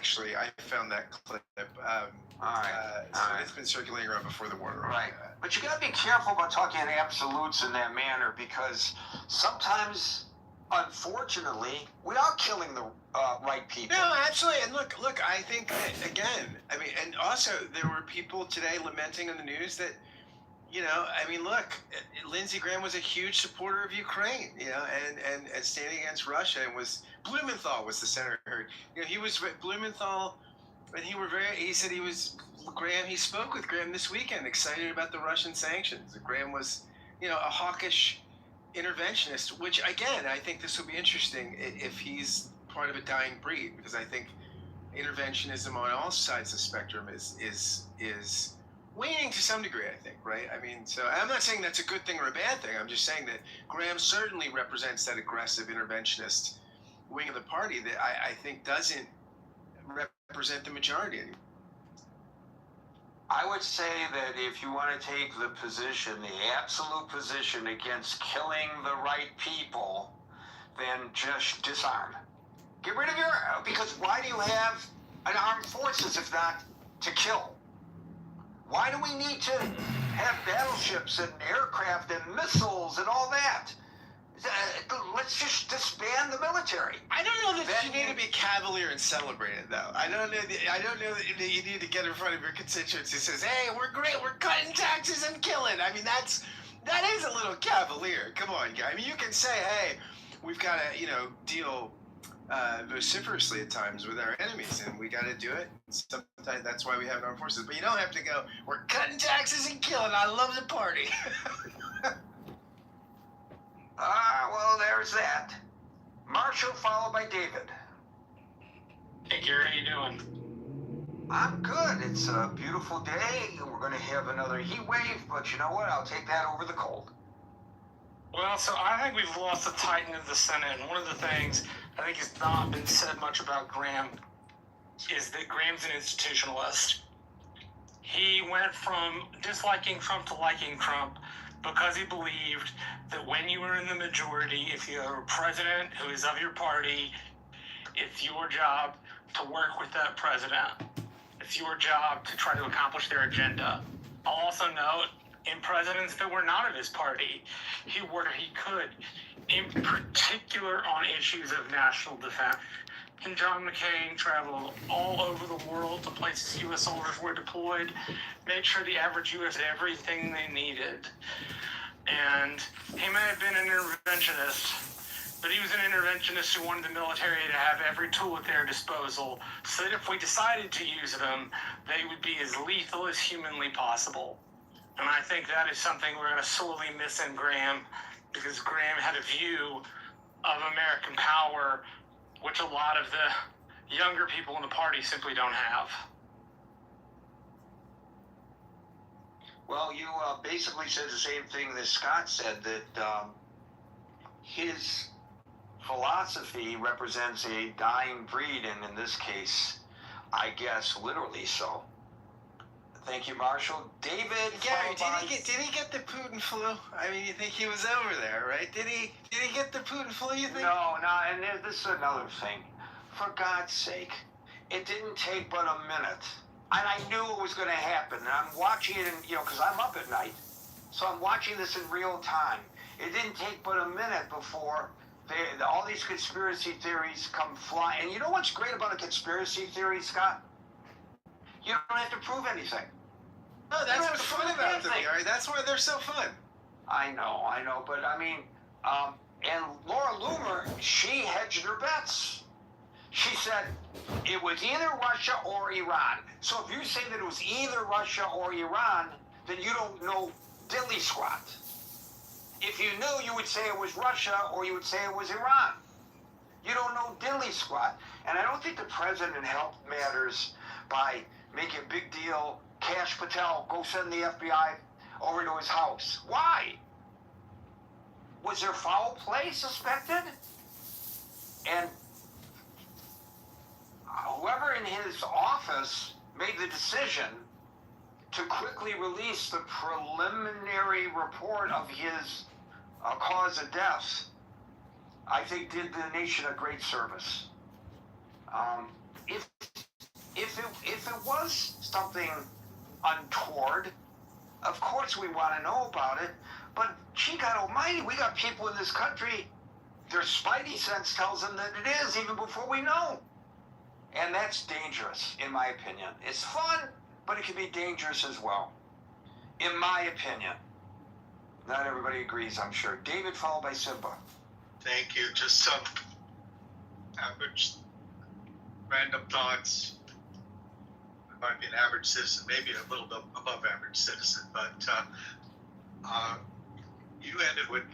actually. I found that clip. It's been circulating around before the war. Right. But you got to be careful about talking in absolutes in that manner, because sometimes, unfortunately, we are killing the right people. No, absolutely. And look, I think that, again, I mean, and also there were people today lamenting on the news that, look, Lindsey Graham was a huge supporter of Ukraine, and standing against Russia, and Blumenthal was the senator. He was Blumenthal, and he said he spoke with Graham this weekend, excited about the Russian sanctions. Graham was, a hawkish interventionist, which, again, I think this will be interesting if he's part of a dying breed, because I think interventionism on all sides of the spectrum is waning to some degree, I think, right? I mean, so I'm not saying that's a good thing or a bad thing. I'm just saying that Graham certainly represents that aggressive interventionist wing of the party that I think doesn't represent the majority anymore. I would say that if you want to take the position, the absolute position against killing the right people, then just disarm. Get rid of because why do you have an armed forces if not to kill? Why do we need to have battleships and aircraft and missiles and all that? Let's just disband the military. I don't know that you need to be cavalier and celebrate it, though. I don't know that you need to get in front of your constituents who says, "Hey, we're great, we're cutting taxes and killing." I mean, that is a little cavalier. Come on, guy. I mean, you can say, "Hey, we've got to, deal vociferously at times with our enemies, and we got to do it." Sometimes that's why we have armed forces. But you don't have to go, "We're cutting taxes and killing. I love the party." Well, there's that. Marshall, followed by David. Hey, Gary, how you doing? I'm good. It's a beautiful day. We're going to have another heat wave, but you know what? I'll take that over the cold. Well, so I think we've lost the titan of the Senate, and one of the things I think has not been said much about Graham is that Graham's an institutionalist. He went from disliking Trump to liking Trump because he believed that when you were in the majority, if you're a president who is of your party, it's your job to work with that president. It's your job to try to accomplish their agenda. I'll also note, in presidents that were not of his party, he worked where he could, in particular on issues of national defense. And John McCain traveled all over the world to places U.S. soldiers were deployed, made sure the average U.S. had everything they needed. And he may have been an interventionist, but he was an interventionist who wanted the military to have every tool at their disposal so that if we decided to use them, they would be as lethal as humanly possible. And I think that is something we're going to sorely miss in Graham, because Graham had a view of American power which a lot of the younger people in the party simply don't have. Well, you basically said the same thing that Scott said, that his philosophy represents a dying breed, and in this case, I guess literally so. Thank you, Marshall. David, Gary, did he get the Putin flu? I mean, you think he was over there, right? Did he get the Putin flu, you think? No, and this is another thing. For God's sake, it didn't take but a minute. And I knew it was going to happen. And I'm watching it, because I'm up at night. So I'm watching this in real time. It didn't take but a minute before all these conspiracy theories come flying. And you know what's great about a conspiracy theory, Scott? You don't have to prove anything. No, that's what's fun about them, Gary. That's why they're so fun. I know. But I mean, and Laura Loomer, she hedged her bets. She said it was either Russia or Iran. So if you say that it was either Russia or Iran, then you don't know dilly squat. If you knew, you would say it was Russia or you would say it was Iran. You don't know dilly squat. And I don't think the president helped matters by making a big deal. Kash Patel, go send the FBI over to his house. Why? Was there foul play suspected? And whoever in his office made the decision to quickly release the preliminary report of his cause of death, I think did the nation a great service. If if it was something untoward, of course we want to know about it. But gee, God Almighty, we got people in this country, their spidey sense tells them that it is, even before we know. And that's dangerous, in my opinion. It's fun, but it can be dangerous as well, in my opinion. Not everybody agrees, I'm sure. David, followed by Simba. Thank you. Just some average, random thoughts. I might be an average citizen, maybe a little bit above average citizen, but you ended with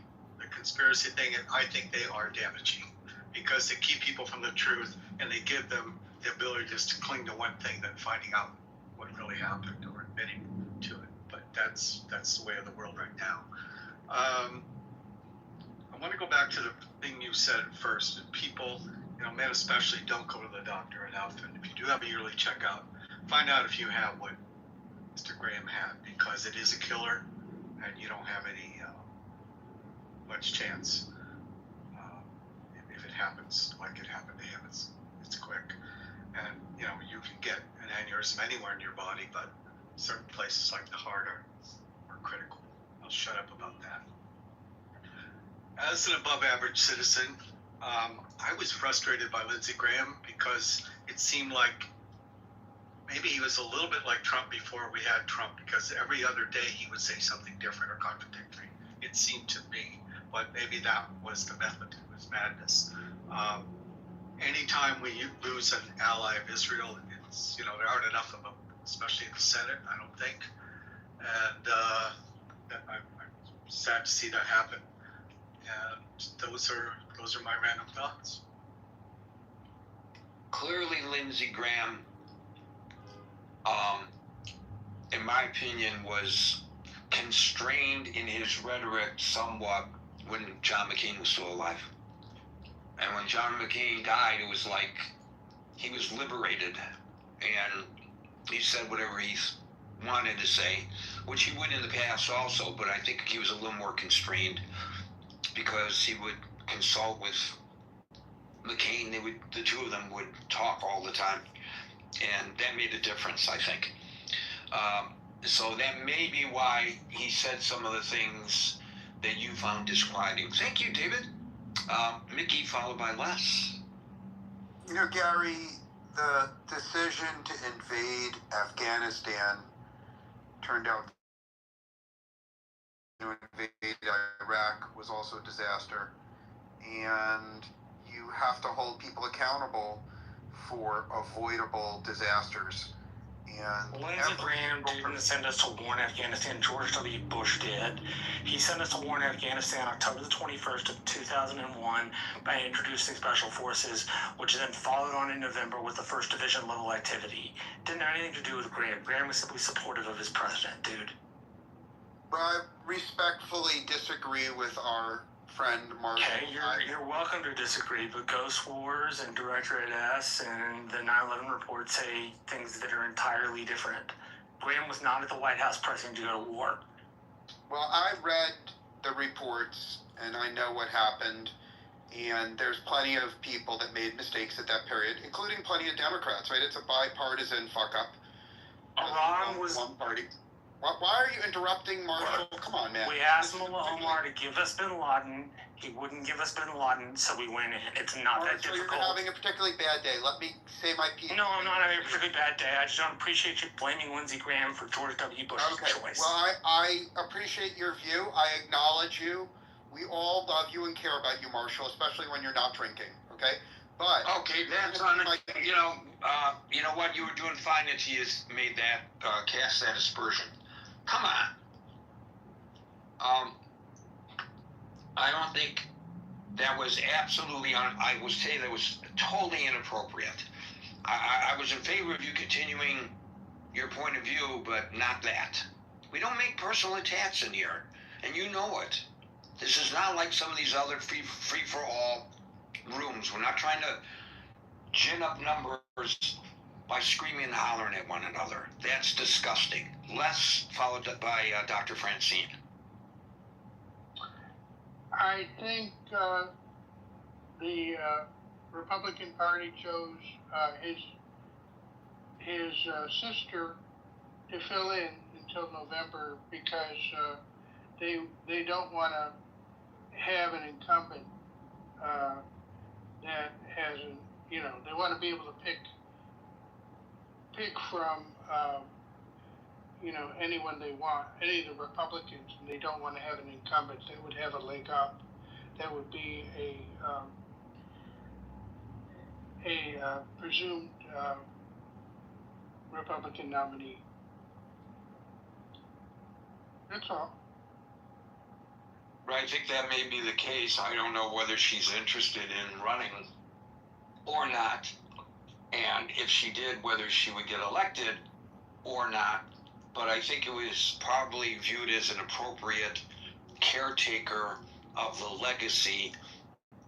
the conspiracy thing, and I think they are damaging because they keep people from the truth and they give them the ability just to cling to one thing than finding out what really happened or admitting to it. But that's the way of the world right now. I want to go back to the thing you said first. People, men especially, don't go to the doctor enough. And if you do have a yearly checkup, find out if you have what Mr. Graham had, because it is a killer, and you don't have any much chance. If it happens like it happened to him, it's quick, and you can get an aneurysm anywhere in your body, but certain places like the heart are critical. I'll shut up about that. As an above average citizen, I was frustrated by Lindsey Graham because it seemed like maybe he was a little bit like Trump before we had Trump, because every other day he would say something different or contradictory, it seemed to me. But maybe that was the method. It was madness. Anytime we lose an ally of Israel, it's, there aren't enough of them, especially in the Senate, I don't think. And I'm sad to see that happen. And those are my random thoughts. Clearly, Lindsey Graham, in my opinion, was constrained in his rhetoric somewhat when John McCain was still alive. And when John McCain died, it was like he was liberated, and he said whatever he wanted to say, which he would in the past also, but I think he was a little more constrained because he would consult with McCain. The two of them would talk all the time, and that made a difference, I think. So that may be why he said some of the things that you found disquieting. Thank you, David. Mickey, followed by Les. Gary, the decision to invade Afghanistan turned out to invade Iraq was also a disaster. And you have to hold people accountable for avoidable disasters. And Lindsey Graham didn't send us to war in Afghanistan. George W. Bush did. He sent us to war in Afghanistan October the 21st of 2001 by introducing special forces, which then followed on in November with the 1st Division level activity. Didn't have anything to do with Graham. Graham was simply supportive of his president, dude. Well, I respectfully disagree with our friend Marshall. Okay, you're welcome to disagree, but Ghost Wars and Directorate S and the 9/11 report say things that are entirely different. Graham was not at the White House pressing to go to war. Well, I read the reports and I know what happened, and there's plenty of people that made mistakes at that period, including plenty of Democrats, right? It's a bipartisan fuck up. Iran was... one party. Why are you interrupting, Marshall? Come on, man. We asked Mullah Omar to give us bin Laden. He wouldn't give us bin Laden, so we went in. It's not that Marshall, difficult. you're having a particularly bad day. Let me say my piece. No, I'm not having a particularly bad day. I just don't appreciate you blaming Lindsey Graham for George W. Bush's choice. Well, I appreciate your view. I acknowledge you. We all love you and care about you, Marshall, especially when you're not drinking, okay? But okay, that's on the, you know what, you were doing fine until you made that, cast that aspersion. Come on. I don't think that was absolutely I would say that was totally inappropriate. I was in favor of you continuing your point of view, but not that. We don't make personal attacks in here, and you know it. This is not like some of these other free-for-all rooms. We're not trying to gin up numbers by screaming and hollering at one another. That's disgusting. Les, followed by Dr. Francine. I think the Republican Party chose his his sister to fill in until November because they don't want to have an incumbent that has an, they want to be able to pick from anyone they want, any of the Republicans, and they don't want to have an incumbent that would have a leg up. That would be a presumed Republican nominee. That's all. I think that may be the case. I don't know whether she's interested in running or not, and if she did, whether she would get elected or not. But I think it was probably viewed as an appropriate caretaker of the legacy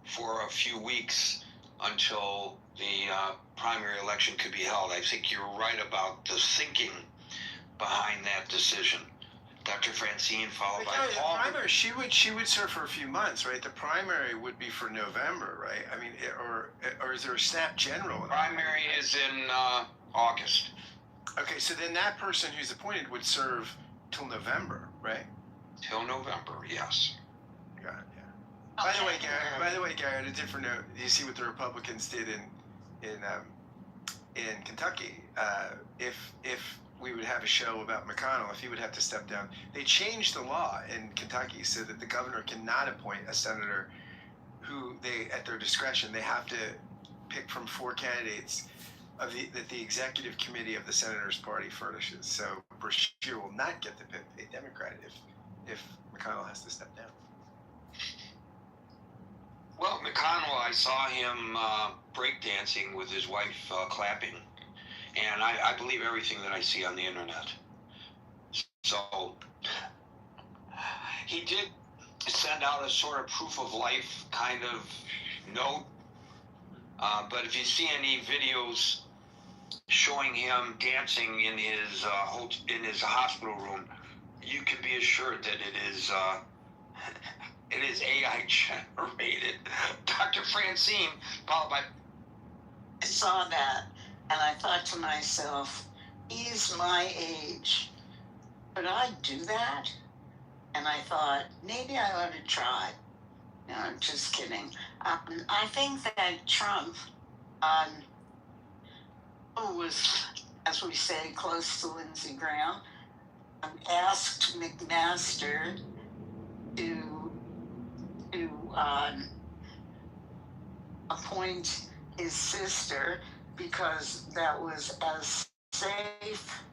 for a few weeks until the primary election could be held. I think you're right about the thinking behind that decision. Dr. Francine, followed by The Paul. primary, she would serve for a few months, right? The primary would be for November, right? I mean, or is there a snap general? Primary is in August. Okay, so then that person who's appointed would serve till November, right? Till November, yes. Yeah, yeah. By the way, Garrett, a different note. You see what the Republicans did in Kentucky. If we would have a show about McConnell, if he would have to step down, they changed the law in Kentucky so that the governor cannot appoint a senator who at their discretion, they have to pick from 4 candidates that the executive committee of the senator's party furnishes. So Brashear will not get to pick a Democrat if McConnell has to step down. Well, McConnell, I saw him breakdancing with his wife clapping, and I believe everything that I see on the internet. So he did send out a sort of proof of life kind of note, but if you see any videos showing him dancing in his hospital room, you can be assured that it is AI generated. Dr. Francine, followed by. I saw that and I thought to myself, he's my age. Could I do that? And I thought, maybe I ought to try. No, I'm just kidding. I think that Trump, who was, as we say, close to Lindsey Graham, asked McMaster to appoint his sister because that was as safe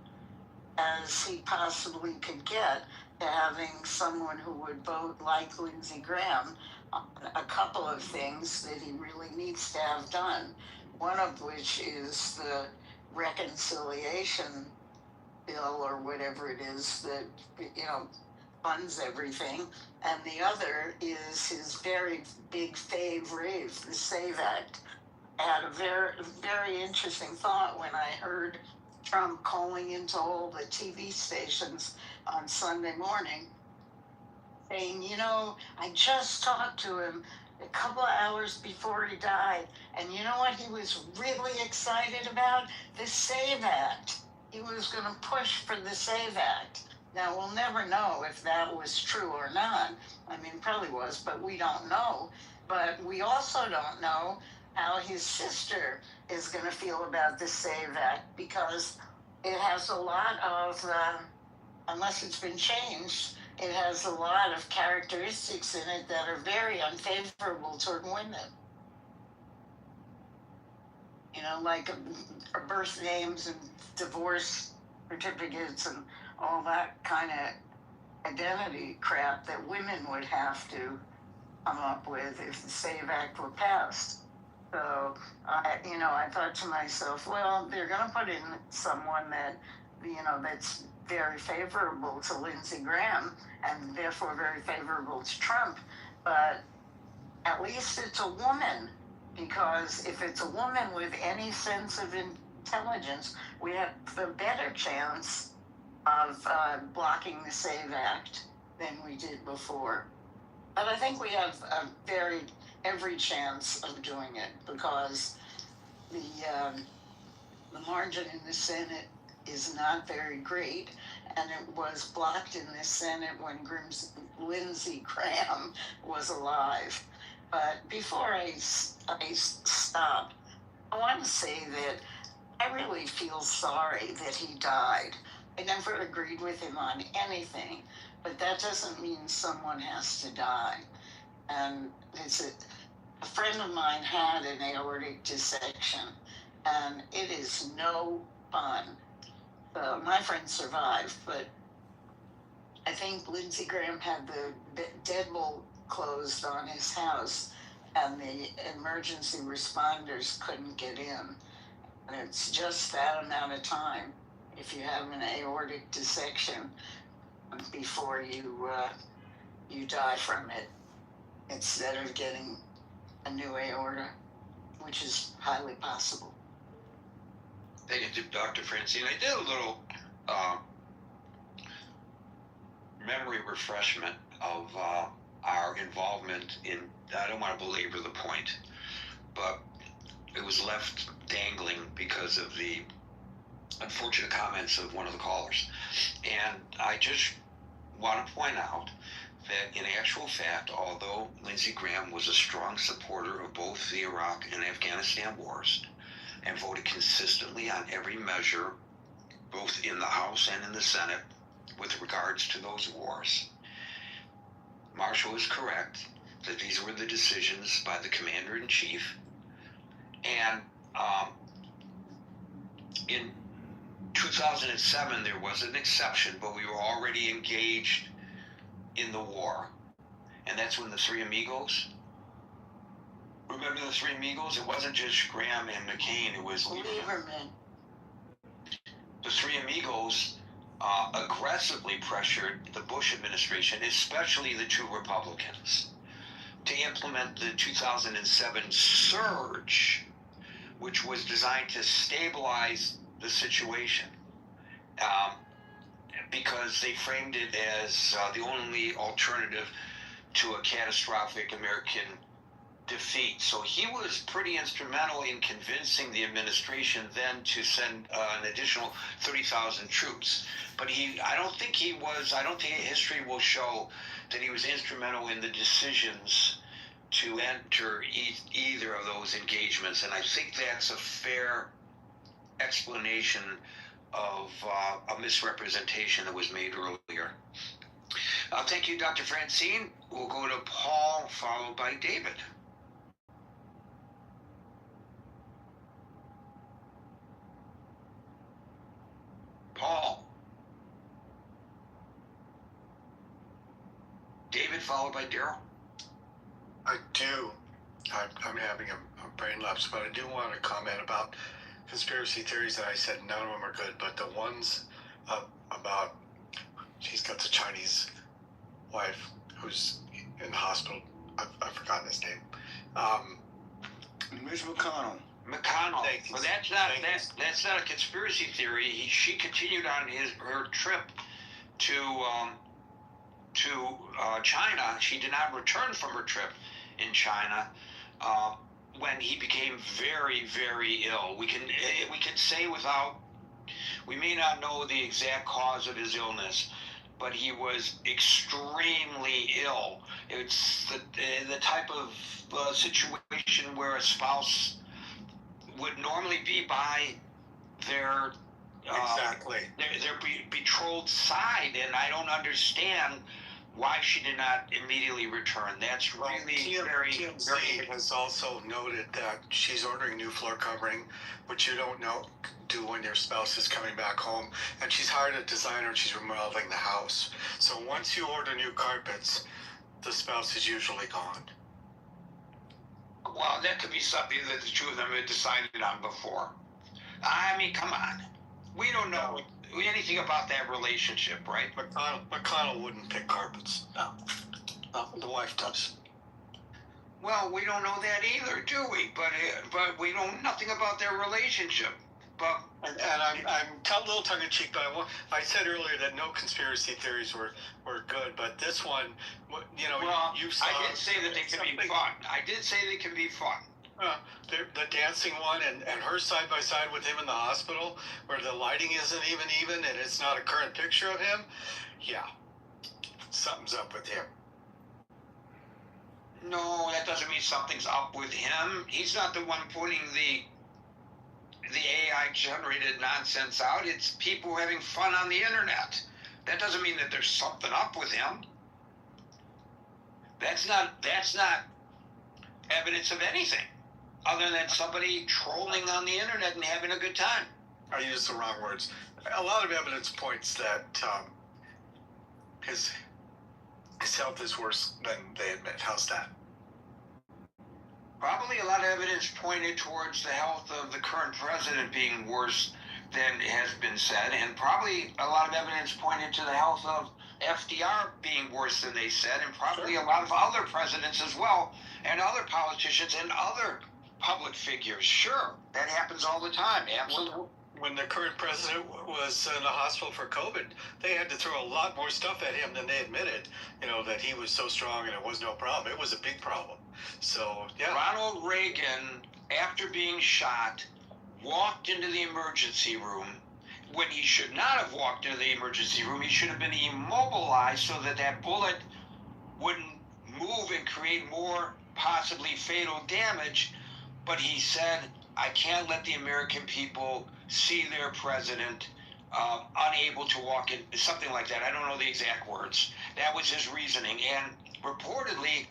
as he possibly could get to having someone who would vote like Lindsey Graham on a couple of things that he really needs to have done. One of which is the reconciliation bill or whatever it is that, funds everything. And the other is his very big fave, the SAVE Act. I had a very, very interesting thought when I heard Trump calling into all the TV stations on Sunday morning saying, I just talked to him a couple of hours before he died, and you know what he was really excited about? The SAVE Act. He was going to push for the SAVE Act. Now, we'll never know if that was true or not. I mean, probably was, but we don't know. But we also don't know how his sister is going to feel about the SAVE Act, because it has a lot of, unless it's been changed, it has a lot of characteristics in it that are very unfavorable toward women. Like birth names and divorce certificates and all that kind of identity crap that women would have to come up with if the SAVE Act were passed. So, I thought to myself, well, they're going to put in someone that, that's very favorable to Lindsey Graham and therefore very favorable to Trump. But at least it's a woman, because if it's a woman with any sense of intelligence, we have a better chance of blocking the SAVE Act than we did before. But I think we have every chance of doing it, because the the margin in the Senate is not very great, and it was blocked in the Senate when Lindsey Graham was alive. But before I stop, I want to say that I really feel sorry that he died. I never agreed with him on anything, but that doesn't mean someone has to die. And a friend of mine had an aortic dissection, and it is no fun. My friend survived, but I think Lindsey Graham had the deadbolt closed on his house, and the emergency responders couldn't get in. And it's just that amount of time if you have an aortic dissection before you die from it, instead of getting a new aorta, which is highly possible. Thank you, Dr. Francine. I did a little memory refreshment of our involvement in, I don't want to belabor the point, but it was left dangling because of the unfortunate comments of one of the callers. And I just want to point out that in actual fact, although Lindsey Graham was a strong supporter of both the Iraq and Afghanistan wars and voted consistently on every measure, both in the House and in the Senate, with regards to those wars, Marshall is correct that these were the decisions by the Commander-in-Chief. And in 2007, there was an exception, but we were already engaged in the war. And that's when the Three Amigos, remember the Three Amigos? It wasn't just Graham and McCain, it was Lieberman. The Three Amigos aggressively pressured the Bush administration, especially the two Republicans, to implement the 2007 surge, which was designed to stabilize the situation, because they framed it as the only alternative to a catastrophic American defeat. So he was pretty instrumental in convincing the administration then to send an additional 30,000 troops. But I don't think history will show that he was instrumental in the decisions to enter either of those engagements. And I think that's a fair explanation of a misrepresentation that was made earlier. Thank you, Dr. Francine. We'll go to Paul, followed by David. Paul. David, followed by Daryl. I do. I'm having a brain lapse, but I do want to comment about conspiracy theories that I said none of them are good, but the ones about she's got the Chinese wife who's in the hospital. I've forgotten his name. Mitch McConnell. McConnell. Well, that's not a conspiracy theory. She continued on her trip to China. She did not return from her trip in China when he became very, very ill. We can say we may not know the exact cause of his illness, but he was extremely ill. It's the type of situation where a spouse would normally be by their betrothed side, and I don't understand why she did not immediately return. That's really very has also noted that she's ordering new floor covering, which you don't do when your spouse is coming back home, and she's hired a designer and she's remodeling the house. So once you order new carpets, the spouse is usually gone. Well, that could be something that the two of them had decided on before. I mean, come on. We don't know anything about that relationship, right? McConnell wouldn't pick carpets. No, the wife does. Well, we don't know that either, do we? But we know nothing about their relationship. But and I'm a little tongue in cheek, but I said earlier that no conspiracy theories were good, but this one, you saw. I did say that they can be fun. I did say they can be fun. The dancing one and her side by side with him in the hospital, where the lighting isn't even, and it's not a current picture of him. Yeah, something's up with him. No, that doesn't mean something's up with him. He's not the one putting the AI generated nonsense out. It's people having fun on the internet. That doesn't mean that there's something up with him. That's not evidence of anything other than somebody trolling on the internet and having a good time. I used the wrong words. A lot of evidence points that his health is worse than they admit. How's that? Probably a lot of evidence pointed towards the health of the current president being worse than has been said, and probably a lot of evidence pointed to the health of FDR being worse than they said, and probably a lot of other presidents as well, and other politicians and other public figures. Sure, that happens all the time. Absolutely. When the current president was in the hospital for COVID, they had to throw a lot more stuff at him than they admitted. That he was so strong and it was no problem. It was a big problem. So, yeah. Ronald Reagan, after being shot, walked into the emergency room when he should not have walked into the emergency room. He should have been immobilized so that that bullet wouldn't move and create more possibly fatal damage. But he said, I can't let the American people see their president unable to walk in, something like that. I don't know the exact words. That was his reasoning. And reportedly,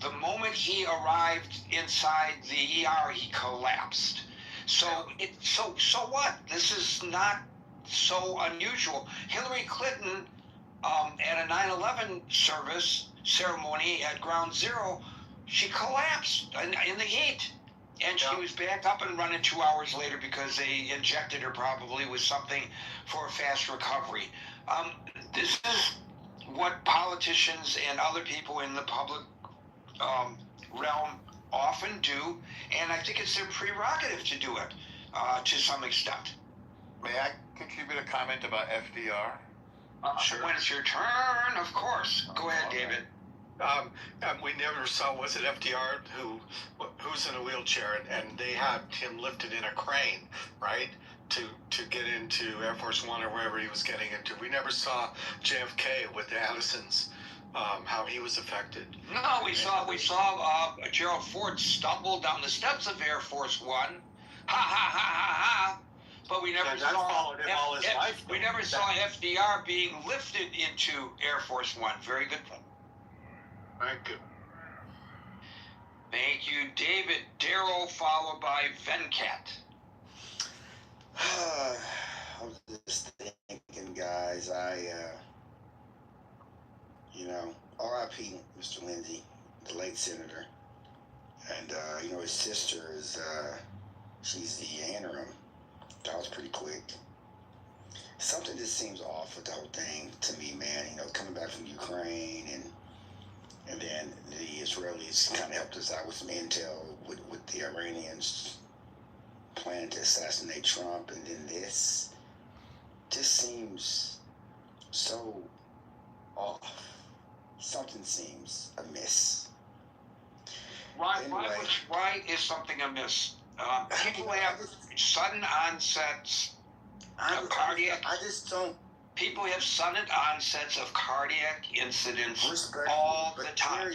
the moment he arrived inside the ER, he collapsed. So what? This is not so unusual. Hillary Clinton, at a 9/11 ceremony at Ground Zero, she collapsed in the heat. And she was back up and running 2 hours later because they injected her probably with something for a fast recovery. This is what politicians and other people in the public realm often do, and I think it's their prerogative to do it to some extent. May I contribute a comment about FDR? Sure. When it's your turn, of course. Go ahead, David. We never saw, was it FDR who's in a wheelchair, and they had him lifted in a crane, right, to get into Air Force One or wherever he was getting into. We never saw JFK with the Addisons, how he was affected. No, we saw Gerald Ford stumble down the steps of Air Force One. Ha ha ha ha ha. But we never we never saw FDR being lifted into Air Force One. Very good point. Thank you. Thank you, David. Darrow, followed by Venkat. I was just thinking, guys, R.I.P. Mr. Lindsey, the late senator. And, his sister is, she's the interim. That was pretty quick. Something just seems off with the whole thing to me, man. Coming back from Ukraine and then the Israelis kind of helped us out with some intel with the Iranians planning to assassinate Trump, and then this just seems so off. Something seems amiss. Why is something amiss? People have sudden onsets of cardiac. I just don't. People have sudden onsets of cardiac incidents all the time.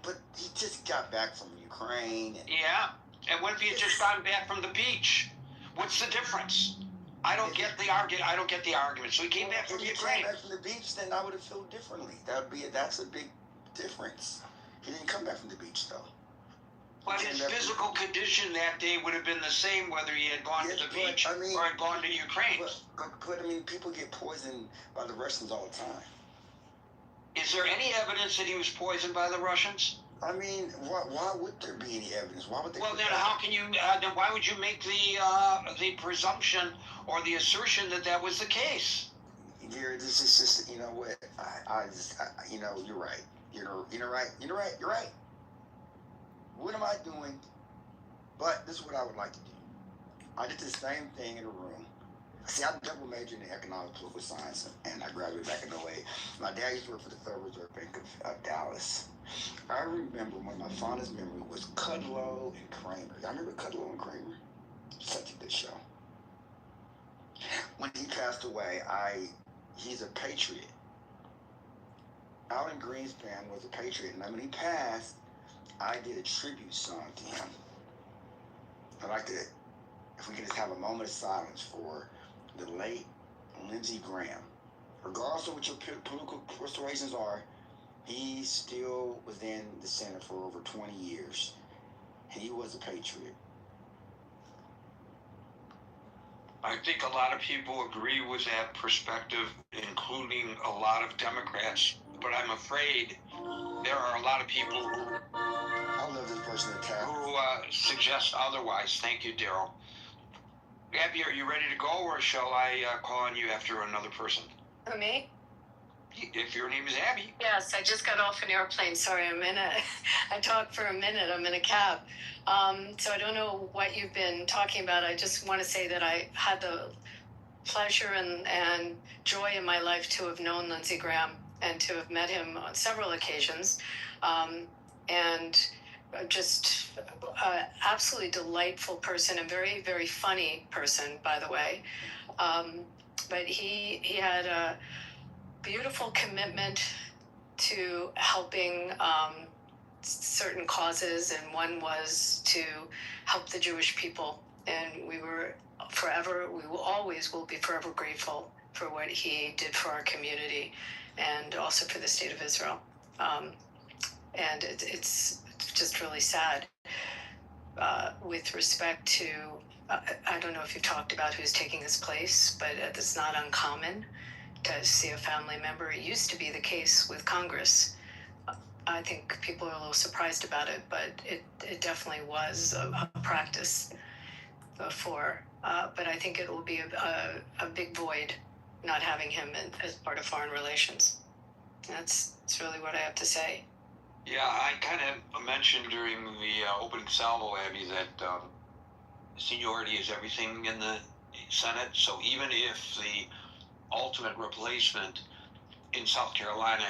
But he just got back from Ukraine. Yeah, and what if he had just gotten back from the beach? What's the difference? I don't get the argument. So he came back from Ukraine. If he came back from the beach, then I would have felt differently. That's a big difference. He didn't come back from the beach though. But his physical condition that day would have been the same whether he had gone to the beach or had gone to Ukraine. But people get poisoned by the Russians all the time. Is there any evidence that he was poisoned by the Russians? Why would there be any evidence? Why would they? Well, then how can you? Then why would you make the presumption or the assertion that was the case? Gary, this is just, you know what? You're right. You're right. What am I doing? But this is what I would like to do. I did the same thing in a room. See, I double majored in economic political science, and I graduated back in 08. My dad used to work for the Federal Reserve Bank of Dallas. I remember one of my fondest memories was Kudlow and Kramer. I remember Kudlow and Kramer. Such a good show. When he passed away, he's a patriot. Alan Greenspan was a patriot, and when he passed, I did a tribute song to him. I'd like to, if we could just have a moment of silence for the late Lindsey Graham. Regardless of what your political persuasions are, he still was in the Senate for over 20 years. And he was a patriot. I think a lot of people agree with that perspective, including a lot of Democrats. But I'm afraid there are a lot of people I love this person who suggest otherwise. Thank you, Daryl. Abby, are you ready to go, or shall I call on you after another person? Who, me? If your name is Abby. Yes, I just got off an airplane. Sorry, I talked for a minute. I'm in a cab. So I don't know what you've been talking about. I just want to say that I had the pleasure and joy in my life to have known Lindsey Graham and to have met him on several occasions. And just an absolutely delightful person and very, very funny person, by the way. But he had a beautiful commitment to helping certain causes, and one was to help the Jewish people. And we always will be forever grateful for what he did for our community and also for the state of Israel. And it's just really sad with respect to, I don't know if you've talked about who's taking his place, but it's not uncommon to see a family member. It used to be the case with Congress. I think people are a little surprised about it, but it definitely was a practice before. But I think it will be a big void not having him as part of foreign relations. That's really what I have to say. Yeah, I kind of mentioned during the opening salvo, Abby, that seniority is everything in the Senate. So even if the ultimate replacement in South Carolina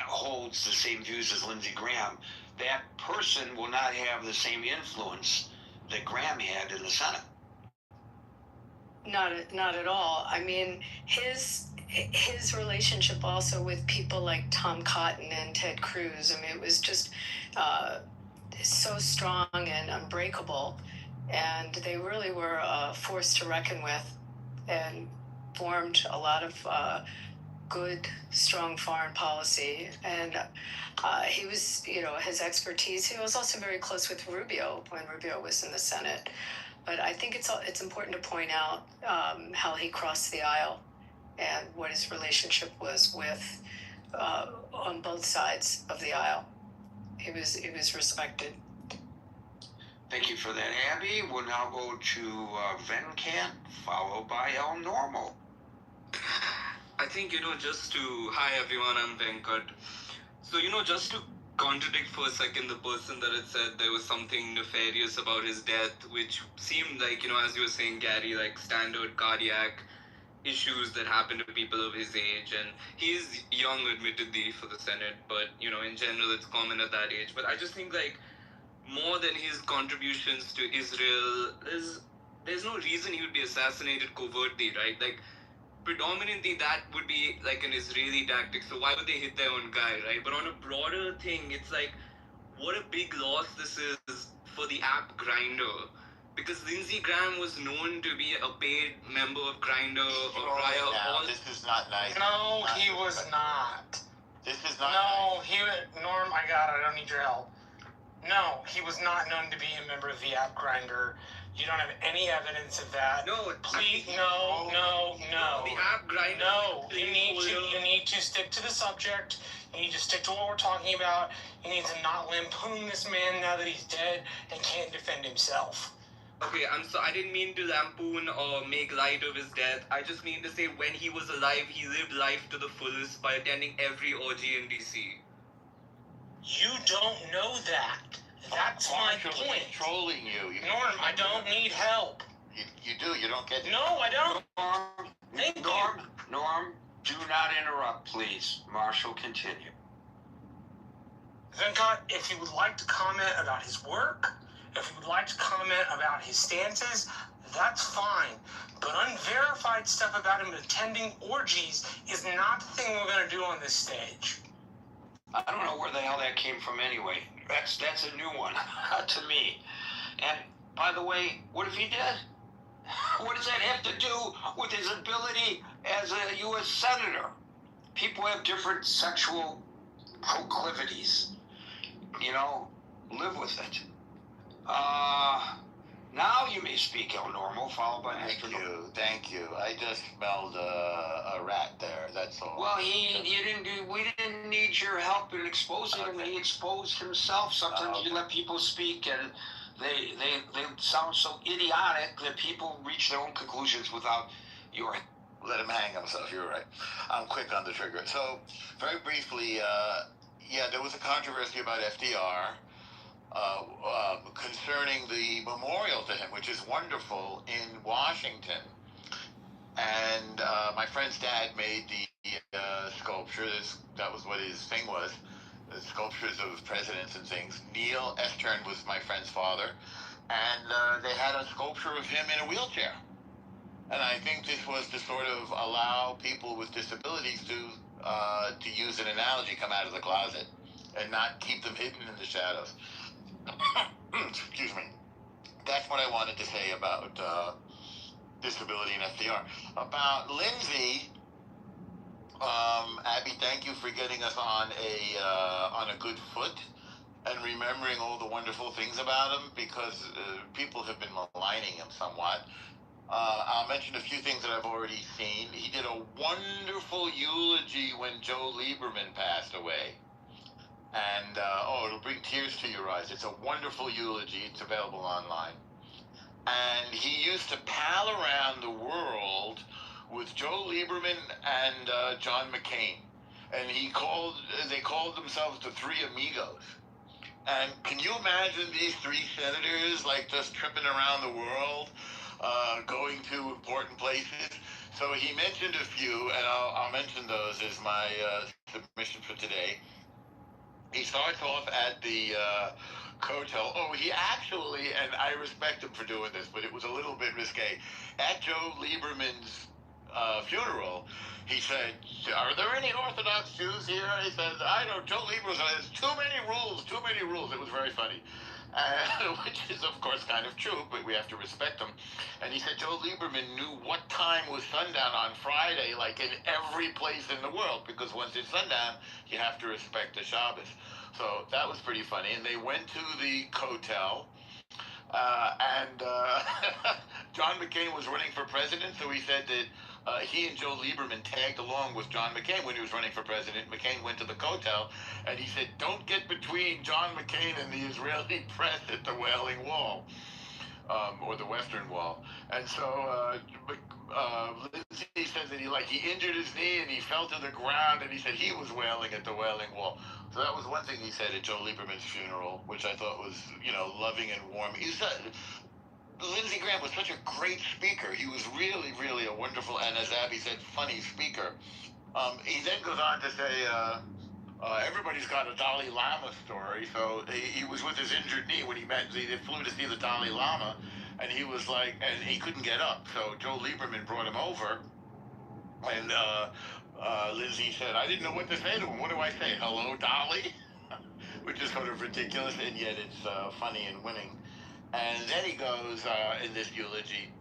holds the same views as Lindsey Graham, that person will not have the same influence that Graham had in the Senate. Not at all. I mean, his relationship also with people like Tom Cotton and Ted Cruz, I mean, it was just so strong and unbreakable, and they really were a force to reckon with and formed a lot of good, strong foreign policy. And he was, his expertise, he was also very close with Rubio when Rubio was in the Senate. But I think it's important to point out how he crossed the aisle and what his relationship was with on both sides of the aisle. He was respected. Thank you for that, Abby. We'll now go to Venkat, followed by El Normal. I think, just to... Hi, everyone, I'm Venkat. So, just to contradict for a second the person that had said there was something nefarious about his death, which seemed like, as you were saying, Gary, like standard cardiac issues that happen to people of his age. And he is young, admittedly, for the Senate, but, in general, it's common at that age. But I just think, like, more than his contributions to Israel, there's no reason he would be assassinated covertly, right? Like, predominantly that would be like an Israeli tactic, so why would they hit their own guy, right? But on a broader thing, it's like, what a big loss this is for the app Grindr, because Lindsey Graham was known to be a paid member of Grindr or Raya. This is not nice. No, he was not. This is not No, Norm, I don't need your help. No, he was not known to be a member of the app Grindr. You don't have any evidence of that. No, please, no. The app Grindr. No, you need to stick to the subject. You need to stick to what we're talking about. You need to not lampoon this man now that he's dead and can't defend himself. Okay, I didn't mean to lampoon or make light of his death. I just mean to say when he was alive, he lived life to the fullest by attending every orgy in DC. You don't know that. That's my point. Controlling you. Norm, I don't need help. You do. You don't get. No, I don't. Norm, do not interrupt, please. Marshall, continue. Venkat, if you would like to comment about his work, if you would like to comment about his stances, that's fine. But unverified stuff about him attending orgies is not the thing we're going to do on this stage. I don't know where the hell that came from anyway. That's a new one to me. And by the way, what if he did? What does that have to do with his ability as a U.S. Senator? People have different sexual proclivities. You know, live with it. Now you may speak, El Normo, followed by Mr. Thank you. I just smelled a rat there. That's all. Well, we didn't need your help in exposing him. He exposed himself. Sometimes you let people speak, and they sound so idiotic that people reach their own conclusions without your. Let him hang himself. You're right. I'm quick on the trigger. So, very briefly, there was a controversy about FDR. Concerning the memorial to him, which is wonderful, in Washington. And my friend's dad made the sculpture. That was what his thing was, the sculptures of presidents and things. Neil Estern was my friend's father. And they had a sculpture of him in a wheelchair. And I think this was to sort of allow people with disabilities to use an analogy, come out of the closet and not keep them hidden in the shadows. Excuse me. That's what I wanted to say about disability and FDR. About Lindsay, Abby, thank you for getting us on a good foot and remembering all the wonderful things about him, because people have been maligning him somewhat. I'll mention a few things that I've already seen. He did a wonderful eulogy when Joe Lieberman passed away. And, it'll bring tears to your eyes. It's a wonderful eulogy. It's available online. And he used to pal around the world with Joe Lieberman and John McCain. And they called themselves the Three Amigos. And can you imagine these three senators, just tripping around the world, going to important places? So he mentioned a few, and I'll mention those as my submission for today. He starts off at the hotel. He actually, and I respect him for doing this, but it was a little bit risque. At Joe Lieberman's funeral, he said, "Are there any Orthodox Jews here?" He said, "I know, Joe Lieberman says, too many rules. It was very funny. Which is, of course, kind of true, but we have to respect him. And he said Joe Lieberman knew what time was sundown on Friday, like in every place in the world, because once it's sundown, you have to respect the Shabbos. So that was pretty funny. And they went to the hotel, and John McCain was running for president, so he said that he and Joe Lieberman tagged along with John McCain when he was running for president. McCain went to the kotel, and he said, "Don't get between John McCain and the Israeli press at the Wailing Wall, or the Western Wall." And so Lindsay said that he injured his knee and he fell to the ground, and he said he was wailing at the Wailing Wall. So that was one thing he said at Joe Lieberman's funeral, which I thought was, loving and warm. He said Lindsey Graham was such a great speaker. He was really, really a wonderful, and as Abby said, funny speaker. He then goes on to say, everybody's got a Dalai Lama story. So he was with his injured knee when they flew to see the Dalai Lama, and he was and he couldn't get up. So Joe Lieberman brought him over, and Lindsay said, "I didn't know what to say to him. What do I say? Hello, Dolly?" Which is sort of ridiculous, and yet it's funny and winning. And then he goes in this eulogy,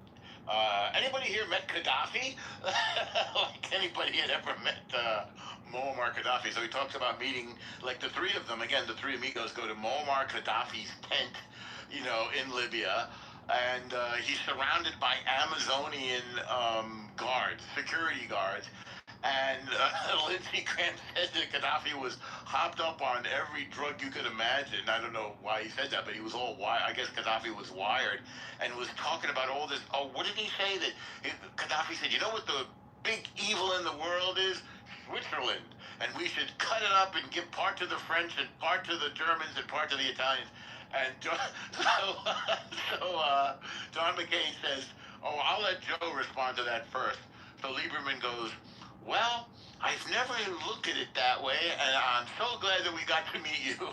anybody here met Gaddafi? Like anybody had ever met Muammar Gaddafi. So he talks about meeting, the three of them, again, the three amigos go to Muammar Gaddafi's tent, in Libya. And he's surrounded by Amazonian guards, security guards. And Lindsey Graham said that Gaddafi was hopped up on every drug you could imagine. I don't know why he said that, but he was all wired. I guess Gaddafi was wired and was talking about all this. What did he say? Gaddafi said, "You know what the big evil in the world is? Switzerland. And we should cut it up and give part to the French and part to the Germans and part to the Italians." And John McCain says, "I'll let Joe respond to that first." So Lieberman goes, "Well, I've never looked at it that way, and I'm so glad that we got to meet you.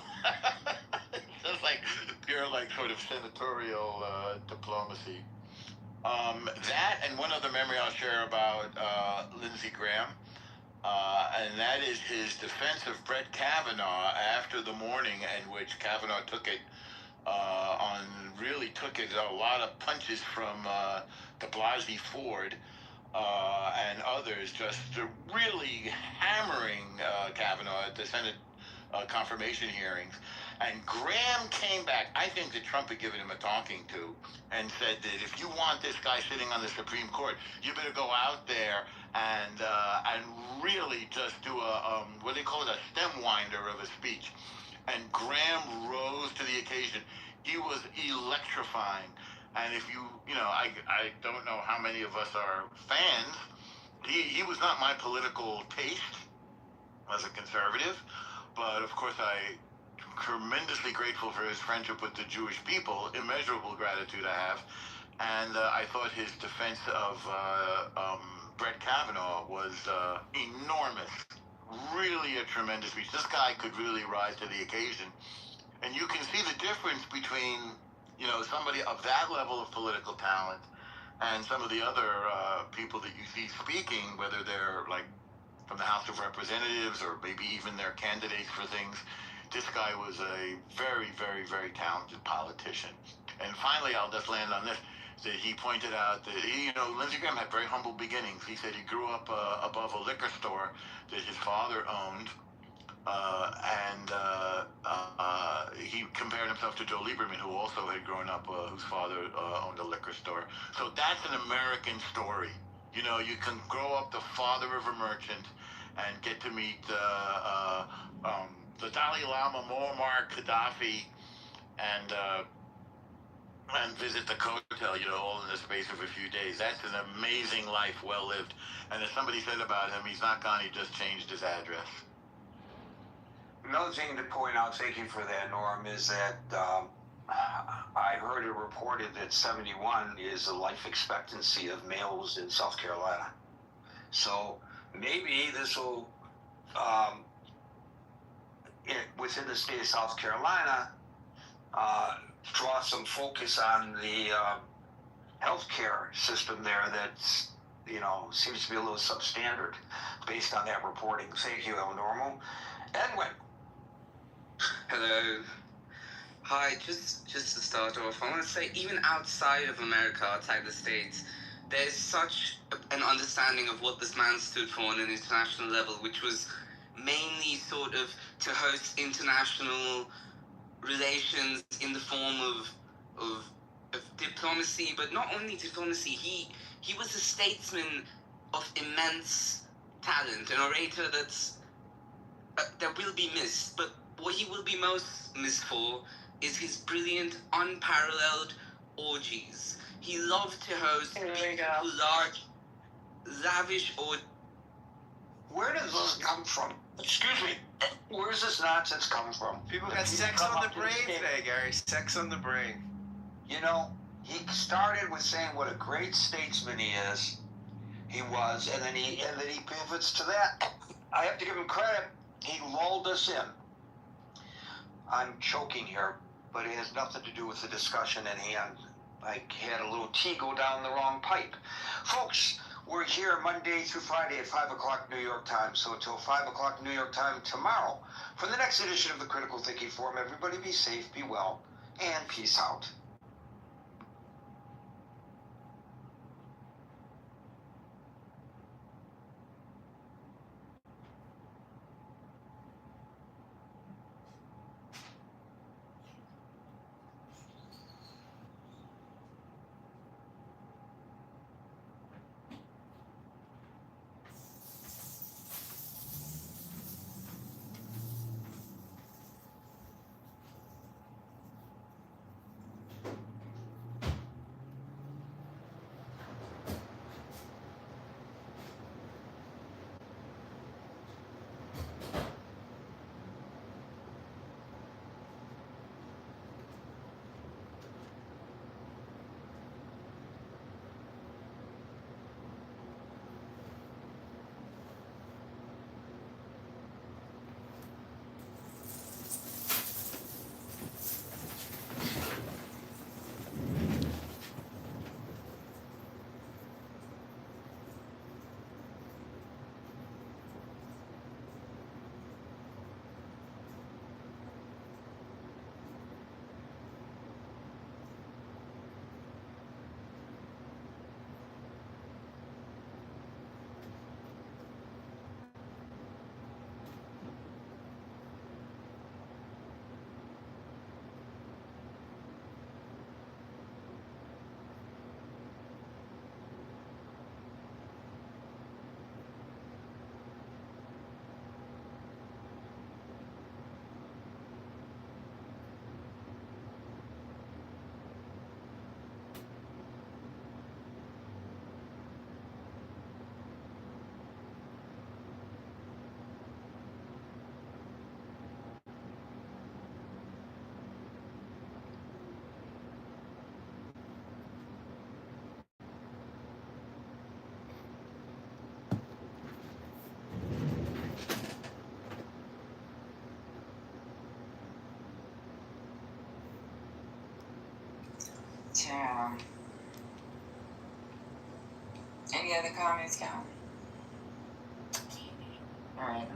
It's just like pure, like, sort of senatorial diplomacy. That and one other memory I'll share about Lindsey Graham, and that is his defense of Brett Kavanaugh after the morning in which Kavanaugh took it took it a lot of punches from de Blasey Ford and others, just really hammering Kavanaugh at the Senate confirmation hearings. And Graham came back. I think that Trump had given him a talking to and said that if you want this guy sitting on the Supreme Court, you better go out there and really just do a what do they call it, a stem winder of a speech. And Graham rose to the occasion. He was electrifying. And if you know, I don't know how many of us are fans. He was not my political taste as a conservative, but of course I'm tremendously grateful for his friendship with the Jewish people, immeasurable gratitude I have. And I thought his defense of Brett Kavanaugh was enormous. Really a tremendous speech. This guy could really rise to the occasion. And you can see the difference between, you know, somebody of that level of political talent and some of the other people that you see speaking, whether they're like from the House of Representatives or maybe even their candidates for things. This guy was a very, very, very talented politician. And finally, I'll just land on this, that he pointed out that, you know, Lindsey Graham had very humble beginnings. He said he grew up above a liquor store that his father owned. He compared himself to Joe Lieberman, who also had grown up, whose father owned a liquor store. So that's an American story. You know, you can grow up the father of a merchant and get to meet the Dalai Lama, Muammar Gaddafi, and visit the hotel, you know, all in the space of a few days. That's an amazing life, well lived. And as somebody said about him, he's not gone, he just changed his address. Another thing to point out, thank you for that, Norm, is that I heard it reported that 71 is the life expectancy of males in South Carolina. So maybe this will, within the state of South Carolina, draw some focus on the healthcare system there that's, you know, seems to be a little substandard based on that reporting. Thank you, El Normo. Edwin. Hello. Hi, just to start off, I want to say even outside of America, outside the States, there's such an understanding of what this man stood for on an international level, which was mainly sort of to host international relations in the form of diplomacy, but not only diplomacy, he was a statesman of immense talent, an orator that will be missed, but what he will be most missed for is his brilliant, unparalleled orgies. He loved to host large, lavish orgies. Where does this come from? Excuse me. Where does this nonsense come from? People got sex on the brain today, Gary. Sex on the brain. You know, he started with saying what a great statesman he is. He was, and then he pivots to that. I have to give him credit. He lulled us in. I'm choking here, but it has nothing to do with the discussion at hand. I had a little tea go down the wrong pipe. Folks, we're here Monday through Friday at 5 o'clock New York time. So until 5 o'clock New York time tomorrow, for the next edition of the Critical Thinking Forum, everybody be safe, be well, and peace out. other communists count. Alright,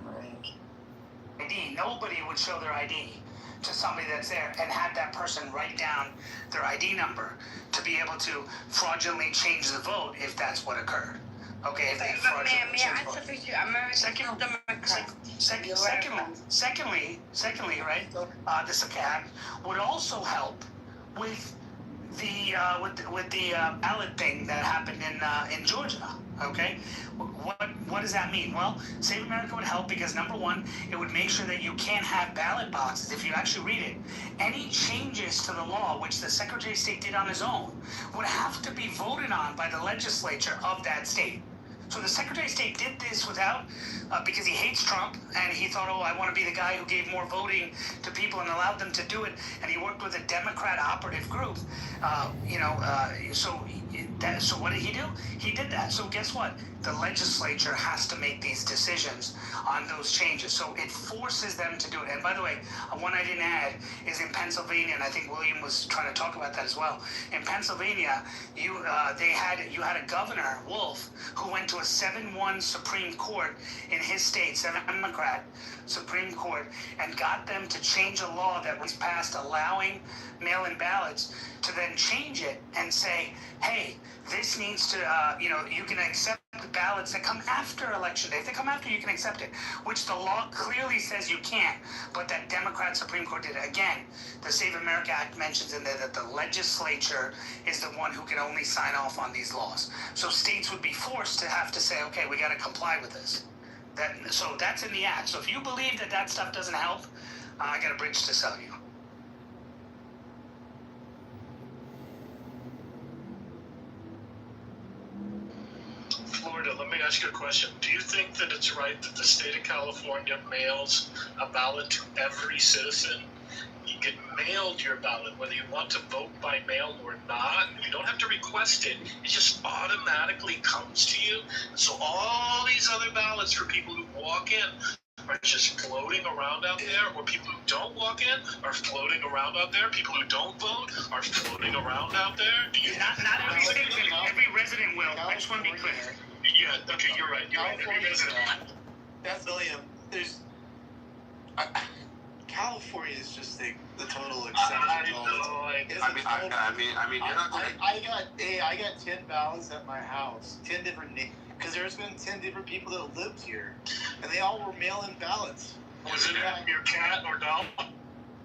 ID. Nobody would show their ID to somebody that's there and have that person write down their ID number to be able to fraudulently change the vote if that's what occurred. Okay, if they fraudulently change the vote. Secondly, right? This would also help with the ballot thing that happened in Georgia. Okay, what does that mean? Well, Save America would help because number one, it would make sure that you can't have ballot boxes. If you actually read it, any changes to the law, which the Secretary of State did on his own, would have to be voted on by the legislature of that state. So the Secretary of State did this without, because he hates Trump, and he thought, oh, I want to be the guy who gave more voting to people and allowed them to do it, and he worked with a Democrat operative group, so what did he do? He did that. So guess what? The legislature has to make these decisions on those changes. So it forces them to do it. And by the way, one I didn't add is in Pennsylvania, and I think William was trying to talk about that as well. In Pennsylvania, you had a governor, Wolf, who went to a 7-1 Supreme Court in his state, 7 Democrat Supreme Court, and got them to change a law that was passed allowing mail-in ballots to then change it and say, hey, this needs to, you can accept the ballots that come after Election Day. If they come after, you can accept it, which the law clearly says you can't, but that Democrat Supreme Court did it. Again, the Save America Act mentions in there that the legislature is the one who can only sign off on these laws. So states would be forced to have to say, okay, we got to comply with this. So that's in the act. So if you believe that stuff doesn't help, I got a bridge to sell you. Florida, let me ask you a question. Do you think that it's right that the state of California mails a ballot to every citizen? You get mailed your ballot, whether you want to vote by mail or not. You don't have to request it. It just automatically comes to you. So all these other ballots for people who walk in are just floating around out there, or people who don't walk in are floating around out there. People who don't vote are floating around out there. Do you not every citizen, every resident will. I just want to be clear. Yeah, okay, you're right. You're right. Every resident. Definitely, there's. California is just the total exception. You're not gonna. I got 10 ballots at my house, 10 different names, because there's been 10 different people that lived here, and they all were mail-in ballots. Was it your cat or dog?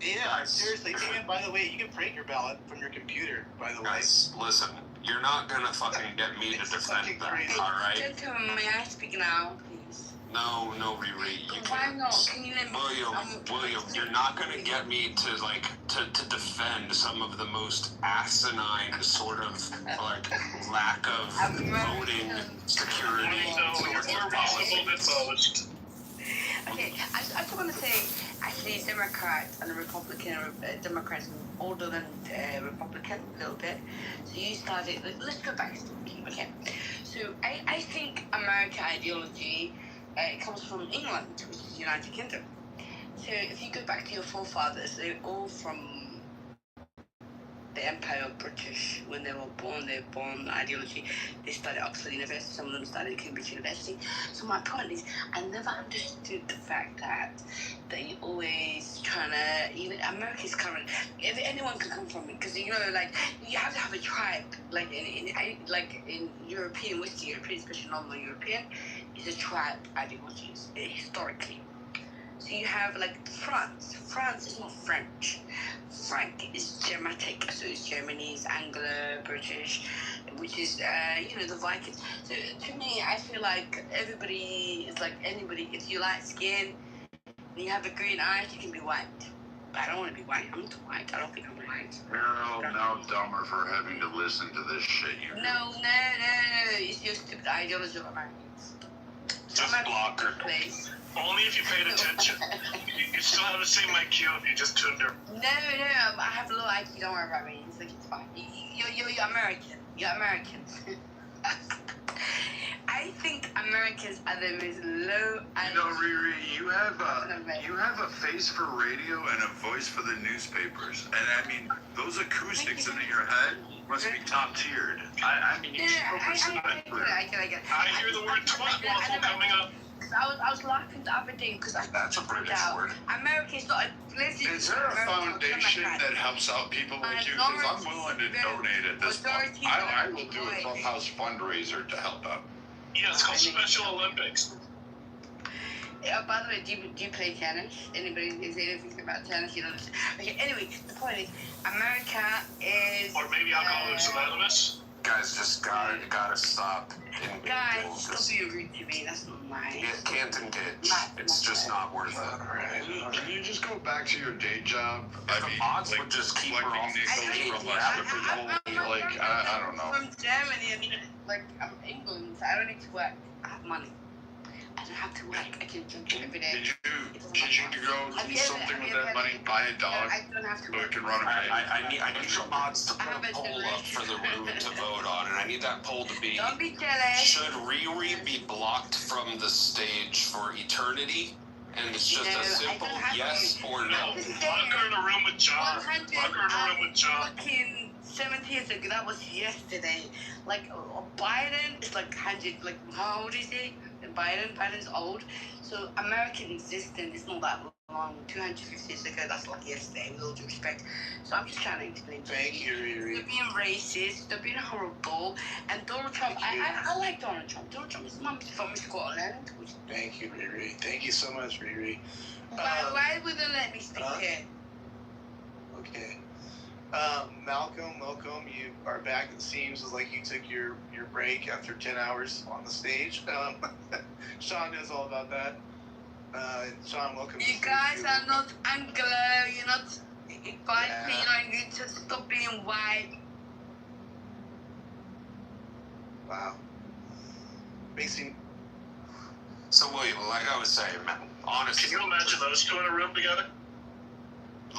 Yeah, seriously. And by the way, you can print your ballot from your computer. By the way, Guys, listen. You're not gonna fucking get me to defend that, all right? Gentlemen, may I speak now, please? No, Riri, you Why can't. not? Can you let me? William, you're not gonna get me to defend some of the most asinine sort of lack of voting security. No, you're more reasonable than most. Okay, I just want to say, actually, Democrats and the Democrats are older than Republican a little bit. So you started. Let's go back to talking. Okay, so I think American ideology comes from England, which is the United Kingdom. So if you go back to your forefathers, they're all from the Empire of British. When they were born ideology. They studied Oxford University, some of them studied Cambridge University. So my point is, I never understood the fact that they always trying to, even America's current, if anyone can come from it, because you have to have a tribe, like in European, Western European, especially Northern European, is a tribe ideology, historically. So you have France. France is not French. Frank is Germanic, so it's Germany's Anglo, British, which is the Vikings. So to me, I feel like everybody is like anybody. If you light skin, and you have a green eyes, you can be white. But I don't want to be white. I'm not white. I don't think I'm white. You're now dumber for having to listen to this shit. No. It's your stupid ideology of Americans. Just block her. Place. Only if you paid attention. You still have the same IQ if you just tuned her. No, I have low IQ. Don't worry about me. It's fine. You're American. You're American. I think Americans are the most low IQ. Riri, you have a face for radio and a voice for the newspapers, and I mean those acoustics in your head. must be top tiered. I mean, you Yeah, I get it. I hear the word twat waffle coming up. I was laughing the other day because I That's a British word. America is not. Is there a foundation that helps out people like you? Because I'm willing to donate at this point. I will do a clubhouse fundraiser to help out. Yeah, it's called Special Olympics. Yeah, by the way, do you play tennis? Anybody is anything about tennis? You know. Okay. Anyway, the point is, America is. Or maybe Alcoholics Anonymous. Guys, just gotta stop. Guys, stop being rude to me. That's not nice. It can't engage. It's just not worth it. Can you just go back to your day job? If the mods would just keep her off nickels from us people, like, I don't know. From Germany, I mean, like, I'm England, so I don't need to work. I have money. I don't have to work. I can drink every day. Did you go do something with that money? Buy a dog? I don't have to So work. it can run away? I need your mods to put a poll up for the room to vote on, and I need that poll to be: Don't be jealous. should Riri be blocked from the stage for eternity? And it's just a simple yes or no. Lock her in a room with John. Lock her in a room with John. Fucking 70 years ago, that was yesterday. Like, Biden is like 100, like, how old is he? Biden's old. So American existence is not that long. 250 years ago, that's like yesterday, with all due respect. So I'm just trying to explain. Thank you, Riri. They're being racist, they're being horrible, and Donald Trump, I like Donald Trump. Donald Trump is from Scotland. Thank you, Riri. Thank you so much, Riri. Why wouldn't let me speak here? Okay. Malcolm, you are back. It seems like you took your break after 10 hours on the stage. Sean knows all about that. Sean, welcome. You guys are not Anglo. You're not white. You need to stop being white. Wow. Makes me. So William, like I was saying, honestly, can you imagine those two in a room together?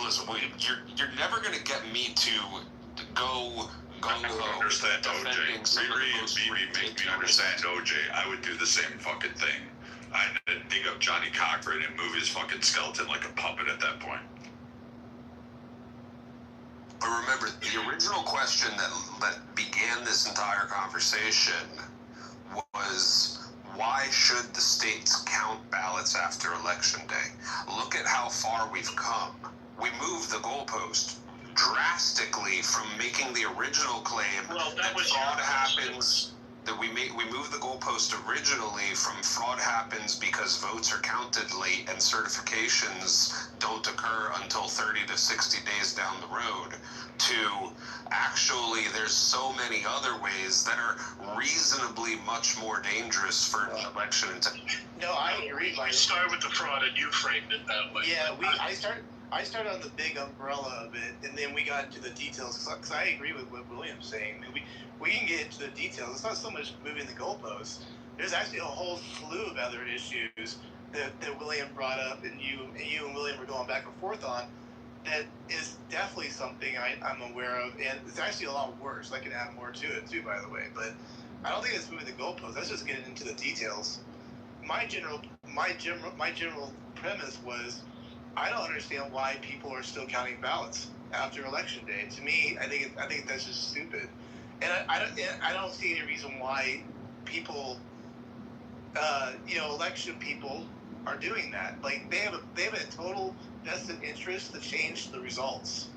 Listen, William, you're never gonna get me to go I don't understand OJ. Riri and BB make me understand OJ. I would do the same fucking thing. I'd dig up Johnny Cochran and move his fucking skeleton like a puppet at that point. But remember, the original question that began this entire conversation was, why should the states count ballots after Election Day? Look at how far we've come. We moved the goalpost drastically from making the original claim that fraud happens. That we moved the goalpost originally from fraud happens because votes are counted late and certifications don't occur until 30 to 60 days down the road, to actually there's so many other ways that are reasonably much more dangerous for an election. No, I agree. We started with the fraud and you framed it that way. Yeah, I started on the big umbrella of it, and then we got into the details, because I agree with what William's saying. I mean, we can get into the details. It's not so much moving the goalposts. There's actually a whole slew of other issues that William brought up, and you and William were going back and forth on, that is definitely something I'm aware of, and it's actually a lot worse. I can add more to it too, by the way, but I don't think it's moving the goalposts. That's just getting into the details. My general premise was, I don't understand why people are still counting ballots after Election Day. To me, I think that's just stupid, and I don't see any reason why people, election people, are doing that. Like they have a total vested interest to change the results.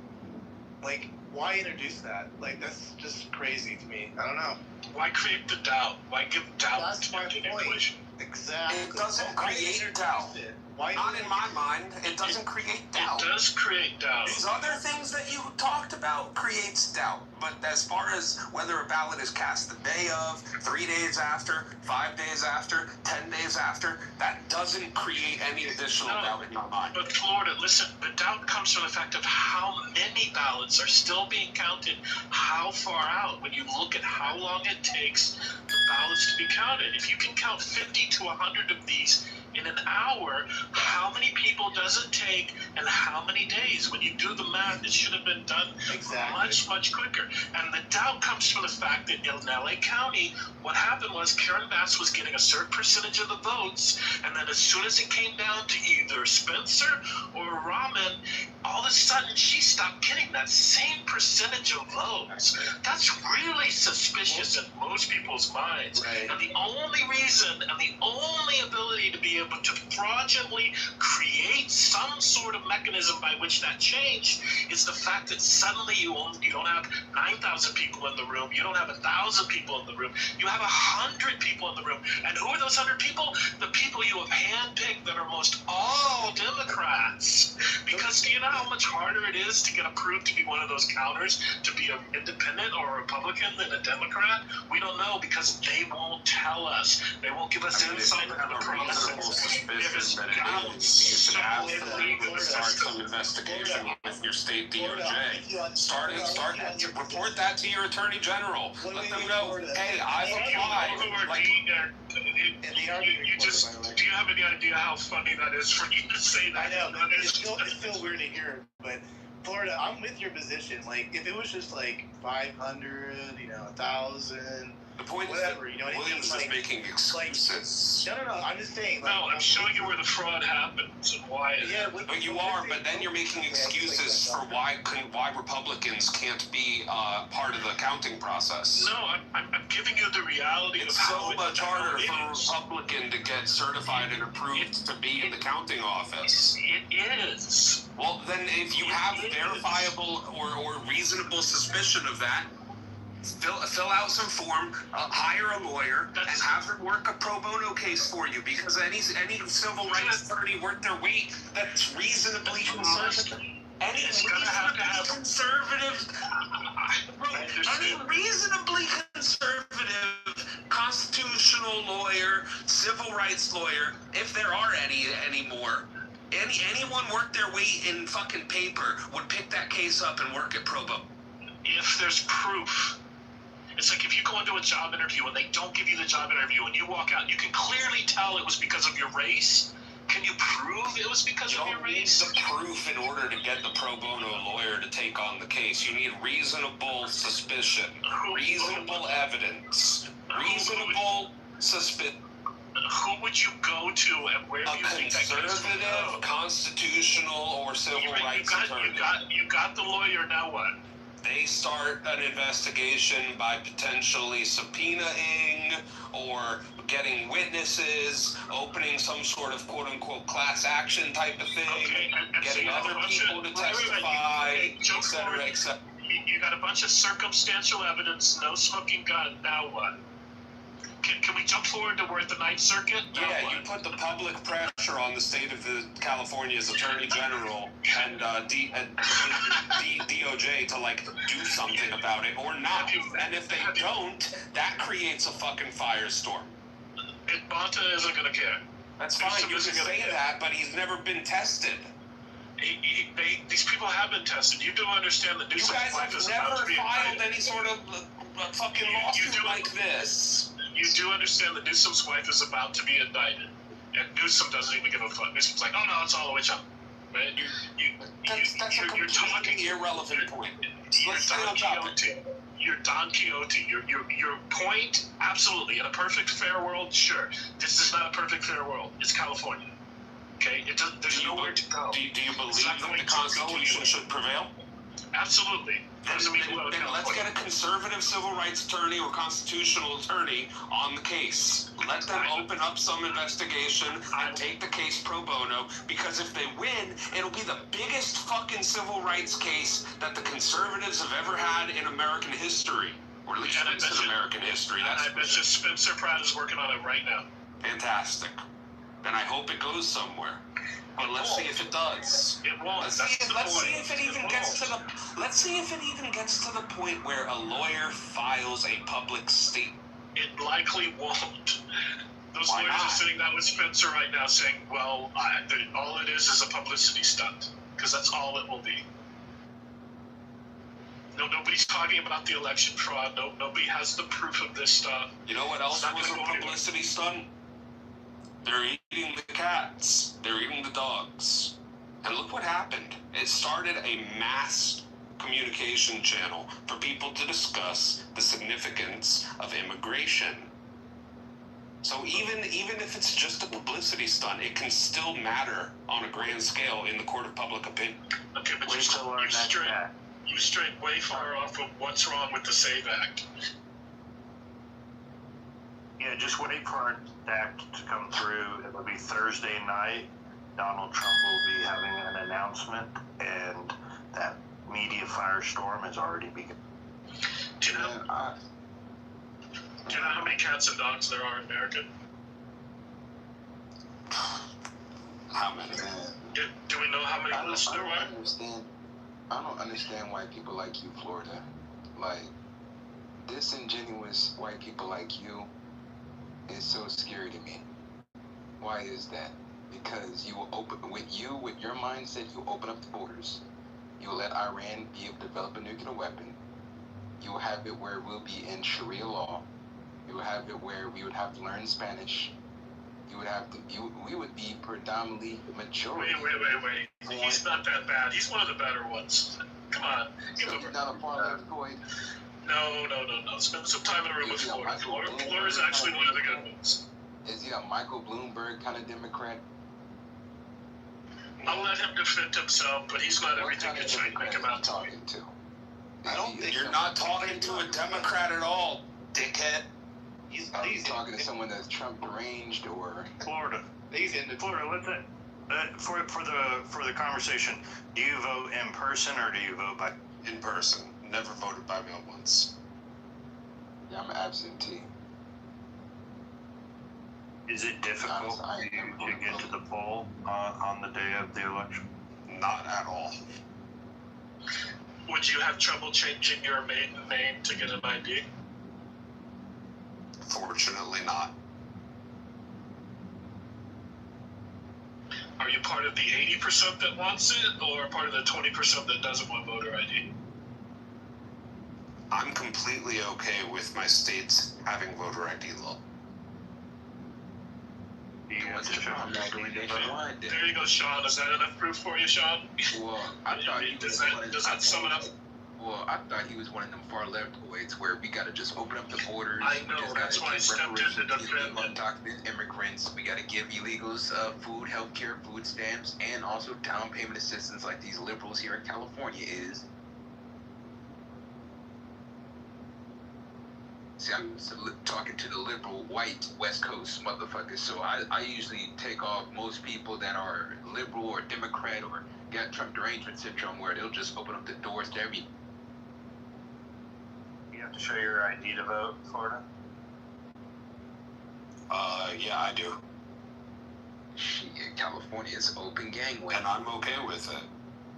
Like, why introduce that? Like, that's just crazy to me. I don't know. Why create the doubt? Why give doubt That's to my the point. equation? Exactly. It doesn't create doubt. Not in my mind. It doesn't create doubt. It does create doubt. These other things that you talked about creates doubt. But as far as whether a ballot is cast the day of, 3 days after, 5 days after, 10 days after, that doesn't create any additional doubt in my mind. But Florida, listen, the doubt comes from the fact of how many ballots are still being counted, how far out. When you look at how long it takes the ballots to be counted, if you can count 50 to 100 of these in an hour, how many people does it take and how many days? When you do the math, it should have been done much, much quicker. And the doubt comes from the fact that in LA County, what happened was Karen Bass was getting a certain percentage of the votes, and then as soon as it came down to either Spencer or Rahman, all of a sudden she stopped getting that same percentage of votes. That's really suspicious in most people's minds. Right. And the only reason and the only ability to be able to fraudulently create some sort of mechanism by which that changed is the fact that suddenly you don't have 9,000 people in the room, you don't have 1,000 people in the room, you have 100 people in the room. And who are those 100 people? The people you have handpicked that are most all Democrats. Because do you know how much harder it is to get approved to be one of those counters, to be an independent or a Republican than a Democrat? We don't know because they won't tell us. They won't give us insight into the process. Suspicion that it is, you should absolutely start some investigation with your state DOJ. Start report that to your attorney general. Let them know, hey, I've applied. Like, do you have any idea how funny that is for you to say that? I know, it's still weird to hear, but Florida, I'm with your position. Like, if it was just like 500, 1,000, the point whatever, is that Williams is making excuses. No, I'm just saying. No, I'm showing you where the fraud happens and why. But you are. But then you're making excuses for why Republicans can't be part of the counting process. No, I'm giving you the reality of It's how so much harder for a Republican to get certified and approved to be in the counting office. It is. Well, then if you have verifiable or reasonable suspicion of that, fill out some form, hire a lawyer, and have them work a pro bono case for you. Because any civil rights attorney worth their weight that's reasonably conservative. Any reasonably conservative constitutional lawyer, civil rights lawyer, if there are any anymore. Anyone worth their weight in fucking paper would pick that case up and work it pro bono. If there's proof. It's like if you go into a job interview and they don't give you the job interview and you walk out and you can clearly tell it was because of your race. Can you prove it was because of your race? You don't need the proof in order to get the pro bono lawyer to take on the case. You need reasonable suspicion, reasonable evidence, reasonable suspicion. Who would you go to and where do you think that case would go? Conservative, constitutional, or civil rights attorney. You got the lawyer, now what? They start an investigation by potentially subpoenaing or getting witnesses, opening some sort of quote-unquote class action type of thing, getting other people to testify, etc., etc. You got a bunch of circumstantial evidence, no smoking gun, now what? Can we jump forward to we're at the Ninth Circuit? Yeah, you put the public pressure on the state of California's Attorney General and DOJ to like do something about it or not. And if they don't, that creates a fucking firestorm. And Bonta isn't going to care. That's fine, you can say that, but he's never been tested. These people have been tested. You do understand that Newsom's wife is about to be indicted. You guys have never filed any sort of fucking lawsuit like this. You do understand that Newsom's wife is about to be indicted, and Newsom doesn't even give a fuck. Newsom's like, oh no, it's all the way up. Right? That's a completely irrelevant point. Let's stay on topic. You're Don Quixote. Your point, absolutely. In a perfect fair world, sure. This is not a perfect fair world. It's California. Okay? There's nowhere to go. Do you believe that the Constitution should prevail? Absolutely. Then let's get a conservative civil rights attorney or constitutional attorney on the case. Let them open up some investigation and take the case pro bono, because if they win, it'll be the biggest fucking civil rights case that the conservatives have ever had in American history. Or at least recent American history. And I bet you Spencer Pratt is working on it right now. Fantastic. And I hope it goes somewhere. But let's see if it does. It won't. Let's see if it even gets to the point where a lawyer files a public statement. It likely won't. Those lawyers are sitting down with Spencer right now saying, well, all it is a publicity stunt. Because that's all it will be. No, nobody's talking about the election fraud. Nobody has the proof of this stuff. You know what else was a publicity stunt? They're eating the cats. They're eating the dogs. And look what happened. It started a mass communication channel for people to discuss the significance of immigration. So even if it's just a publicity stunt, it can still matter on a grand scale in the court of public opinion. Okay, but you strayed way far off of what's wrong with the SAVE Act. Yeah, just wait for the act to come through. It'll be Thursday night. Donald Trump will be having an announcement, and that media firestorm has already begun. Do you know how many cats and dogs there are in America? How many? Do we know how many lists there are? I don't understand why people like you, Florida. Like, disingenuous white people like you is so scary to me. Why is that? Because you will with your mindset, you open up the borders. You will let Iran be able to develop a nuclear weapon. You will have it where we'll be in Sharia law. You will have it where we would have to learn Spanish. We would be predominantly majority. Wait. He's not that bad. He's one of the better ones. Come on. So he's not a far left void. No. Spend some time in a room with Florida. Florida's actually one of the good ones. Is he a Michael Bloomberg kind of Democrat? I'll let him defend himself, but he's not everything that you make him out to be. I don't think you're not talking to a Democrat at all, dickhead. He's talking to someone that's Trump deranged or Florida. Florida, let's for the conversation. Do you vote in person or do you vote by in person? Never voted by mail once. Yeah, I'm absentee. Is it difficult to get to the poll on the day of the election? Not at all. Would you have trouble changing your maiden name to get an ID? Fortunately not. Are you part of the 80% that wants it, or part of the 20% that doesn't want voter ID? I'm completely okay with my states having voter ID law. There you go, Sean. Is that enough proof for you, Sean? Well, I thought does that sum it up? Well, I thought he was one of them far left boys where we gotta just open up the borders. I know, that's why I stepped in to defend undocumented immigrants. We gotta give illegals food, healthcare, food stamps, and also down payment assistance like these liberals here in California is. See, I'm talking to the liberal white West Coast motherfuckers, so I usually take off most people that are liberal or Democrat or got Trump derangement syndrome where they'll just open up the doors to every. You have to show your ID to vote, Florida? Yeah, I do. Shit, California is open gangway. And I'm okay with it.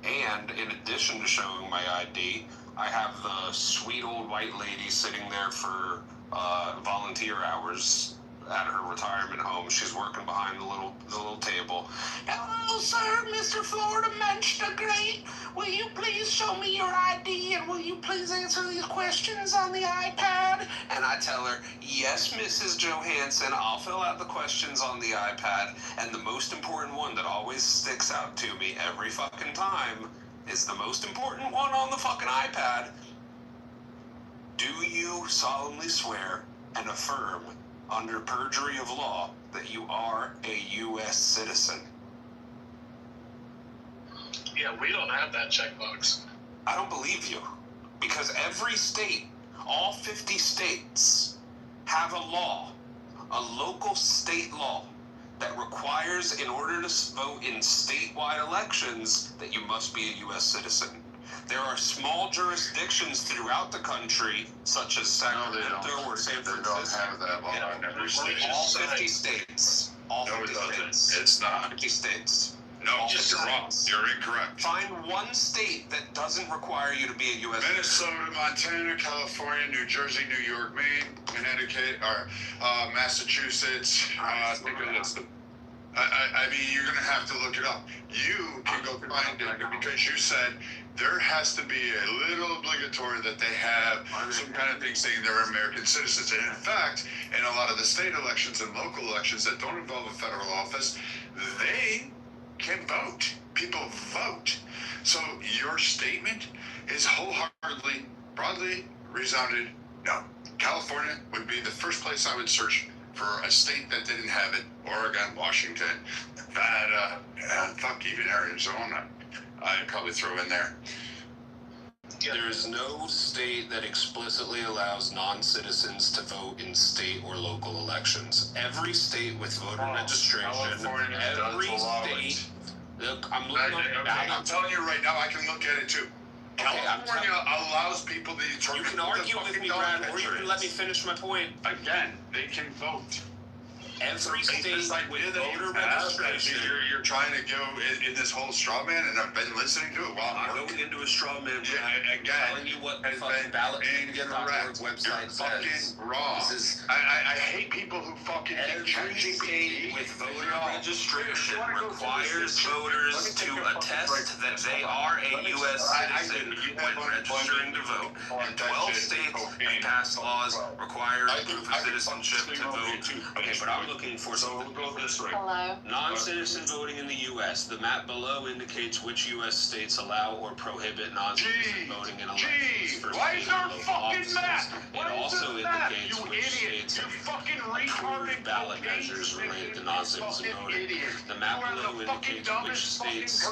And in addition to showing my ID, I have the sweet old white lady sitting there for volunteer hours at her retirement home. She's working behind the little table. Hello, sir, Mr. Florida Manchester Great. Will you please show me your ID and will you please answer these questions on the iPad? And I tell her, yes, Mrs. Johansson, I'll fill out the questions on the iPad. And the most important one that always sticks out to me every fucking time is the most important one on the fucking iPad. Do you solemnly swear and affirm under perjury of law that you are a U.S. citizen? Yeah, we don't have that checkbox. I don't believe you. Because every state, all 50 states, have a law, a local state law, that requires, in order to vote in statewide elections, that you must be a U.S. citizen. There are small jurisdictions throughout the country, such as Sacramento or San Francisco. They don't have that law in every state. All 50 states. All 50 states. It's not. 50 states. No, you're wrong. You're incorrect. Find one state that doesn't require you to be a U.S. Minnesota, Montana, California, New Jersey, New York, Maine, Connecticut, or Massachusetts. I mean, you're going to have to look it up. You can go find it because you said there has to be a little obligatory that they have some kind of thing saying they're American citizens. And in fact, in a lot of the state elections and local elections that don't involve a federal office, they can vote. People vote. So your statement is wholeheartedly, broadly resounded no. California would be the first place I would search for a state that didn't have it, Oregon, Washington, Nevada, fuck, even Arizona, I'd probably throw in there. There is no state that explicitly allows non-citizens to vote in state or local elections. Every state with voter registration, every state. Look, I'm looking at the ballot. I'm telling you right now, I can look at it too. California allows people to determine. You can argue with me, Brad, or you can let me finish my point. Again, they can vote. Every state with voter registration. You're trying to go in this whole straw man, and I've been listening to it while I'm going into a straw man. Yeah, again, telling you what the fucking ballot.org website says. Wrong. I hate people who fucking think every state with voter registration requires voters to attest that they are a U.S. citizen when registering to vote. And 12 states have passed laws requiring proof of citizenship to vote. Okay, but I'm looking for something. Go this way. Hello. Non-citizen voting in the U.S. The map below indicates which U.S. states allow or prohibit non-citizen voting in elections for why is state there and a local fucking offices. map? It also indicates which states have approved ballot measures related to non-citizen voting. The map below indicates which states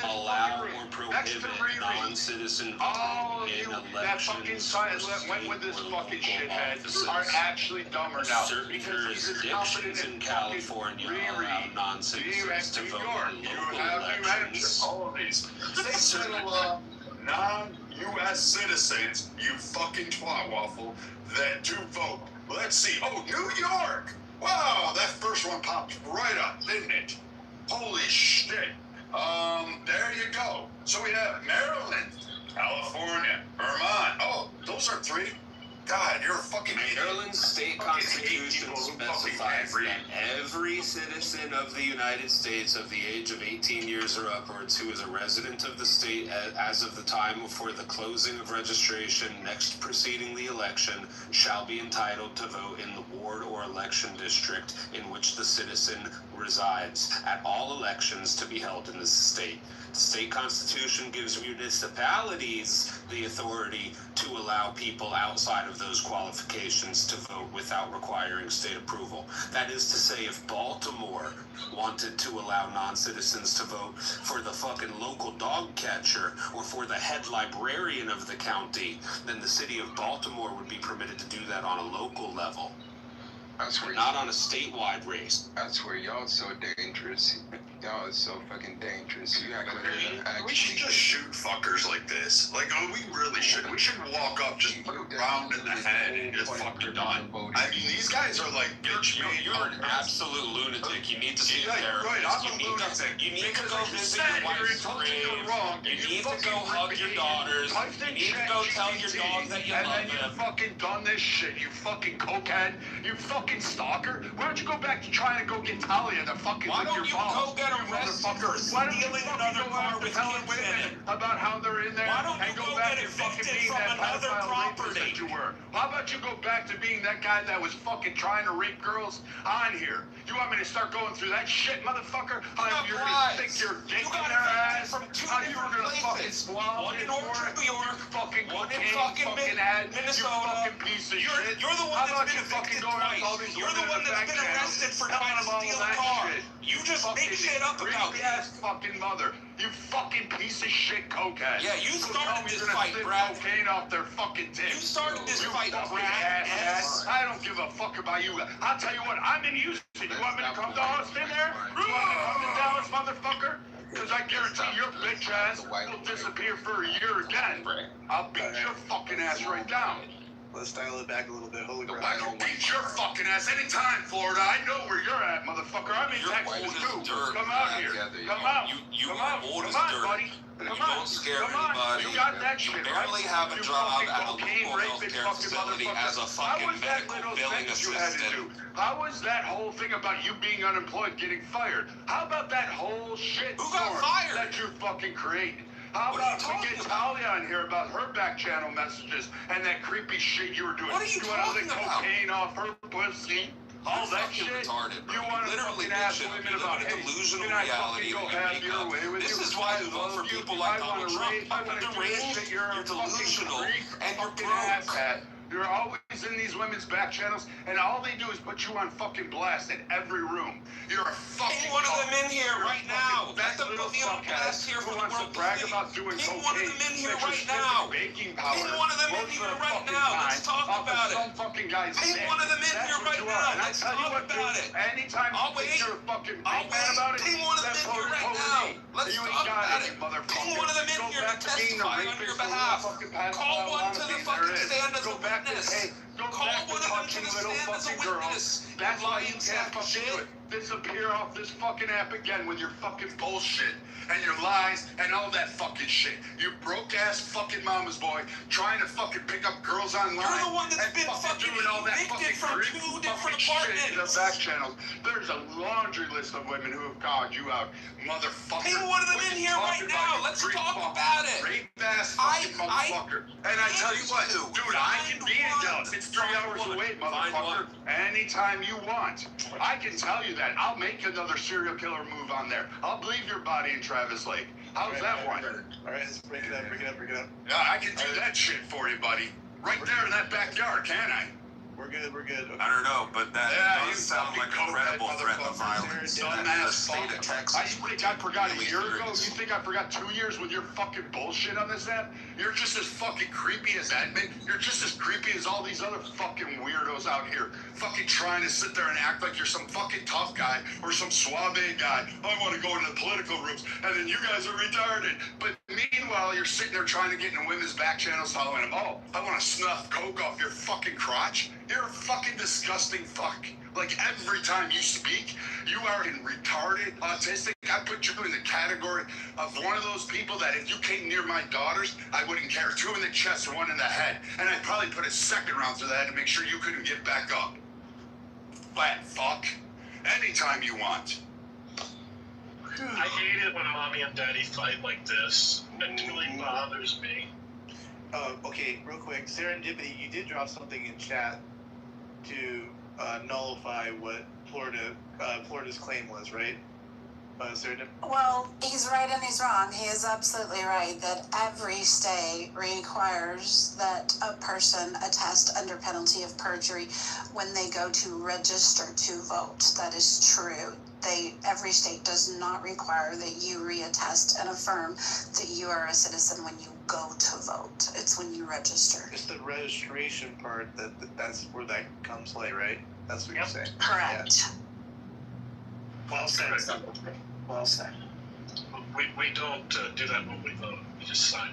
allow or prohibit non-citizen voting in elections for state or local offices. Are actually dumber now. Certain jurisdictions in California allow non-citizens to vote in local elections. All of these. States that allow non-U.S. citizens, you fucking twat waffle, that do vote. Let's see. Oh, New York! Wow, that first one popped right up, didn't it? Holy shit. There you go. So we have Maryland, California, Vermont. Oh, those are three. God, you're a fucking idiot. Maryland's state constitution specifies that every citizen of the United States of the age of 18 years or upwards who is a resident of the state as of the time before the closing of registration next preceding the election shall be entitled to vote in the ward or election district in which the citizen resides at all elections to be held in the state. The state constitution gives municipalities the authority to allow people outside of those qualifications to vote without requiring state approval. That is to say, if Baltimore wanted to allow non-citizens to vote for the fucking local dog catcher or for the head librarian of the county, then the city of Baltimore would be permitted to do that on a local level. That's where not on a statewide race. That's where y'all so dangerous. Y'all is so fucking dangerous. You act like we should just shoot fuckers like this. Like, oh, we really should. We should walk up, just put a round in the head, and just fucking done. I mean, these guys are like bitch made. You're an absolute lunatic. You need to see a therapist. Right, I'm a lunatic. You need to go visit your wife's grave. You need to go hug your daughters. You need to go tell your dog that you love them. And then you fucking done this shit. You fucking cokehead. You fucking stalker. Why don't you go back to trying to go get Talia to fucking lick your balls? Why don't you go get arrested for stealing another car with kids in it? About how they're in there. Why don't and you go back get to fucking evicted being from that another pedophile property? That you were. How about you go back to being that guy that was fucking trying to rape girls on here? You want me to start going through that shit, motherfucker? You're gonna stick your dick in their ass? From two How you were gonna fucking places. swallow One it in for Orchard, it? New York. Fucking One in cocaine, fucking ad, Minnesota. You fucking piece of shit. You're the one How that's about been you fucking evicted go out to all twice. these You're the one that's been arrested for trying to steal a car. You just make shit up about me. Ass fucking mother. You fucking piece of shit cokehead. Yeah, you So started tell me this you're gonna fight, spit Brad. cocaine off their fucking tits. You started this fight, fucking Brad. ass. I don't give a fuck about you. I'll tell you what, I'm in Houston. You want me to come to Austin there? You want me to come to Dallas, motherfucker? Because I guarantee your bitch ass will disappear for a year again. I'll beat your fucking ass right down. Let's dial it back a little bit. Holy crap. I can beat your fucking ass anytime, Florida. I know where you're at, motherfucker. I'm in Texas too. Come out here. Come out. You Come are out. old as Come on, dirt. buddy. You Come on. don't scare Come on. anybody. You got that You shit, barely right? have a You job fucking at a cocaine local raping healthcare fucking facility motherfucker. as a How fucking was that medical little billing sentence you had to assistant. do? How was that whole thing about you being unemployed getting fired? How about that whole shit Who got storm fired? that you fucking created? How What are you about we get talking Talia on here about her back channel messages and that creepy shit you were doing? What are you want to lick talking about? cocaine off her pussy? All You're that fucking shit. retarded, bro. You want to Literally fucking ask bitching. women You about, live in a hey, delusional can I reality fucking go that you have make your up. way with This you? is why you I vote for love you. people like I Donald wanna Trump. rape, I You're wanna do this deranged, shit. You're a you're fucking delusional, freak, and you're fucking broke. asshat. You're always in these women's back channels, and all they do is put you on fucking blast in every room. You're a fucking. Ping one of them in here right now. Let them little put me on blast here for who the wants to world brag to see. about doing Ping cocaine. one of them in here that you're right sniffing now. baking powder. Ping one of them in most here of the right fucking now. Let's time talk off of about some it. fucking guy's Ping dick. one of them in That's here what right you now. are. And I Let's tell you talk what, about dude, it. anytime I'll you think wait. you're a fucking I'll big man about it, Ping one of them that's in here over right over now. me. Let's You talk ain't got about it, it. you motherfucker. Ping one of them in Go here back to to being a testify on rapist your or behalf. fucking pedophile Call one wannabe. to the There fucking it is. stand as Go a back to, witness. hey, go Call back to one of them to touching the little stand as a fucking girls. witness. That's why you Lying can't sack of fucking shit. do it. Disappear off this fucking app again with your fucking bullshit and your lies and all that fucking shit. You broke ass fucking mama's boy trying to fucking pick up girls online. You're the one that's and been fucking doing all that evicted fucking from creepy 2 different fucking shit in the apartments. back channels. There's a laundry list of women who have called you out, motherfucker. Ping one of them What in you here talking right about, now. you Let's creep talk fuck, about it. Rape ass fucking motherfucker. And I tell you what, dude, I can be in Dallas. It's 3 hours away, motherfucker. Anytime you want. I can tell you that. I'll make another serial killer move on there. I'll leave your body in Travis Lake. How's that one? All right, let's break it up. Yeah, I can do that shit for you, buddy. Right there in that backyard, can I? We're good. I don't know, but that you does sound like a fucking credible cokehead threat of motherfuckers. violence. You're a And dumbass the state fuck. of Texas You think I forgot really a year ago? furious. You think I forgot 2 years with your fucking bullshit on this app? You're just as fucking creepy as Edmund. You're just as creepy as all these other fucking weirdos out here. Fucking trying to sit there and act like you're some fucking tough guy or some suave guy. I want to go into the political rooms, and then you guys are retarded. But meanwhile, you're sitting there trying to get in women's back channels telling them, oh, I want to snuff coke off your fucking crotch. You're a fucking disgusting fuck. Like every time you speak, you are in retarded, autistic. I put you in the category of one of those people that if you came near my daughters, I wouldn't care. 2 in the chest and 1 in the head. And I'd probably put a second round through that to make sure you couldn't get back up. Fat fuck. Anytime you want. I hate it when mommy and daddy fight like this. It really bothers me. Okay, real quick, serendipity. You did drop something in chat to nullify what Florida's claim was, right? Serendipity. Well, he's right and he's wrong. He is absolutely right that every state requires that a person attest under penalty of perjury when they go to register to vote. That is true. Every state does not require that you reattest and affirm that you are a citizen when you go to vote. It's when you register. It's the registration part that's where that comes play, right? That's what you're saying. Correct. Yeah. Well said. Well said. We don't do that when we vote. We just sign.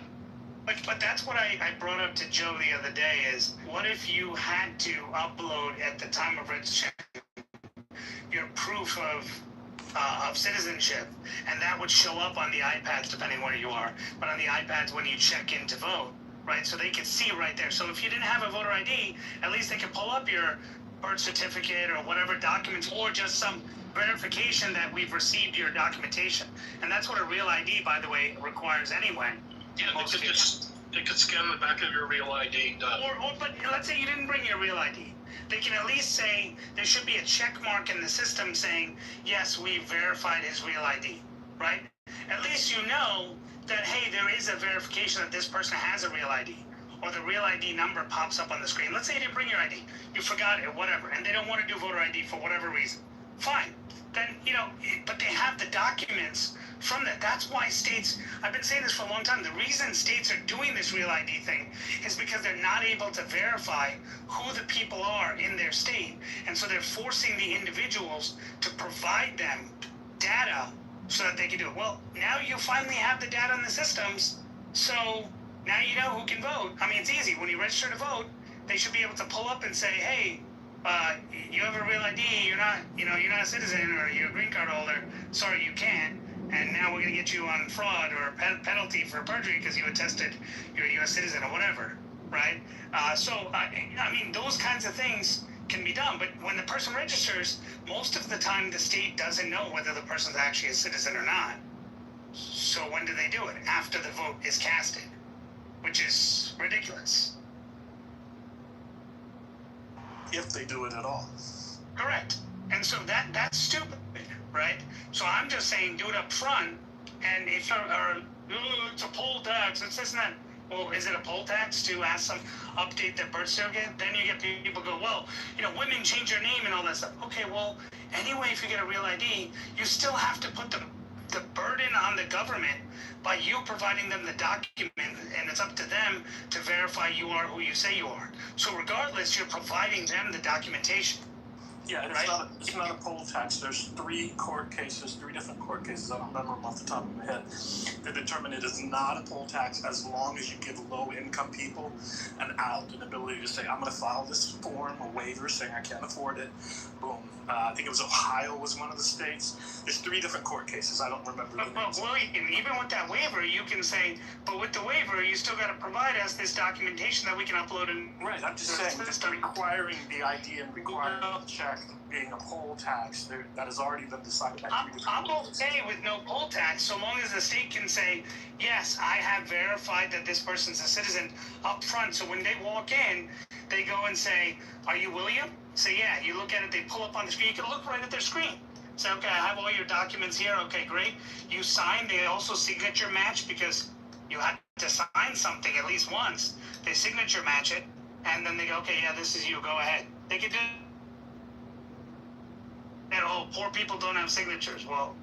But that's what I brought up to Joe the other day is, what if you had to upload at the time of registration your proof of citizenship, and that would show up on the iPads depending where you are, but on the iPads when you check in to vote, right? So they could see right there. So if you didn't have a voter ID, at least they could pull up your birth certificate or whatever documents, or just some verification that we've received your documentation. And that's what a real ID, by the way, requires anyway. Yeah, they could scan the back of your real ID. Done. But let's say you didn't bring your real ID. They can at least say there should be a check mark in the system saying, yes, we verified his real ID, right? At least you know that, hey, there is a verification that this person has a real ID, or the real ID number pops up on the screen. Let's say you didn't bring your ID, you forgot it, whatever, and they don't want to do voter ID for whatever reason. Fine. Then, but they have the documents from that. That's why states, I've been saying this for a long time, the reason states are doing this real ID thing is because they're not able to verify who the people are in their state. And so they're forcing the individuals to provide them data so that they can do it. Well, now you finally have the data in the systems, so now you know who can vote. I mean, it's easy. When you register to vote, they should be able to pull up and say, hey, you have a real ID, you're not a citizen, or you're a green card holder, sorry, you can't, and now we're going to get you on fraud or penalty for perjury because you attested you're a U.S. citizen or whatever, right? I mean, those kinds of things can be done, but when the person registers, most of the time the state doesn't know whether the person's actually a citizen or not. So when do they do it? After the vote is casted, which is ridiculous. If they do it at all. Correct. And so that's stupid, right? So I'm just saying do it up front, and if it's a poll tax, it's this and that, Well, is it a poll tax to ask them update their birth certificate? Then you get people go, well, women change their name and all that stuff. Okay, well, anyway, if you get a real ID, you still have to put the burden on the government by you providing them the document, and it's up to them to verify you are who you say you are. So regardless, you're providing them the documentation. Yeah, and it's not a poll tax. There's three different court cases, I don't remember them off the top of my head, that determine it is not a poll tax as long as you give low-income people an ability to say, I'm going to file this form, a waiver saying I can't afford it. Boom. I think it was Ohio was one of the states. There's three different court cases. I don't remember the names. Well, even with that waiver, you can say, but with the waiver, you still got to provide us this documentation that we can upload. Right, I'm just saying, just requiring the ID and requiring the check being a poll tax, that has already been decided by three different I'm okay with no poll tax, so long as the state can say, yes, I have verified that this person's a citizen up front. So when they walk in, they go and say, are you William? Say, yeah. You look at it, they pull up on the screen. You can look right at their screen. Say, okay, I have all your documents here. Okay, great. You sign. They also signature match because you have to sign something at least once. They signature match it, and then they go, okay, yeah, this is you. Go ahead. They can do and poor people don't have signatures. Well,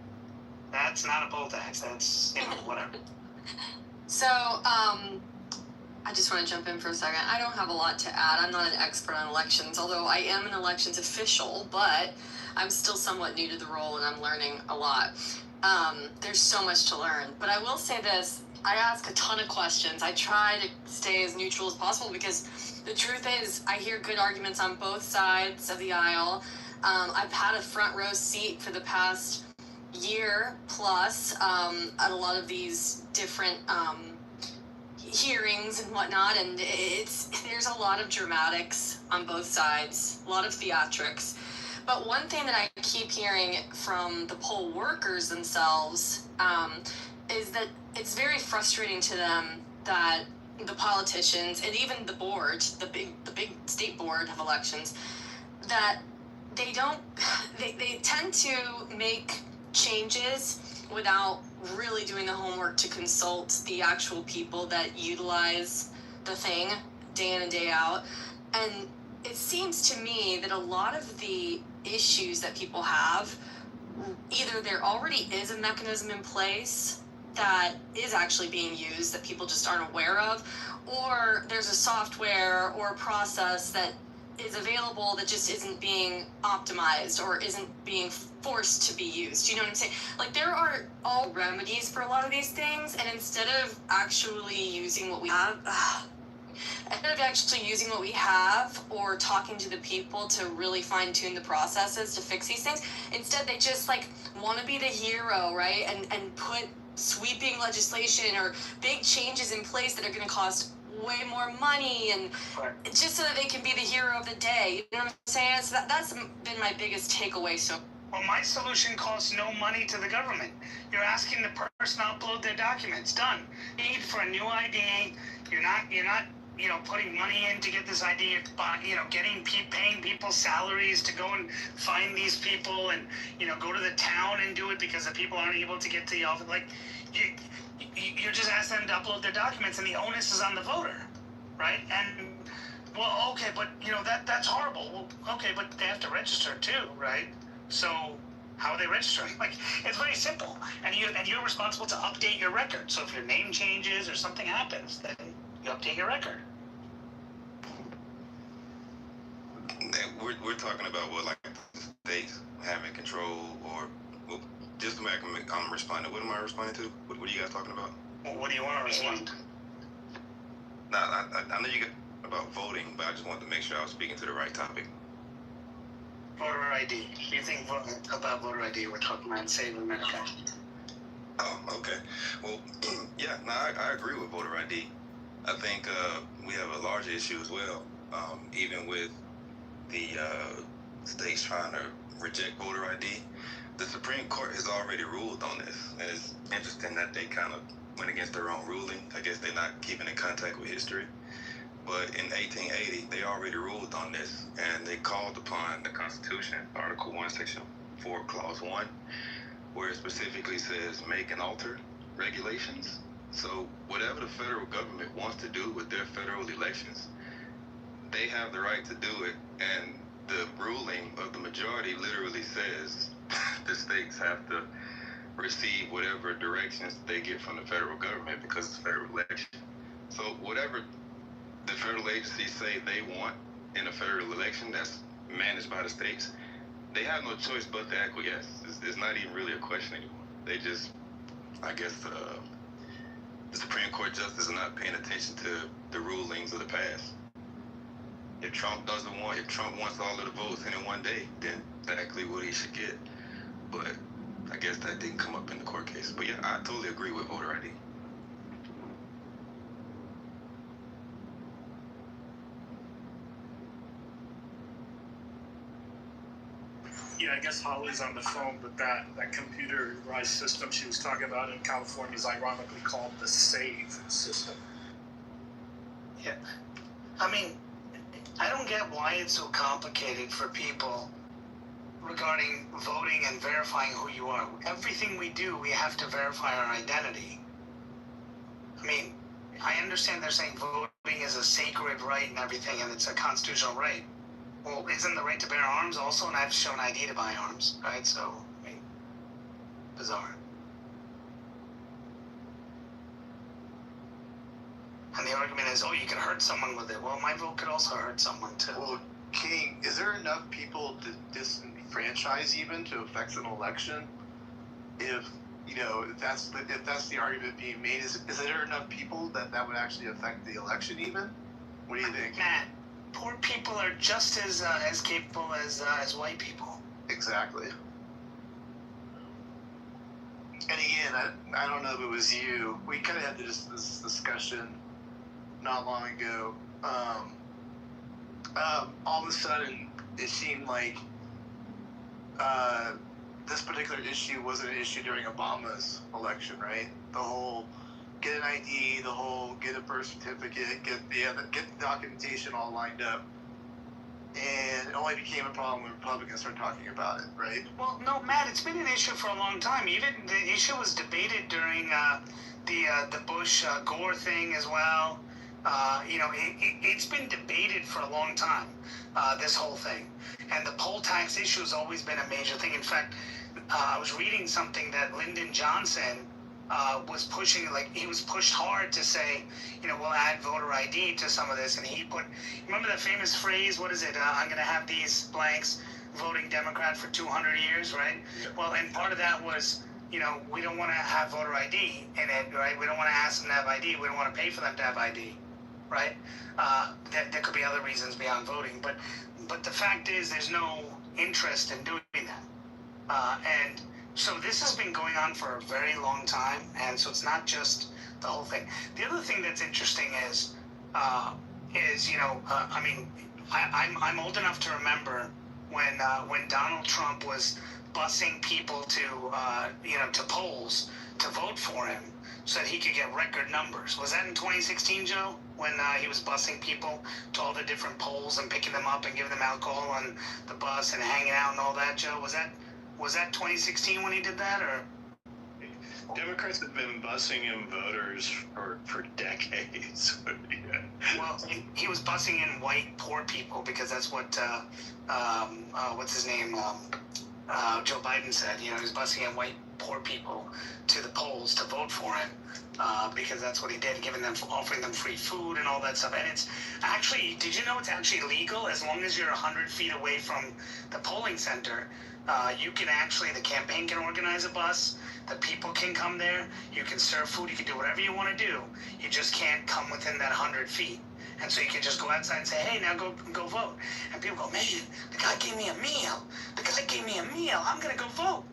that's not a poll tax. That's, whatever. So, I just want to jump in for a second. I don't have a lot to add. I'm not an expert on elections, although I am an elections official, but I'm still somewhat new to the role and I'm learning a lot. There's so much to learn. But I will say this, I ask a ton of questions. I try to stay as neutral as possible because the truth is I hear good arguments on both sides of the aisle. I've had a front row seat for the past year plus at a lot of these different hearings and whatnot, and there's a lot of dramatics on both sides, a lot of theatrics. But one thing that I keep hearing from the poll workers themselves is that it's very frustrating to them that the politicians and even the board, the big state board of elections, that they tend to make changes without really doing the homework to consult the actual people that utilize the thing day in and day out. And it seems to me that a lot of the issues that people have, either there already is a mechanism in place that is actually being used that people just aren't aware of, or there's a software or a process that is available that just isn't being optimized or isn't being forced to be used. You know what I'm saying? Like, there are all remedies for a lot of these things, and instead of actually using what we have, or talking to the people to really fine-tune the processes to fix these things, instead they just want to be the hero, right? And put sweeping legislation or big changes in place that are going to cost way more money, and just so that they can be the hero of the day. You know what I'm saying? So that's been my biggest takeaway. So, well, my solution costs no money to the government. You're asking the person to upload their documents. Done. Need for a new ID. You're not putting money in to get this ID. Paying people salaries to go and find these people, and go to the town and do it because the people aren't able to get to the office. You're just asking them to upload their documents, and the onus is on the voter, right? And, well, okay, but, that's horrible. Well, okay, but they have to register too, right? So how are they registering? It's very simple. And you're responsible to update your record. So if your name changes or something happens, then you update your record. We're talking about what, states having control, or just to I'm responding. What am I responding to? What are you guys talking about? Well, what do you want to respond? No, I know you got about voting, but I just wanted to make sure I was speaking to the right topic. Voter ID. You think about voter ID? We're talking about Save America. Oh, okay. Well, yeah, no, I agree with voter ID. I think we have a larger issue as well, even with the states trying to reject voter ID. The Supreme Court has already ruled on this, and it's interesting that they kind of went against their own ruling. I guess they're not keeping in contact with history. But in 1880, they already ruled on this, and they called upon the Constitution, Article 1, Section 4, Clause 1, where it specifically says make and alter regulations. So whatever the federal government wants to do with their federal elections, they have the right to do it. And the ruling of the majority literally says the states have to receive whatever directions they get from the federal government because it's federal election. So whatever the federal agencies say they want in a federal election that's managed by the states, they have no choice but to acquiesce. It's not even really a question anymore. They just, I guess, the Supreme Court justices are not paying attention to the rulings of the past. If Trump wants all of the votes in one day, then exactly what he should get. But I guess that didn't come up in the court case. But yeah, I totally agree with voter ID. Yeah, I guess Holly's on the phone, but that computerized system she was talking about in California is ironically called the SAVE system. Yeah. I mean, I don't get why it's so complicated for people regarding voting and verifying who you are. Everything we do, we have to verify our identity. I mean, I understand they're saying voting is a sacred right and everything, and it's a constitutional right. Well, isn't the right to bear arms also? And I have to show an ID to buy arms, right? So, I mean, bizarre. And the argument is, oh, you can hurt someone with it. Well, my vote could also hurt someone too. Well, King, is there enough people to disenfranchise even to affect an election? If that's the argument being made, is there enough people that would actually affect the election even? What do you think? Matt, poor people are just as capable as white people. Exactly. And again, I don't know if it was you. We kind of had this discussion not long ago. All of a sudden, it seemed like this particular issue wasn't an issue during Obama's election, right? The whole get an ID, the whole get a birth certificate, get the documentation all lined up. And it only became a problem when Republicans started talking about it, right? Well, no, Matt, it's been an issue for a long time. Even the issue was debated during the Bush Gore thing as well. It's been debated for a long time, this whole thing. And the poll tax issue has always been a major thing. In fact, I was reading something that Lyndon Johnson was pushing, he was pushed hard to say, we'll add voter ID to some of this. And he put, remember that famous phrase, what is it? I'm going to have these blanks voting Democrat for 200 years, right? Yeah. Well, and part of that was, we don't want to have voter ID in it, right? We don't want to ask them to have ID. We don't want to pay for them to have ID, right? There could be other reasons beyond voting. But the fact is there's no interest in doing that. And so this has been going on for a very long time, and so it's not just the whole thing. The other thing that's interesting is I'm old enough to remember when Donald Trump was busing people to polls to vote for him so that he could get record numbers. Was that in 2016, Joe? When he was busing people to all the different polls and picking them up and giving them alcohol on the bus and hanging out and all that, Joe? Was that 2016 when he did that, or? Democrats have been busing in voters for decades. Yeah. Well, he was busing in white poor people because that's what what's his name, Joe Biden said. He was busing in white poor people to the polls to vote for him because that's what he did, offering them free food and all that stuff. And it's actually, did you know it's actually legal as long as you're 100 feet away from the polling center? You can actually, the campaign can organize a bus, the people can come there, you can serve food, you can do whatever you want to do. You just can't come within that 100 feet. And so you can just go outside and say, hey, now go vote. And people go, man, the guy gave me a meal. I'm going to go vote.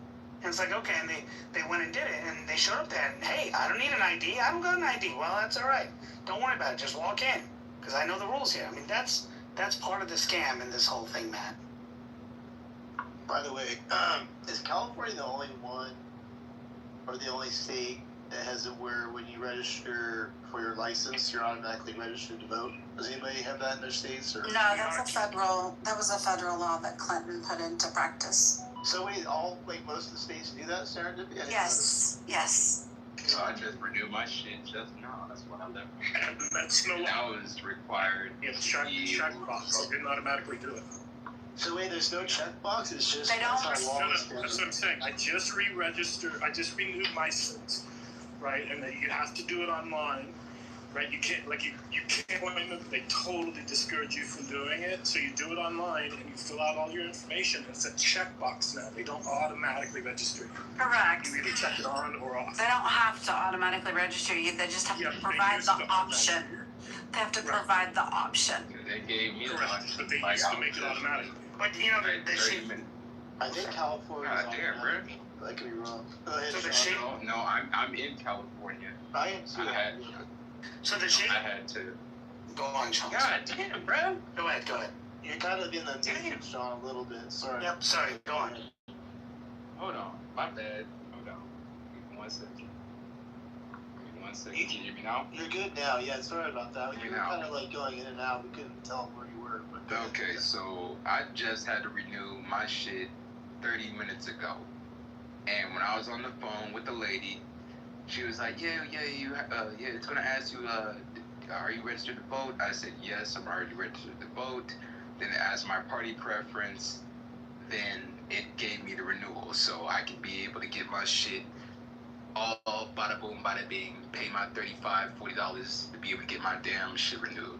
And it's like, okay, and they went and did it, and they showed up there, and hey, I don't need an ID. I don't got an ID. Well, that's all right. Don't worry about it. Just walk in, because I know the rules here. I mean, that's part of the scam in this whole thing, Matt. By the way, is California the only one or the only state that has it where when you register for your license, you're automatically registered to vote? Does anybody have that in their states? Or? No, that was a federal law that Clinton put into practice. So wait, most of the states do that, serendipity? Yes. So I just renewed my shit just now. That's what I left. And that's no That was required. Yeah, checkbox. It didn't automatically do it. So wait, there's no checkbox. It's just They don't- that's how No, law is that's what I'm saying. I just re-registered. I just renewed my SINs, right? And then you have to do it online, right? You can't you can't go in. They totally discourage you from doing it. So you do it online and you fill out all your information. It's a checkbox now. They don't automatically register you. Correct. You either check it on or off. They don't have to automatically register you. They just have Yeah, to they provide used the to option. They have to provide the option. They gave me the Correct, option. but they Like, used to I make was it just- automatic. But you know, like, the 30 shape. minutes. I think California. God damn, bro. I could be wrong. Go ahead, So the Sean. shape. No, I'm in California. I am too. So the shape. I had to. Go on, Sean. God damn, bro. Go ahead. You're kind of in the matrix, Sean, a little bit. Sorry. Yep. Sorry. Go on. Hold on. My bad. Hold on. Give me 1 second. Give me 1 second. Can you hear me now? You're good now. Yeah, sorry about that. You were Now. kind of like going in and out. We couldn't tell where you were. But go ahead. Okay, so I just had to renew my shit 30 minutes ago. And when I was on the phone with the lady, she was like, yeah, it's gonna ask you, are you registered to vote? I said, yes, I'm already registered to vote. Then it asked my party preference. Then it gave me the renewal, so I can be able to get my shit all bada boom, bada bing, pay my $35, $40 to be able to get my damn shit renewed.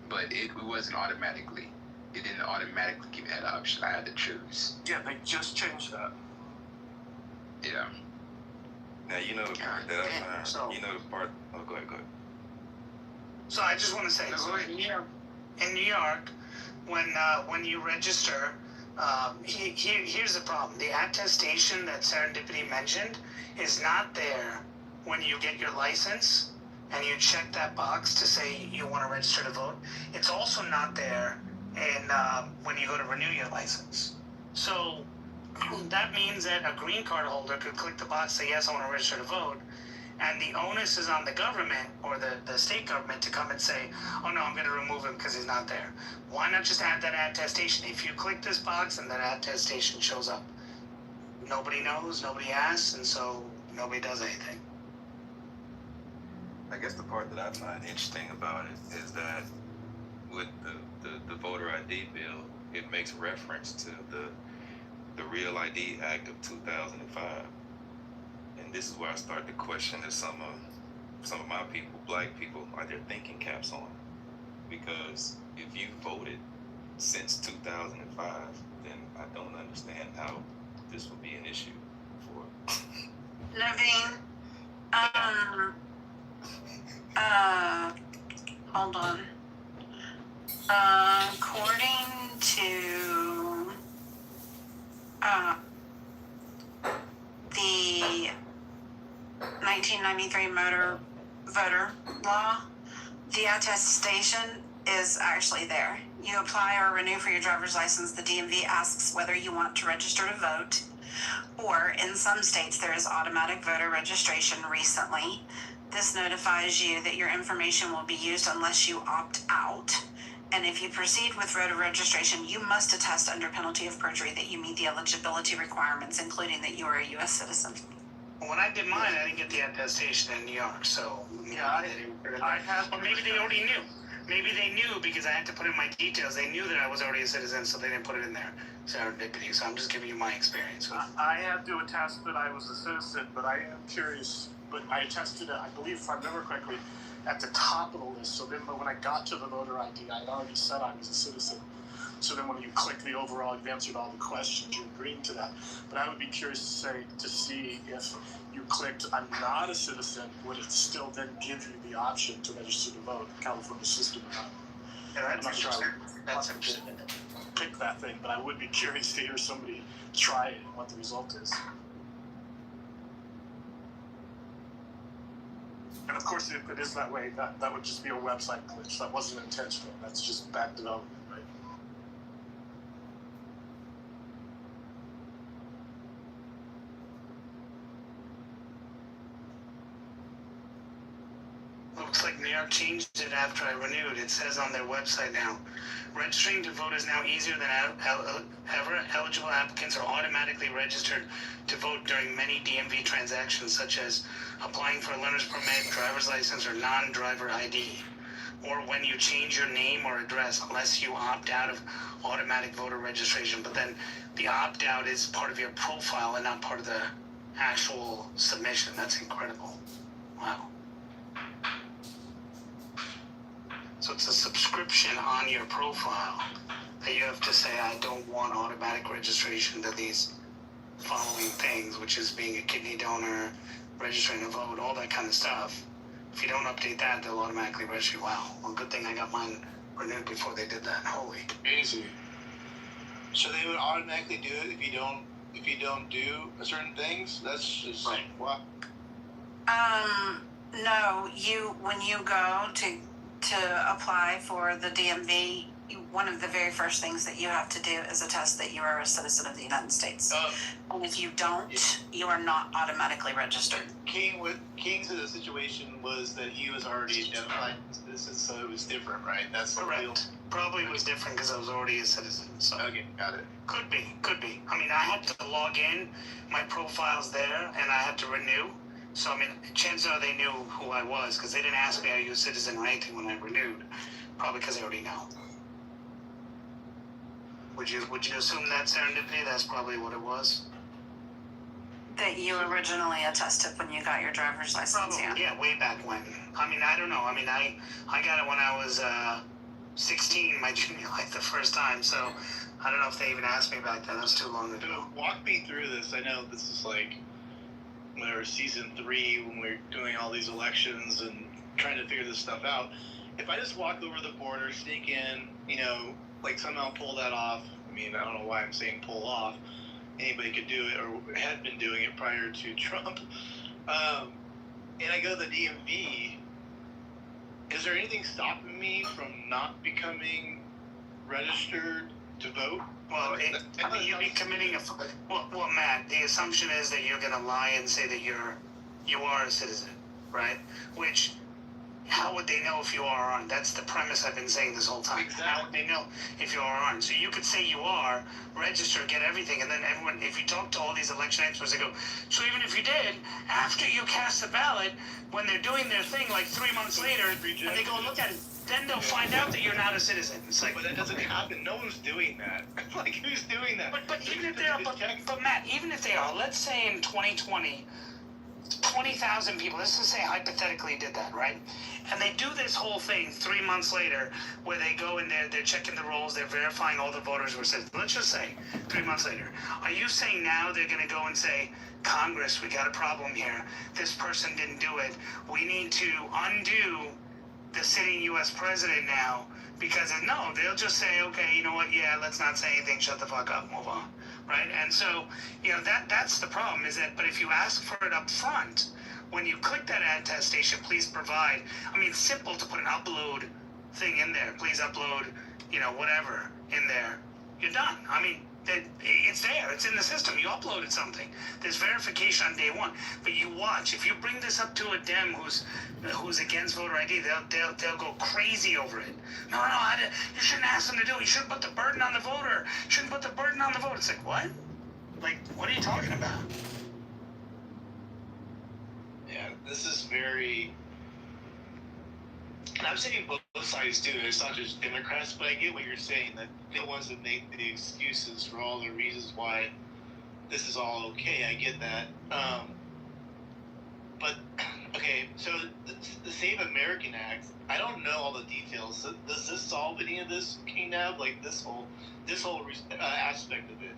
But it wasn't automatically. It didn't automatically give me that option. I had to choose. Yeah, they just changed that. Yeah. Now you know the part that I find. So- You know the part. Oh, go ahead. So I just want to say, No, so go ahead. in New York, when you register, here's the problem: the attestation that Serendipity mentioned is not there when you get your license and you check that box to say you want to register to vote. It's also not there in when you go to renew your license. So that means that a green card holder could click the box, say yes, I want to register to vote. And the onus is on the government or the state government to come and say, oh no, I'm going to remove him because he's not there. Why not just add that attestation? If you click this box and that attestation shows up, nobody knows, nobody asks, and so nobody does anything. I guess the part that I find interesting about it is that with the voter ID bill, it makes reference to the Real ID Act of 2005. And this is where I start to question if some of my people, black people, are their thinking caps on. Because if you voted since 2005, then I don't understand how this would be an issue for. Naveen, hold on. According to the 1993 motor voter law, the attestation is actually there. You apply or renew for your driver's license. The DMV asks whether you want to register to vote, or in some states there is automatic voter registration recently. This notifies you that your information will be used unless you opt out. And if you proceed with voter registration, you must attest under penalty of perjury that you meet the eligibility requirements, including that you are a U.S. citizen. When I did mine, I didn't get the attestation in New York, so Yeah, I had. or maybe they already knew. Maybe they knew because I had to put in my details. They knew that I was already a citizen, so they didn't put it in there. Serendipity. So I'm just giving you my experience. I had to attest that I was a citizen, but I am curious. But I attested it, I believe, if I remember correctly, at the top of the list. So then, but when I got to the voter ID, I had already said I was a citizen. So then, when you click the overall, you've answered all the questions. You're agreeing to that. But I would be curious to see if you clicked "I'm not a citizen," would it still then give you the option to register to vote? The California system or not? Yeah, I'm not sure I that's would interesting. pick that thing, but I would be curious to hear somebody try it and what the result is. And of course, if it is that way, that would just be a website glitch. That wasn't intentional. That's just bad development, right? looks like New York changed it after I renewed. It says on their website now, registering to vote is now easier than ever. Eligible applicants are automatically registered to vote during many DMV transactions, such as applying for a learner's permit, driver's license, or non-driver ID, or when you change your name or address, unless you opt out of automatic voter registration. But then the opt-out is part of your profile and not part of the actual submission. That's incredible. Wow. So it's a subscription on your profile that you have to say, I don't want automatic registration to these following things, which is being a kidney donor, registering to vote, all that kind of stuff. If you don't update that, they'll automatically register you. Wow. Well, good thing I got mine renewed before they did that. Holy. Easy. So they would automatically do it if you don't do certain things? That's just right. Wow. No, when you go to apply for the DMV, one of the very first things that you have to do is attest that you are a citizen of the United States. And if you don't, you are not automatically registered. King's situation was that he was already identified as a citizen, so it was different, right? That's correct. Probably was different because I was already a citizen. So okay, got it. Could be. I mean, I had to log in, my profile's there, and I had to renew. So, I mean, chances are they knew who I was because they didn't ask me, are you a citizen or anything when I renewed. Probably because they already know. Would you assume that serendipity? That's probably what it was. That you originally attested when you got your driver's license, probably, yeah, way back when. I mean, I don't know. I mean, I got it when I was 16, my junior life, the first time. So I don't know if they even asked me back then. That was too long ago. So walk me through this. I know this is like whatever season 3 when we're doing all these elections and trying to figure this stuff out. If I just walk over the border, sneak in, like somehow pull that off. I mean, I don't know why I'm saying pull off. Anybody could do it or had been doing it prior to Trump. And I go to the DMV. Is there anything stopping me from not becoming registered to vote? Well, I mean, you'd be committing a. Well, Matt, the assumption is that you're going to lie and say that you are a citizen, right? Which, how would they know if you are or aren't? That's the premise I've been saying this whole time. Exactly. How would they know if you are or aren't? So you could say you are, register, get everything, and then everyone, if you talk to all these election experts, they go, so even if you did, after you cast the ballot, when they're doing their thing like 3 months later, and they go look at it, then they'll find out that you're not a citizen. It's like, but that doesn't happen. No one's doing that. Like, who's doing that? But even if they are, but Matt, even if they are, let's say in 2020, 20,000 people, let's just say hypothetically did that, right? And they do this whole thing 3 months later where they go in there, they're checking the rolls, they're verifying all the voters were citizens. Let's just say 3 months later. Are you saying now they're going to go and say, Congress, we got a problem here. This person didn't do it. We need to undo the sitting U.S. president now, because no, they'll just say, okay, you know what, yeah, let's not say anything, shut the fuck up, move on, right? And so, that's the problem is that, but if you ask for it up front, when you click that attestation, please provide, I mean, simple to put an upload thing in there, please upload, whatever in there, you're done. I mean, it's there, it's in the system, you uploaded something, there's verification on day one, but you watch, if you bring this up to a Dem who's against voter ID, they'll go crazy over it. No, you shouldn't ask them to do it, you shouldn't put the burden on the voter, It's like, what? Like, what are you talking about? Yeah, this is very, and I'm saying both sides too. It's not just Democrats, but I get what you're saying, that they're the ones that make the excuses for all the reasons why this is all okay. I get that. But, okay, so the Save American Act, I don't know all the details. So does this solve any of this, King Nab? Like this whole aspect of it?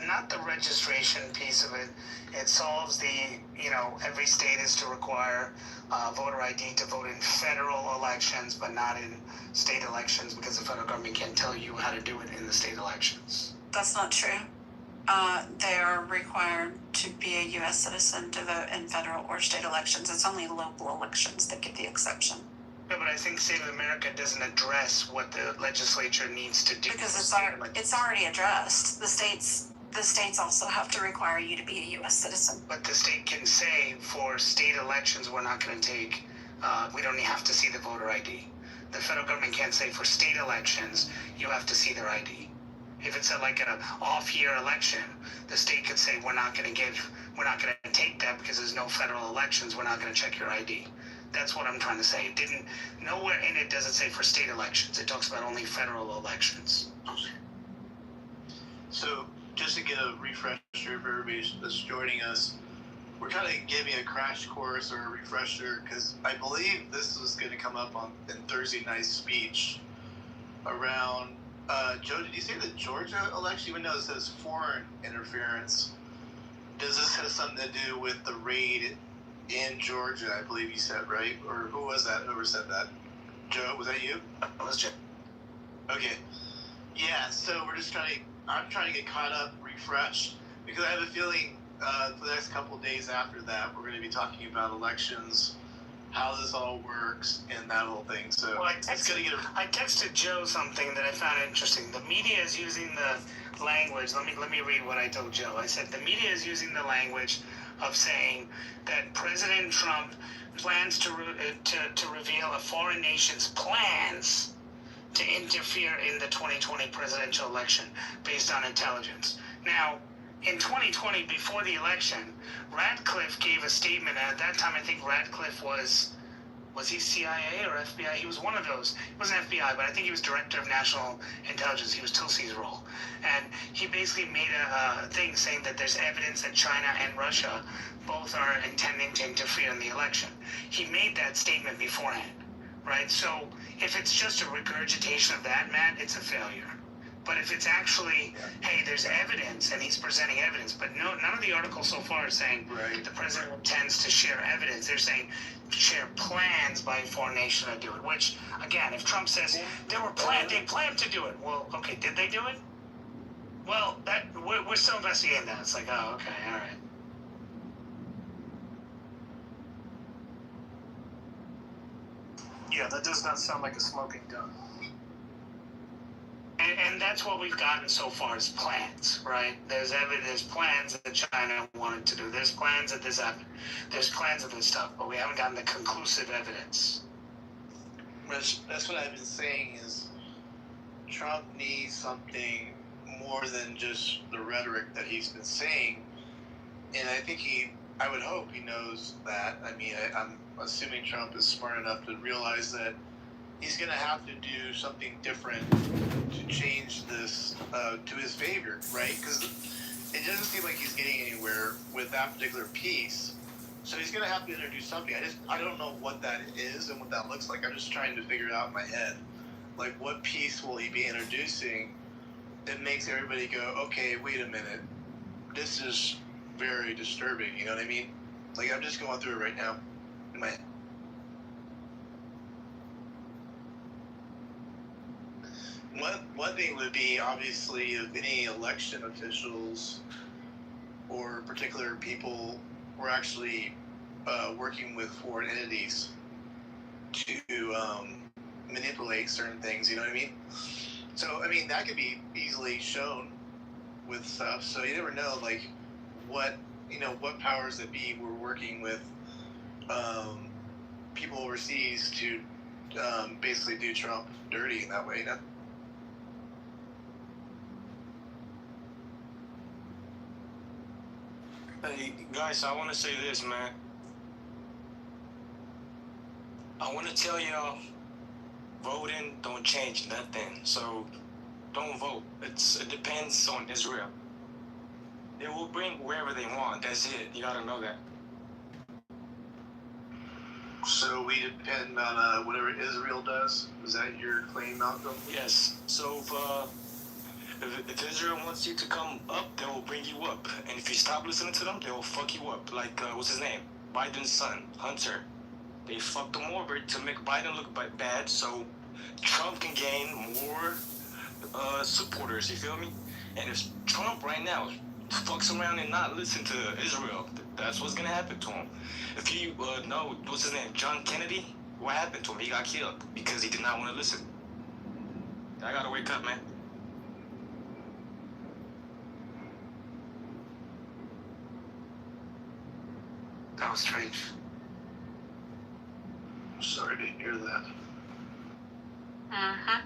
Not the registration piece of it. It solves the, every state is to require voter ID to vote in federal elections, but not in state elections, because the federal government can't tell you how to do it in the state elections. That's not true. They are required to be a U.S. citizen to vote in federal or state elections. It's only local elections that get the exception. Yeah, but I think Save America doesn't address what the legislature needs to do. Because it's already addressed. The states also have to require you to be a U.S. citizen. But the state can say for state elections, we're not going to take We don't have to see the voter ID. The federal government can't say for state elections, you have to see their ID. If it's like an off-year election, the state could say, we're not going to take that because there's no federal elections. We're not going to check your ID. That's what I'm trying to say. Nowhere in it does it say for state elections. It talks about only federal elections. So, just to get a refresher for everybody that's joining us, we're kind of giving a crash course or a refresher because I believe this was going to come up in Thursday night's speech around. Joe, did you say the Georgia election? Even though it says foreign interference, does this have something to do with the raid in Georgia? I believe you said, right? Or who was that? Whoever said that? Joe, was that you? That was Joe. Okay. Yeah. So I'm trying to get caught up, refreshed, because I have a feeling for the next couple of days after that, we're going to be talking about elections, how this all works, and that whole thing. So well, I texted Joe something that I found interesting. The media is using the language. Let me read what I told Joe. I said the media is using the language of saying that President Trump plans to reveal a foreign nation's plans to interfere in the 2020 presidential election based on intelligence. Now, in 2020, before the election, Ratcliffe gave a statement, and at that time I think Ratcliffe was he CIA or FBI? He was one of those. He wasn't FBI, but I think he was Director of National Intelligence. He was Tulsi's role. And he basically made a thing saying that there's evidence that China and Russia both are intending to interfere in the election. He made that statement beforehand, right? So if it's just a regurgitation of that, Matt, it's a failure. But if it's actually, hey, there's evidence, and he's presenting evidence, but none of the articles so far are saying the president intends to share evidence. They're saying share plans by a foreign nation to do it, which, again, if Trump says they planned to do it, well, okay, did they do it? Well, we're still investigating that. It's like, oh, okay, all right. Yeah, that does not sound like a smoking gun. And that's what we've gotten so far is plans, right? There's plans that China wanted to do. There's plans that this happened. There's plans of this stuff, but we haven't gotten the conclusive evidence. That's what I've been saying is Trump needs something more than just the rhetoric that he's been saying. And I think I would hope he knows that. I mean, I'm assuming Trump is smart enough to realize that he's going to have to do something different to change this to his favor, right? Because it doesn't seem like he's getting anywhere with that particular piece. So he's going to have to introduce something. I don't know what that is and what that looks like. I'm just trying to figure it out in my head. Like, what piece will he be introducing that makes everybody go, okay, wait a minute, this is very disturbing, you know what I mean? Like, I'm just going through it right now in my head. One thing would be, obviously, if any election officials or particular people were actually working with foreign entities to manipulate certain things, you know what I mean? So, I mean, that could be easily shown with stuff. So you never know, like, what powers that be were working with people overseas to basically do Trump dirty in that way, you know? Hey, guys, I want to say this, man. I want to tell y'all, voting don't change nothing. So, don't vote. It depends on Israel. They will bring wherever they want. That's it. You gotta know that. So we depend on whatever Israel does? Is that your claim, Malcolm? Yes. So, if Israel wants you to come up, they will bring you up. And if you stop listening to them, they will fuck you up. Like, what's his name? Biden's son, Hunter. They fucked him over to make Biden look bad so Trump can gain more supporters, you feel me? And if Trump right now fucks around and not listen to Israel, that's what's gonna happen to him. If you know, what's his name? John Kennedy? What happened to him? He got killed because he did not want to listen. I gotta wake up, man. That was strange. Sorry to hear that. Uh-huh.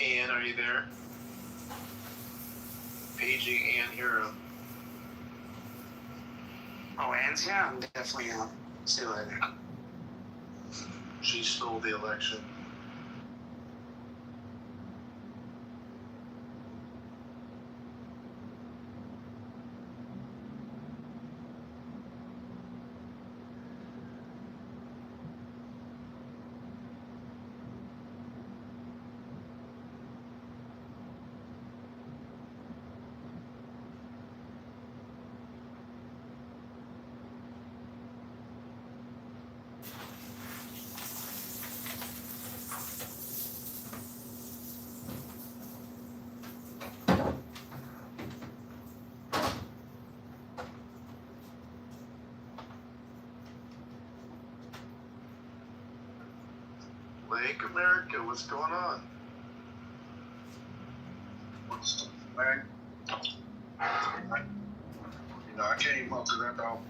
Ann, are you there? Paging Ann Hero. Oh, Ann's here? I'm definitely out. See you later. She stole the election. Lake America, what's going on? What's the man? You know, I came up to that though.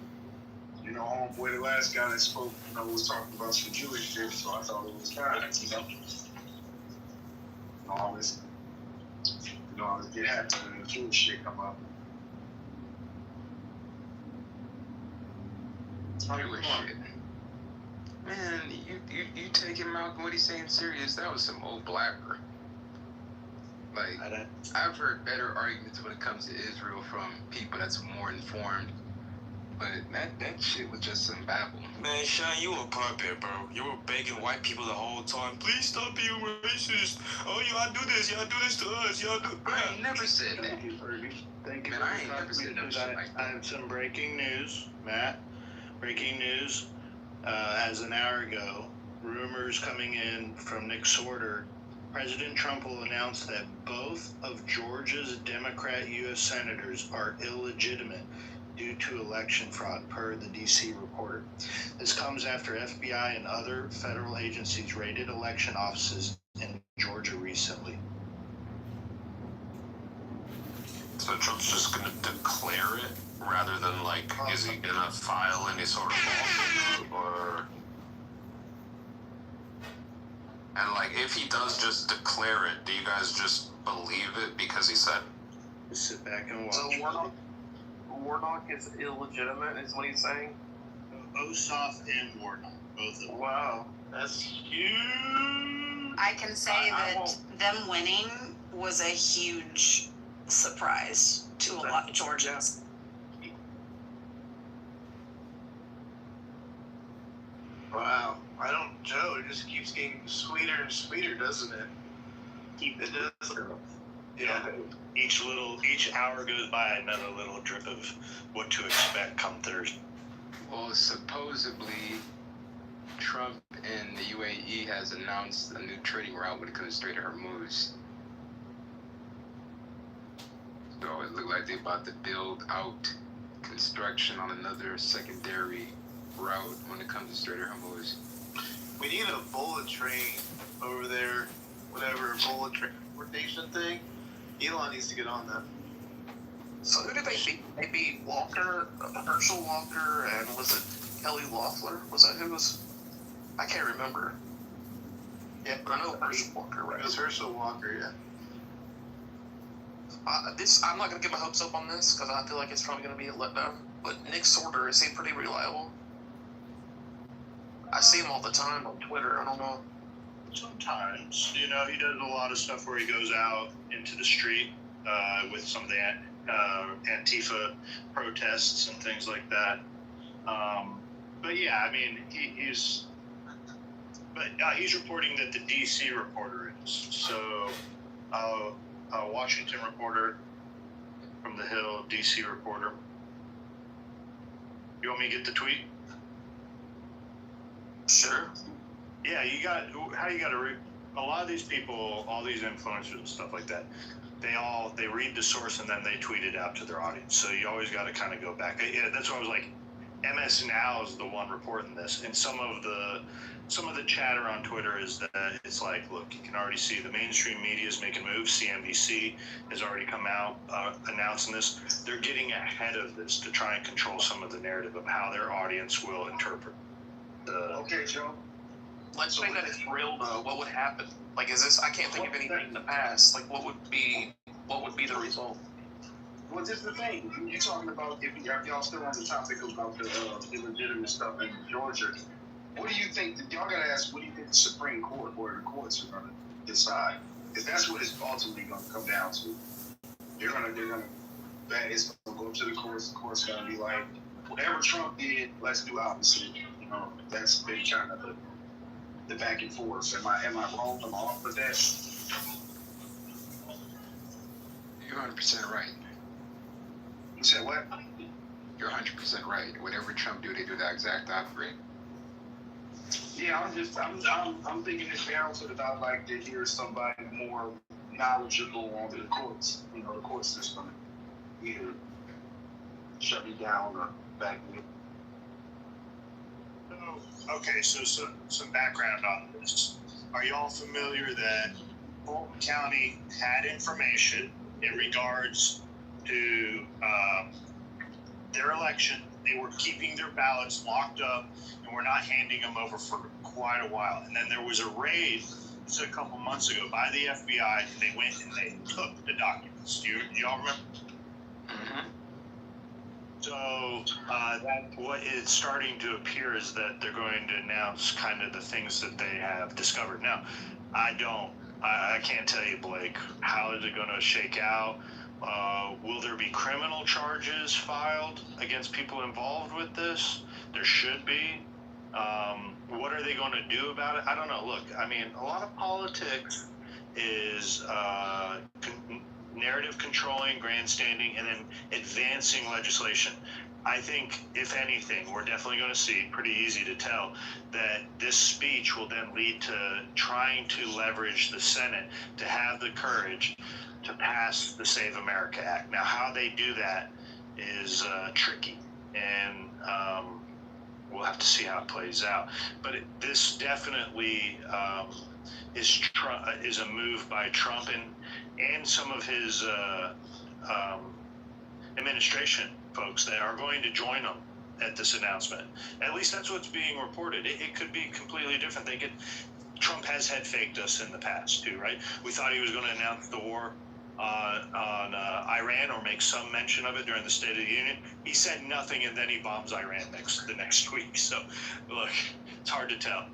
You know, homeboy, the last guy that spoke, you know, was talking about some Jewish shit, so I thought it was fine, you know. All this get happening and the Jewish shit come up. Jewish shit. Man, you taking Malcolm what he's saying serious? That was some old blabber. Like, I've heard better arguments when it comes to Israel from people that's more informed, but that shit was just some babble. Man, Sean, you a puppet, bro. You were begging white people the whole time. Please stop being racist. Oh, y'all do this. Y'all do this to us. Y'all do. I ain't never said that. Thank you, Fergie. Thank you. Man, I ain't never said no shit like that. I have some breaking news, Matt. Breaking news. As an hour ago, rumors coming in from Nick Sorter. President Trump will announce that both of Georgia's Democrat U.S. senators are illegitimate due to election fraud, per the D.C. Reporter. This comes after FBI and other federal agencies raided election offices in Georgia recently. So Trump's just going to declare it rather than, like, is he going to file any sort of lawsuit or... And, like, if he does just declare it, do you guys just believe it because he said? Just sit back and watch. So Warnock is illegitimate, is what he's saying? Ossoff and Warnock, both of them. Wow, that's huge. I can say that them winning was a huge surprise to a lot of Georgians. Wow. Joe, it just keeps getting sweeter and sweeter, doesn't it? It does. Yeah. Each hour goes by, another little drip of what to expect come Thursday. Well, supposedly, Trump and the UAE has announced a new trading route when it comes straight to Hormuz. So it looked like they're about to build out construction on another secondary route when it comes to straight to Hormuz. We need a bullet train over there, whatever bullet transportation thing. Elon needs to get on that. So who did they beat? They beat Walker, Herschel Walker, and was it Kelly Loeffler? Was that who was? I can't remember. Yeah, but I know Herschel Walker, right? It was Herschel Walker, yeah. I'm not going to get my hopes up on this because I feel like it's probably going to be a letdown. But Nick Sorter, is he pretty reliable? I see him all the time on Twitter. I don't know. Sometimes, you know, he does a lot of stuff where he goes out into the street with some of the Antifa protests and things like that. But yeah, I mean, he's reporting that the DC reporter is. So, Washington reporter from the Hill, DC reporter. You want me to get the tweet? Sure. Yeah, a lot of these people, all these influencers and stuff like that, they read the source and then they tweet it out to their audience. So you always got to kind of go back. Yeah, that's why I was like, MS Now is the one reporting this, and some of the chatter on Twitter is that it's like, look, you can already see the mainstream media is making moves. CNBC has already come out announcing this. They're getting ahead of this to try and control some of the narrative of how their audience will interpret the. Okay, Joe. Let's say that it's real though. What would happen? Like, is this? I can't think of anything in the past. Like, what would be the result? Well, this is the thing. You're talking about if y'all still on the topic about the illegitimate stuff in Georgia. What do you think? Y'all gotta ask. What do you think the Supreme Court or the courts are gonna decide? Because that's what it's ultimately gonna come down to. It's gonna go up to the courts. The court's gonna be like, whatever Trump did, let's do opposite. You know, that's been kind of the back and forth. Am I wrong? Am I off with that? You're 100% right. You said what? You're 100% right. Whatever Trump do, they do the exact opposite. Yeah, I'm thinking this down so that I'd like to hear somebody more knowledgeable on the courts. You know, the court system either shut me down or back me. Okay, so some background on this. Are y'all familiar that Fulton County had information in regards to their election? They were keeping their ballots locked up and were not handing them over for quite a while. And then there was a raid, this was a couple months ago, by the FBI, and they went and they took the documents. Do y'all remember? Mm-hmm. So that what is starting to appear is that they're going to announce kind of the things that they have discovered. Now, I can't tell you, Blake, how is it going to shake out? Will there be criminal charges filed against people involved with this? There should be. What are they going to do about it? I don't know. Look, I mean, a lot of politics is narrative controlling, grandstanding, and then advancing legislation. I think, if anything, we're definitely going to see, pretty easy to tell, that this speech will then lead to trying to leverage the Senate to have the courage to pass the Save America Act. Now, how they do that is tricky, and we'll have to see how it plays out. But this definitely is a move by Trump and some of his administration folks that are going to join him at this announcement. At least that's what's being reported. It could be completely different. Trump has head faked us in the past too, right? We thought he was going to announce the war on Iran or make some mention of it during the State of the Union. He said nothing, and then he bombs Iran the next week. So, look, it's hard to tell.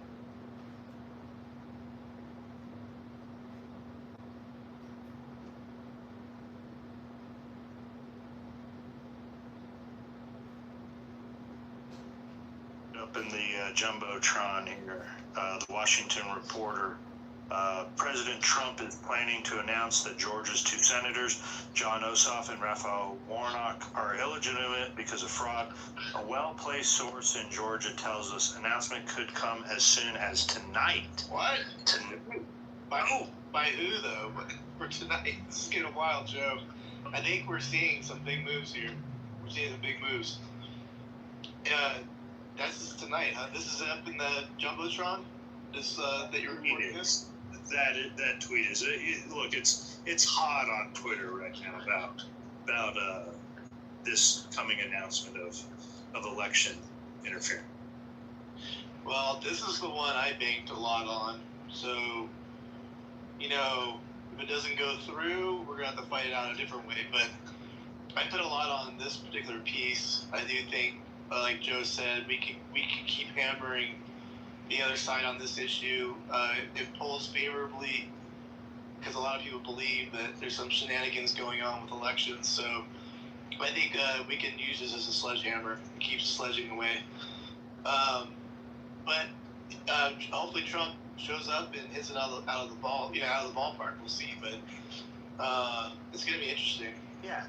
Up in the Jumbotron here, the Washington Reporter. President Trump is planning to announce that Georgia's two senators, John Ossoff and Raphael Warnock, are illegitimate because of fraud. A well-placed source in Georgia tells us announcement could come as soon as tonight. What? By who, though? For tonight? This is getting wild, Joe. I think we're seeing some big moves here. We're seeing some big moves. That's just tonight, huh? This is up in the Jumbotron? That you're reporting this? That tweet is it. Look, it's hot on Twitter right now about this coming announcement of election interference. Well, this is the one I banked a lot on. So, you know, if it doesn't go through, we're gonna have to fight it out a different way. But I put a lot on this particular piece. I do think, like Joe said, we can keep hammering the other side on this issue. It polls favorably because a lot of people believe that there's some shenanigans going on with elections. So I think we can use this as a sledgehammer and keep sledging away. But hopefully Trump shows up and hits it out of the ballpark. We'll see, but it's going to be interesting. Yeah,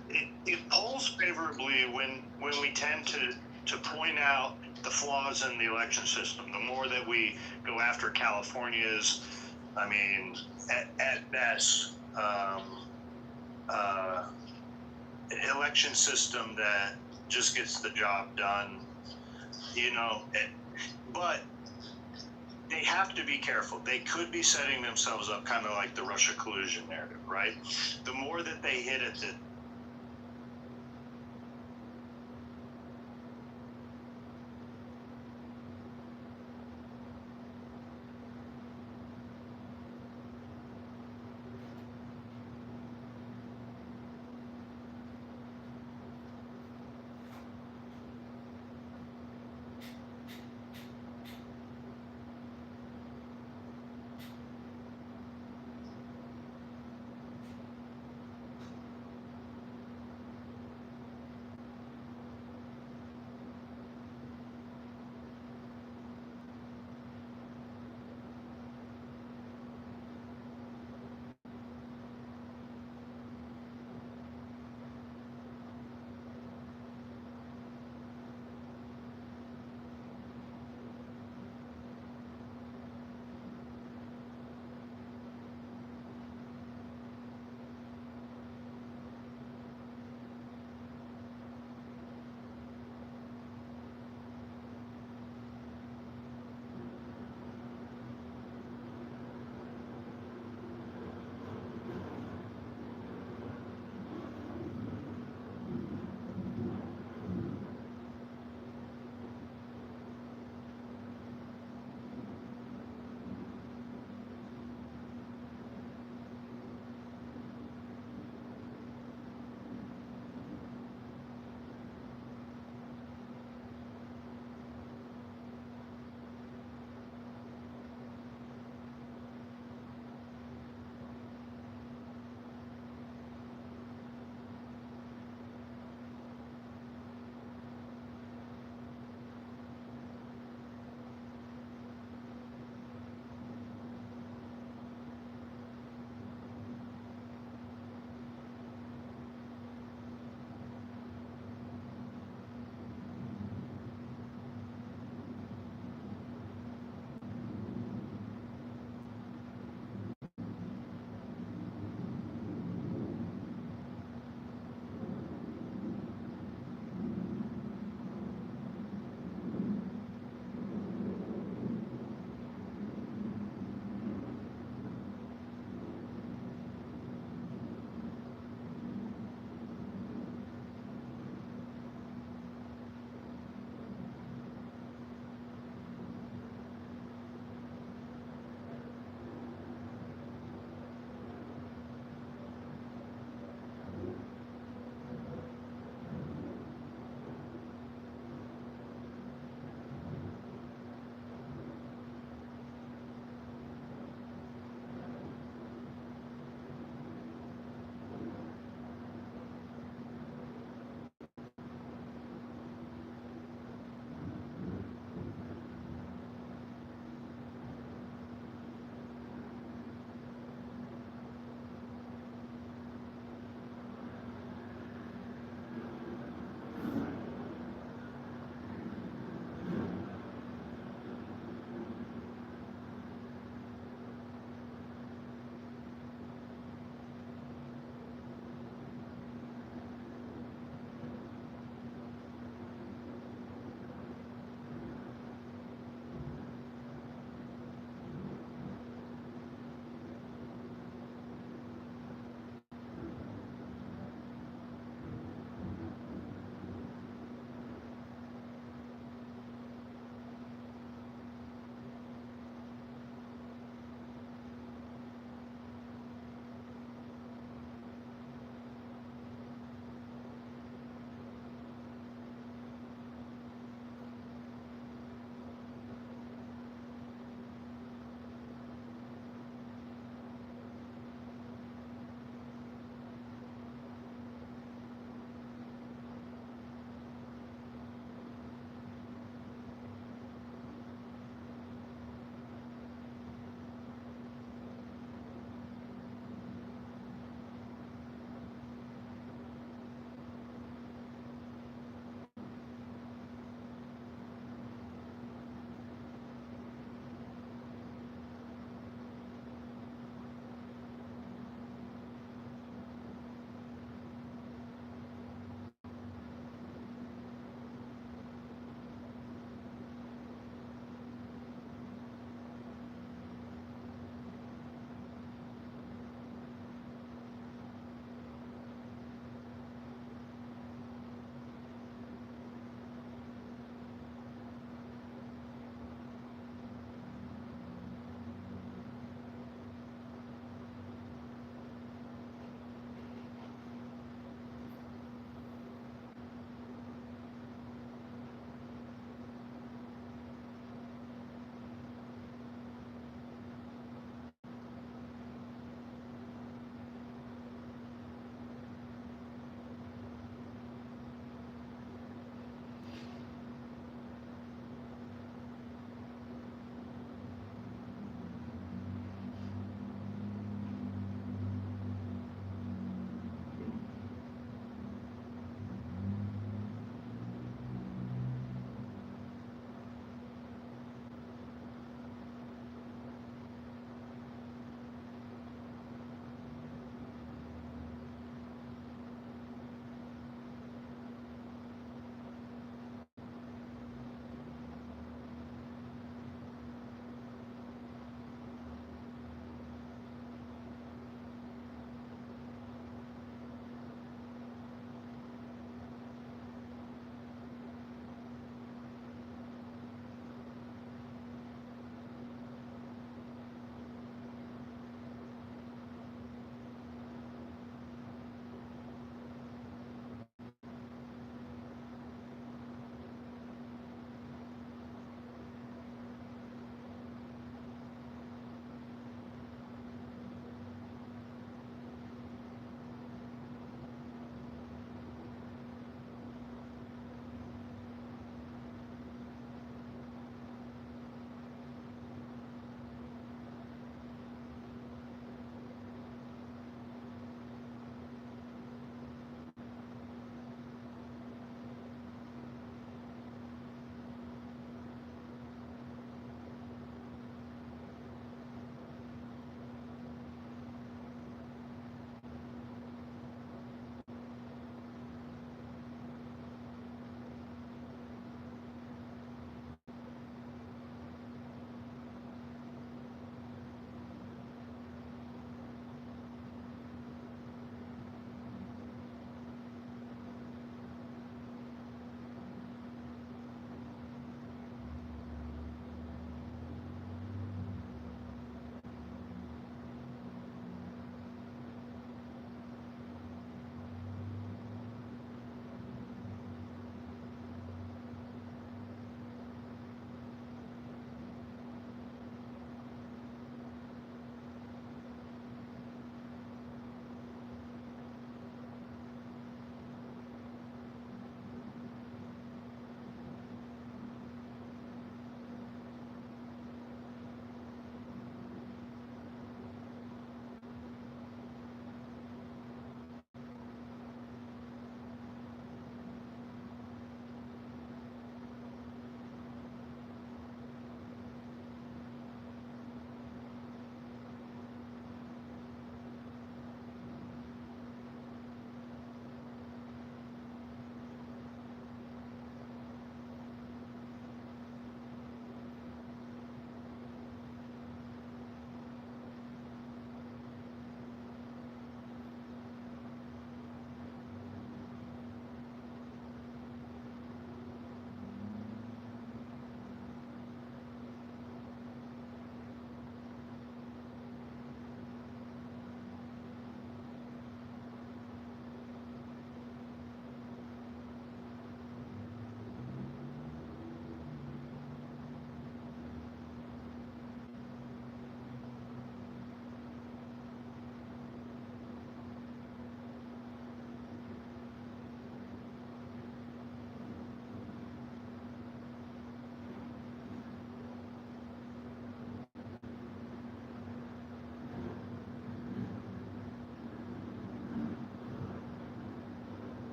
it polls favorably when we tend to point out the flaws in the election system. The more that we go after California's, I mean, at best, election system that just gets the job done, you know, but they have to be careful. They could be setting themselves up kind of like the Russia collusion narrative, right? The more that they hit at the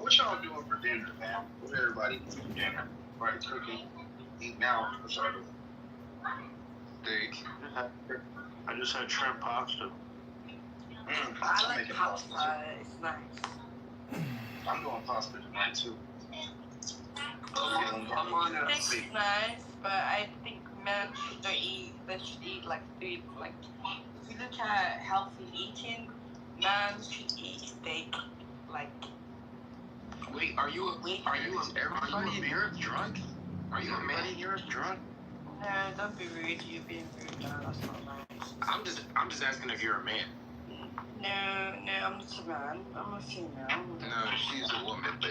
What y'all doing for dinner, man? What everybody eating dinner? Right, cooking, eating out. What y'all doing? Steak. I just had shrimp pasta. I like pasta. It's nice. I'm doing pasta tonight too. I'm on a steak's nice, but I think men should eat. They should eat like food. Like if you look at healthy eating, men should eat steak. Like. Wait, are you everybody in Europe drunk? Are you a man in Europe drunk? No, don't be rude. You're being rude. No, that's not nice. I'm just asking if you're a man. No, I'm not a man. I'm a female. No, she's a woman, but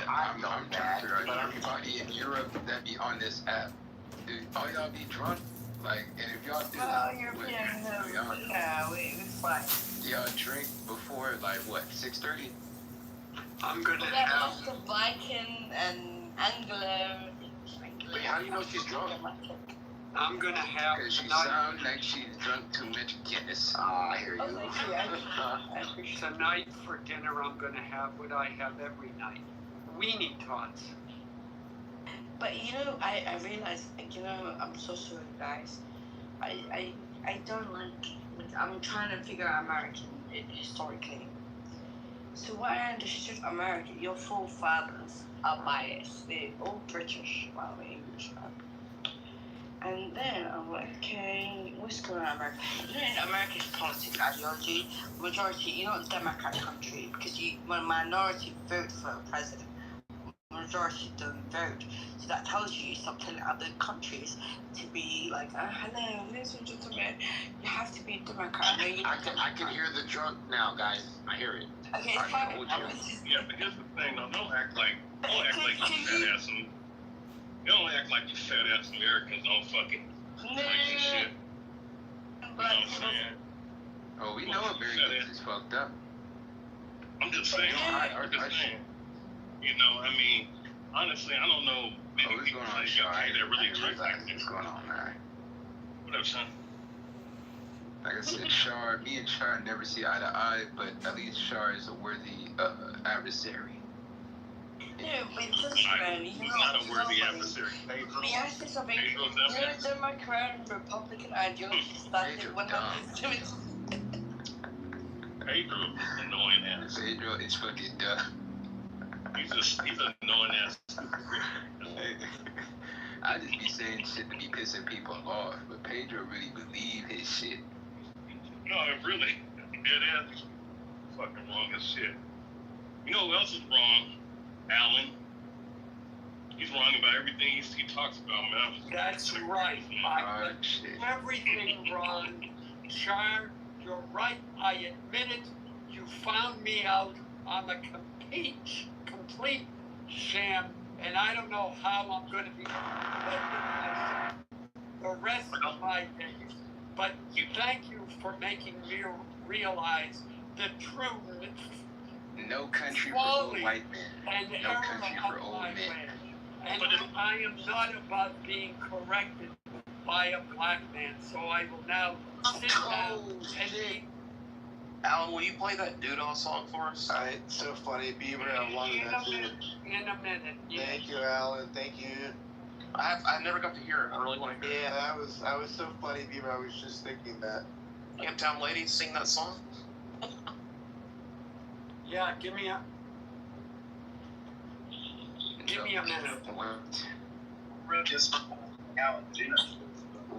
I'm trying to figure out everybody in Europe that be on this app. Do all y'all be drunk? Like, and if y'all do, yeah, we're fine. Y'all drink before like what, 6:30? I'm gonna have the Viking and Anglo. Wait, how do you know she's drunk? I'm gonna have. Because she sounds like she's drunk too much Guinness. I hear you. Tonight for dinner, I'm gonna have what I have every night: weenie tots. But I realize, I'm so sorry, guys. I don't like. I'm trying to figure out American historically. So what I understood, America, your forefathers are biased. They're all British, well, they're English. And then I'm like, okay, what's going on in America? In America's politics, ideology, majority, you're not a Democrat country because when a minority vote for a president, majority don't vote. So that tells you something other countries to be like, hello, ladies and gentlemen, you have to be a Democrat. I can hear the drunk now, guys. I hear it. Okay, it's fine. Yeah, but here's the thing, though. Don't act like you fat ass and you don't act like you fat ass Americans don't fucking drink and shit. You know what I'm saying? Oh, we know Americans is fucked up. I'm just saying. I'm just saying. I mean, honestly, I don't know many people that really drink like this. What's going on, man? What up, son? Like I said, Shar, me and Shar never see eye to eye, but at least Shar is a worthy adversary. No, but just he's not a worthy adversary. Let me ask you something. You're a Democrat and Republican ideology started when Pedro is annoying ass. Pedro is fucking dumb. He's annoying ass. I just be saying shit to be pissing people off, but Pedro really believe his shit. No, really. It is fucking wrong as shit. You know who else is wrong? Alan. He's wrong about everything he talks about, man. That's right. I everything wrong. Char, you're right. I admit it. You found me out. I'm a complete sham, and I don't know how I'm going to be the rest of my days. But thank you for making me realize the true no country for old white men. No country for old men. And I am not above being corrected by a black man, so I will now sit down and eat. Alan, will you play that Doodah song for us? Alright, so funny, Beaver. I'm loving that too. In a minute. Yeah. Thank you, Alan. Thank you. I never got to hear it. I really want to hear it. Yeah, that was so funny, Beaver. I was just thinking that. Camptown Ladies sing that song? Yeah, give me a minute.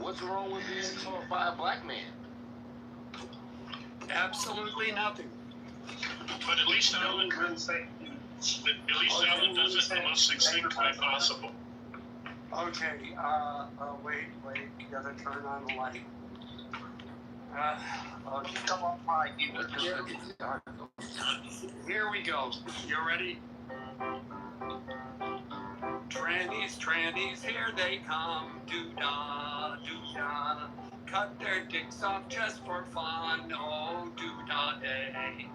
What's wrong with being taught by a black man? Absolutely nothing. But at least Alan does it the most succinctly possible. Okay, wait, you gotta turn on the light. Okay. Come on, Mike. Here we go. You ready? Trannies, here they come. Doodah, doodah. Cut their dicks off just for fun. Oh, doodah day.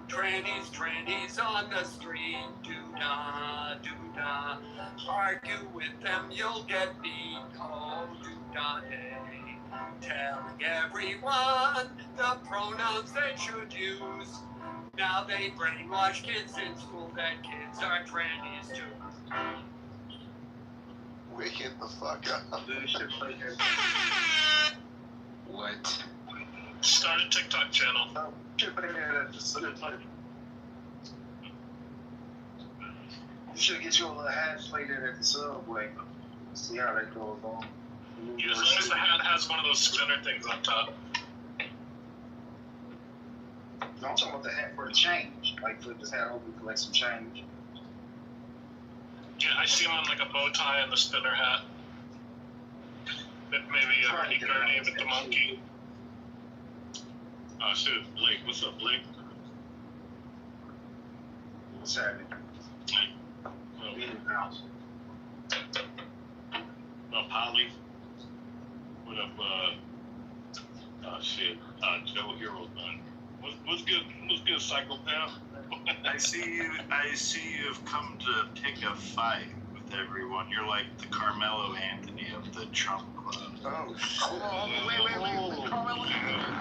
Trannies on the street. Doodah, doodah. Argue with them, you'll get beat. Oh, doodah day. Telling everyone the pronouns they should use. Now they brainwash kids in school that kids are trannies too. Wicked the fuck up. What? Start a TikTok channel. You should get you a little hat plated at the subway. See how that goes on. Yeah, as long as the hat has one of those spinner things on top. No, I'm talking about the hat for the change. Like, flip this hat over and collect some change. Yeah, I see him on like a bow tie and the spinner hat. Maybe a Ernie Gurney with the monkey. Oh shit, Blake. What's up, Blake? What's happening? Oh, In the house. Polly. What up, shit, Joe Hero done. What's good? What's good, Psychopath? I see you've come to pick a fight with everyone. You're like the Carmelo Anthony of the Trump Club. Oh shit. Hold on, wait. Carmelo, what are you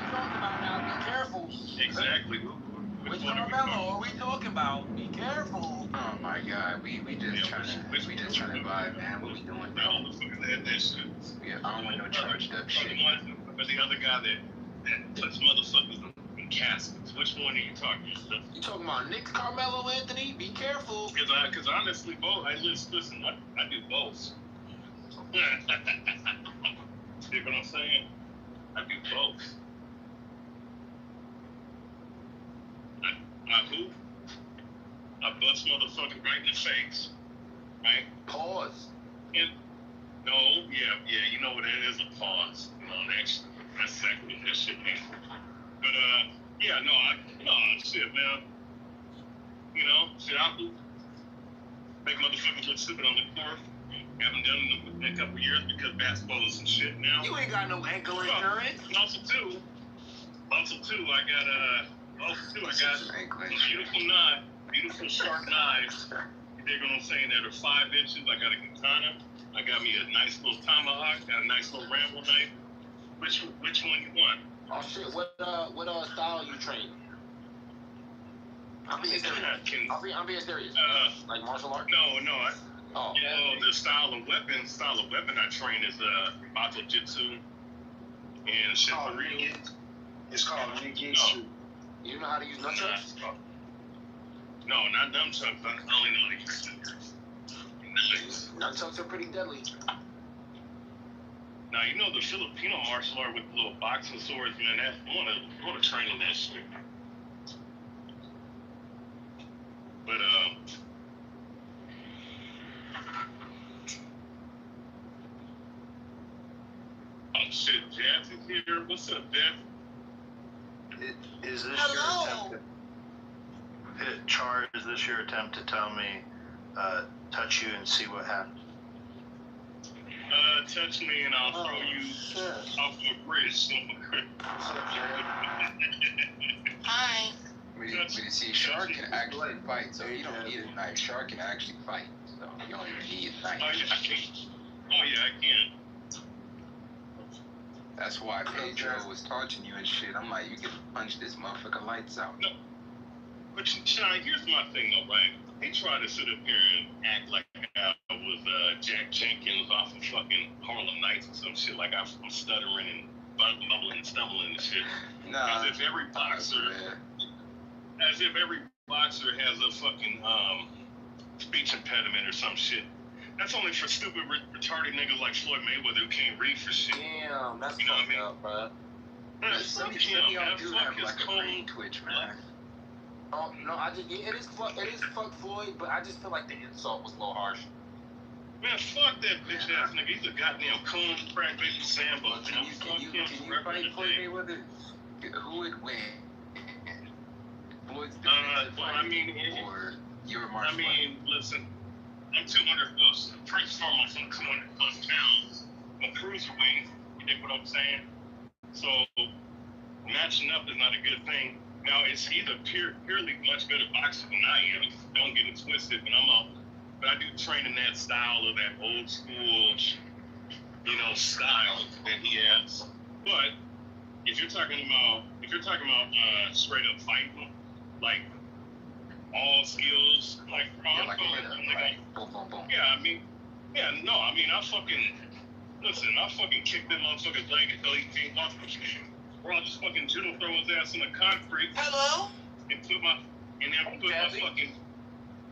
talking about now? Be careful. Exactly. Which Carmelo are we talking about? Be careful. Oh my God, we just trying to vibe, man. What we doing? No, the fuck that shit. Yeah, I don't want no charged up shit. But the other guy that puts motherfuckers in caskets. Which one are you talking about? You talking about Nick Carmelo Anthony? Be careful. Because honestly, both. Listen. I do both. See what I'm saying? I do both. Who? I bust motherfucker right in the face. Right? Pause. And, no, yeah, you know what it is, a pause. You know, that's exactly what that shit means. But, yeah, shit, man. You know, shit, I'll make motherfuckers look stupid on the court. Haven't done it in a couple years because basketball is some shit now. You ain't got no ankle insurance. Also, too, I got beautiful sharp knives. They're gonna say that are 5 inches. I got a katana. I got me a nice little tomahawk. Got a nice little rambo knife. Which one you want? Oh shit! What style you train? I'm being serious. Like martial arts? No. The style of weapon I train is Bato Jitsu and Shibari. It's called Ninjutsu. You know how to use nunchucks? No, not nunchucks. I only know how to use fingers. Nice. Nunchucks are pretty deadly. Now, you know the Filipino martial art with the little boxing swords, man, I want to train in that shit. But, oh shit, Jazz is here. What's up, Jeff? Is this your attempt Char, is this your attempt to tell me, touch you and see what happens? Touch me and I'll throw you off a bridge. Hi. But you see, Shark can actually fight, so you don't need a knife. Shark can actually fight, so you don't even need a knife. Oh yeah, I can. That's why Pedro was taunting you and shit. I'm like, you can punch this motherfucker lights out. No. But Sean, here's my thing though, right? He tried to sit up here and act like I was Jack Jenkins off of fucking Harlem Nights or some shit, like I'm stuttering and bumbling and stumbling and shit. Nah. As if every boxer has a fucking speech impediment or some shit. That's only for stupid retarded niggas like Floyd Mayweather who can't read for shit. Damn, that's you know what I mean? up, bro. Man, fuck him, man. Fuck his cold twitch, man. Oh no, it is fuck Floyd, but I just feel like the insult was a little harsh. Man, fuck that bitch ass nigga. He's a goddamn coon, crack baby Sambo. Can you fight Floyd Mayweather? Who would win? Floyd's or your martial listen, I'm 200 plus. Prince Thomas, I'm 200 plus pounds. I'm cruiserweight. You dig what I'm saying? So matching up is not a good thing. Now it's either purely much better boxer than I am. Don't get it twisted, but I do train in that style of that old school, style that he has. But if you're talking about straight up fighting, like all skills, like Yeah, like a hitter, right? Boom, boom, boom. yeah, I mean, I fucking kicked that motherfucker's leg until he can't walk. Bro, I just fucking judo throw his ass in the concrete. Hello? And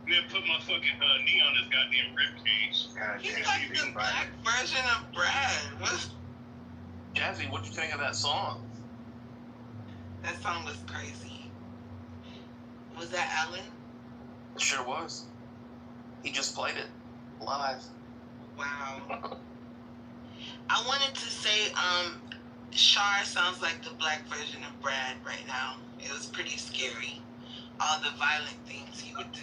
then put my fucking knee on his goddamn rib cage. He's like the black version of Brad. What? Jazzy, what'd you think of that song? That song was crazy. Was that Alan? It sure was. He just played it live. Wow. I wanted to say, Shar sounds like the black version of Brad right now. It was pretty scary. All the violent things he would do.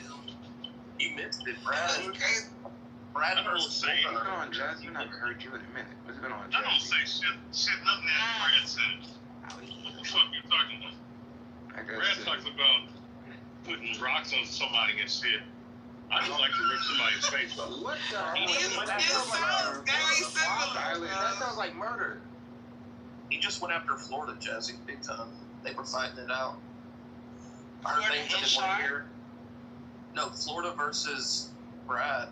You missed it, Brad. It was crazy. Brad What's going on, Jazz? You haven't heard you in a minute. What's going on, Jazz? I don't say shit, nothing that Brad said. What the fuck you talking about? Brad talks about putting rocks on somebody and shit. I just like to rip somebody's face off. What the That sounds very similar. That sounds like murder. He just went after Florida, Jazzy, big time. They were fighting it out. Florida and Shar? No, Florida versus Brad.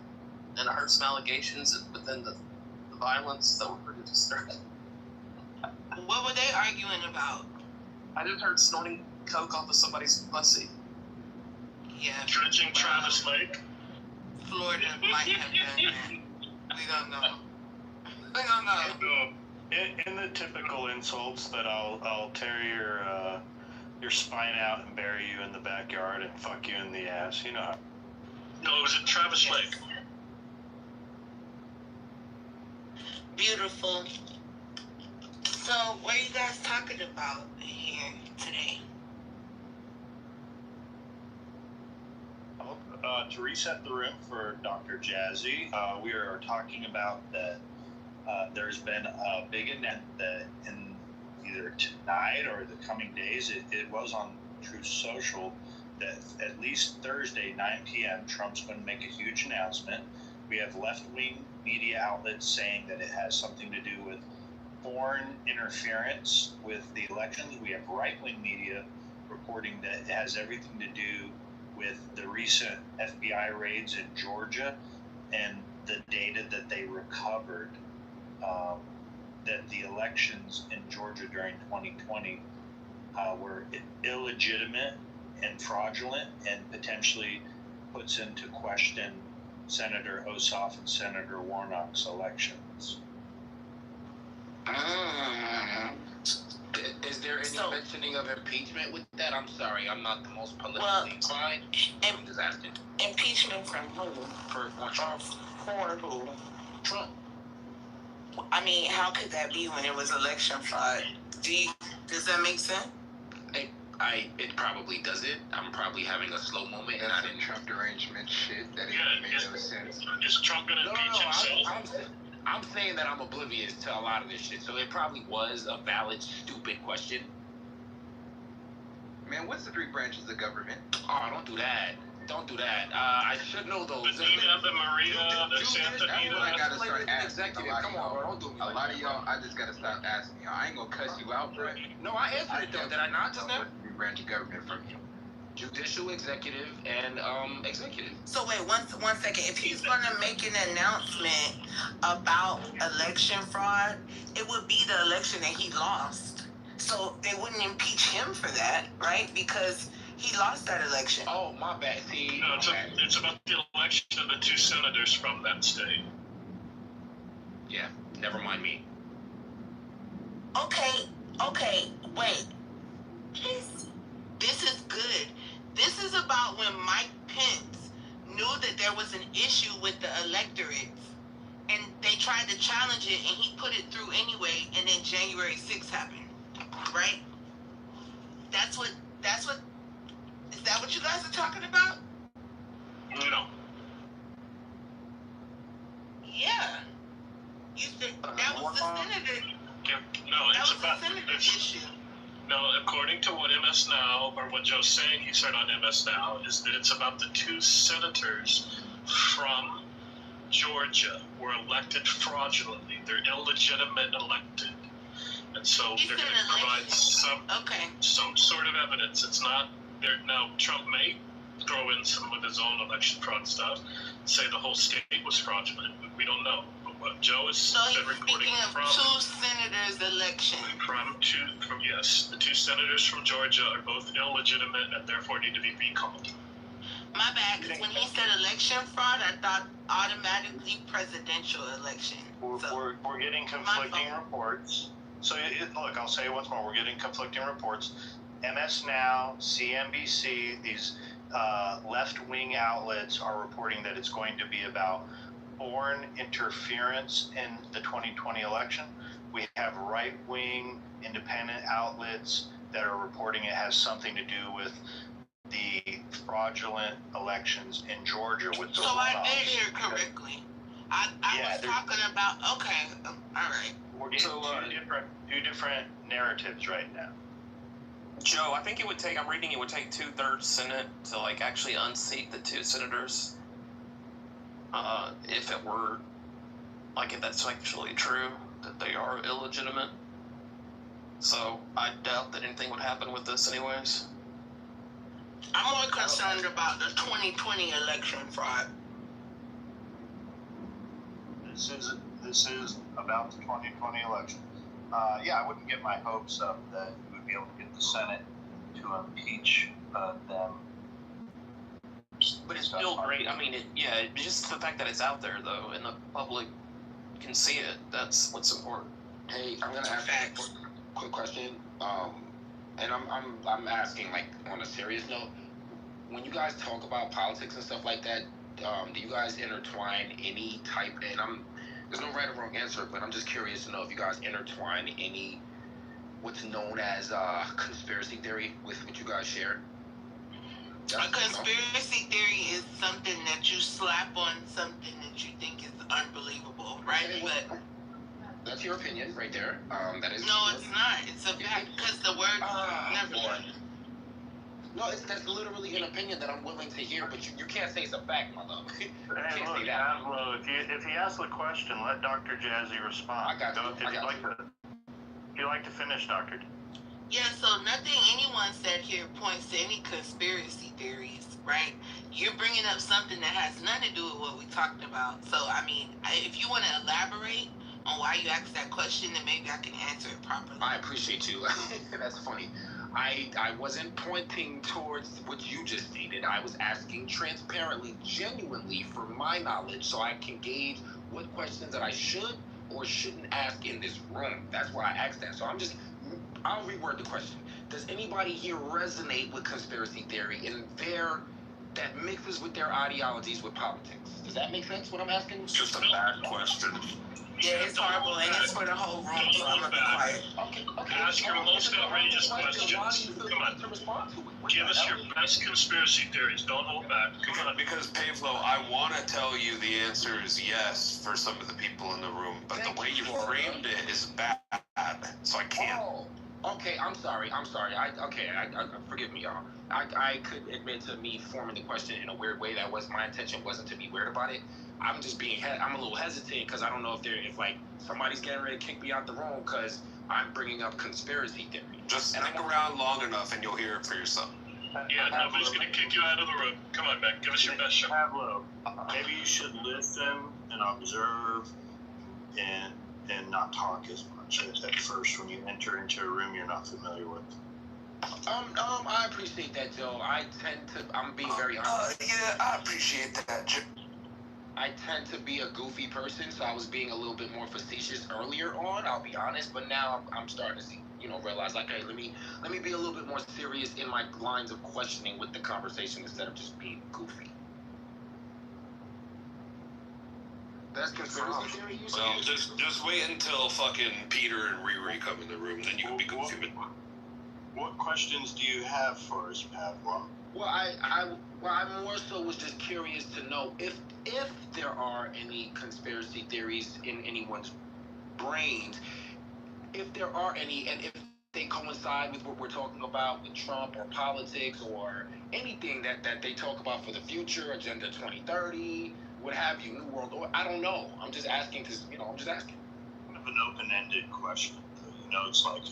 And I heard some allegations within the violence that were pretty disturbing. What were they arguing about? I just heard snorting coke off of somebody's pussy. Yeah. Dredging Travis Lake. Florida might have done that. We don't know. We don't know. In the typical insults that I'll tear your spine out and bury you in the backyard and fuck you in the ass, you know. No, it was at Travis Lake. Beautiful. So, what are you guys talking about here today? To reset the room for Dr. Jazzy, we are talking about that there's been a big event that in either tonight or the coming days, it was on Truth Social, that at least Thursday, 9 p.m., Trump's going to make a huge announcement. We have left-wing media outlets saying that it has something to do with foreign interference with the elections. We have right-wing media reporting that it has everything to do with the recent FBI raids in Georgia and the data that they recovered, that the elections in Georgia during 2020 were illegitimate and fraudulent, and potentially puts into question Senator Ossoff and Senator Warnock's elections. Is there any mentioning of impeachment with that? I'm sorry, I'm not the most politically inclined. I'm just asking. Impeachment from who? For Trump. For who? Trump. I mean, how could that be when it was election fraud? Does that make sense? It probably doesn't. I'm probably having a slow moment, and I didn't Trump derangement shit. That didn't make no sense. Is Trump gonna impeach himself? I'm saying that I'm oblivious to a lot of this shit, so it probably was a valid, stupid question. Man, what's the 3 branches of government? Oh, don't do that. Don't do that. I should know those. The Nina, the Maria, the Santa Nina. That's what I gotta start asking. Come on, bro. Don't do me. A lot of y'all, I just gotta stop asking y'all. I ain't gonna cuss you out, bro. No, I answered it though. Did I not just now? Three branch of government from you. Judicial, executive, and executive. So wait, one second. If he's gonna make an announcement about election fraud, it would be the election that he lost. So they wouldn't impeach him for that, right? Because he lost that election. Oh, my bad. See, no, it's about the election of the 2 senators from that state. Yeah, never mind me. Okay, wait. This is good. This is about when Mike Pence knew that there was an issue with the electorate, and they tried to challenge it, and he put it through anyway, and then January 6th happened, right? Is that what you guys are talking about? No. Yeah. You said that was the senator. It's about the senator issue. No, according to what MS Now, or what Joe's saying, he said on MS Now, is that it's about the 2 senators from Georgia were elected fraudulently. They're illegitimate elected. And so they're going to provide some sort of evidence. It's not Now, Trump may throw in some of his own election fraud stuff, say the whole state was fraudulent. We don't know. But what Joe has So been he's reporting speaking of from two senators' election. Yes, the two senators from Georgia are both illegitimate and therefore need to be recalled. My bad, because when he said election fraud, I thought automatically presidential election. We're getting conflicting reports. So look, I'll say it once more. We're getting conflicting reports. MS Now, CNBC, these left-wing outlets are reporting that it's going to be about foreign interference in the 2020 election. We have right-wing independent outlets that are reporting it has something to do with the fraudulent elections in Georgia with the So runoffs. I did hear correctly. I was talking about, okay, all right. We're getting two different narratives right now. Joe, I think it would take, I'm reading it would take 2/3 Senate to like actually unseat the two senators. If it were, like if that's actually true, that they are illegitimate. So I doubt that anything would happen with this anyways. I'm more concerned about the 2020 election fraud. This is about the 2020 election. Yeah, I wouldn't get my hopes up that we would be able to get the Senate to impeach them. But it's still great. I mean, it's just the fact that it's out there though, and the public can see it. That's what's important. Hey, I'm gonna ask you a quick question. And I'm asking like on a serious note. When you guys talk about politics and stuff like that, do you guys intertwine any type? And there's no right or wrong answer, but I'm just curious to know if you guys intertwine any what's known as conspiracy theory with what you guys share. A conspiracy theory is something that you slap on something that you think is unbelievable, right? Okay, but that's your opinion right there. That is. No, it's not. It's a fact because the word never. No, that's literally an opinion that I'm willing to hear, but you can't say it's a fact, my love. Hey, look, Aslo, if he asks the question, let Dr. Jazzy respond. I got you. If you'd like to finish, Dr. Yeah, so nothing anyone said here points to any conspiracy theories, right? You're bringing up something that has nothing to do with what we talked about. So, I mean, if you want to elaborate on why you asked that question, then maybe I can answer it properly. I appreciate you. That's funny. I wasn't pointing towards what you just stated. I was asking transparently, genuinely for my knowledge so I can gauge what questions that I should or shouldn't ask in this room. That's why I asked that. So I'll reword the question. Does anybody here resonate with conspiracy theory that mixes with their ideologies with politics? Does that make sense, what I'm asking? It's just a bad question. Yeah, it's horrible, and it's for the whole room, so I'm gonna be quiet. Okay. Ask your most outrageous questions. Come on. Give us your best conspiracy theories. Don't hold back. Come on. Because, Pavlo, I want to tell you the answer is yes for some of the people in the room, but the way you framed it is bad, so I can't. Okay, I'm sorry. Forgive me, y'all. I could admit to me forming the question in a weird way. That was my intention. Wasn't to be weird about it. I'm just I'm a little hesitant because I don't know if like somebody's getting ready to kick me out the room because I'm bringing up conspiracy theory. Just stick around long enough and you'll hear it for yourself. Yeah, nobody's gonna kick you out of the room. Come on, man. Give us your best shot. Pablo, maybe you should listen and observe and not talk as much at first when you enter into a room you're not familiar with. I appreciate that, Joe. I'm being very honest. Yeah, I appreciate that, Joe. I tend to be a goofy person, so I was being a little bit more facetious earlier on, I'll be honest, but now I'm starting to see, realize like, hey, let me be a little bit more serious in my lines of questioning with the conversation instead of just being goofy. That's conspiracy theory, you said? Well, just wait until fucking Peter and Riri come in the room, then you can be goofy. What questions do you have for us, Pavlo? Well, I more so was just curious to know if there are any conspiracy theories in anyone's brains, if there are any, and if they coincide with what we're talking about with Trump or politics or anything that they talk about for the future, Agenda 2030, what have you, New World Order. I don't know. I'm just asking because, I'm just asking. Kind of an open-ended question. It's like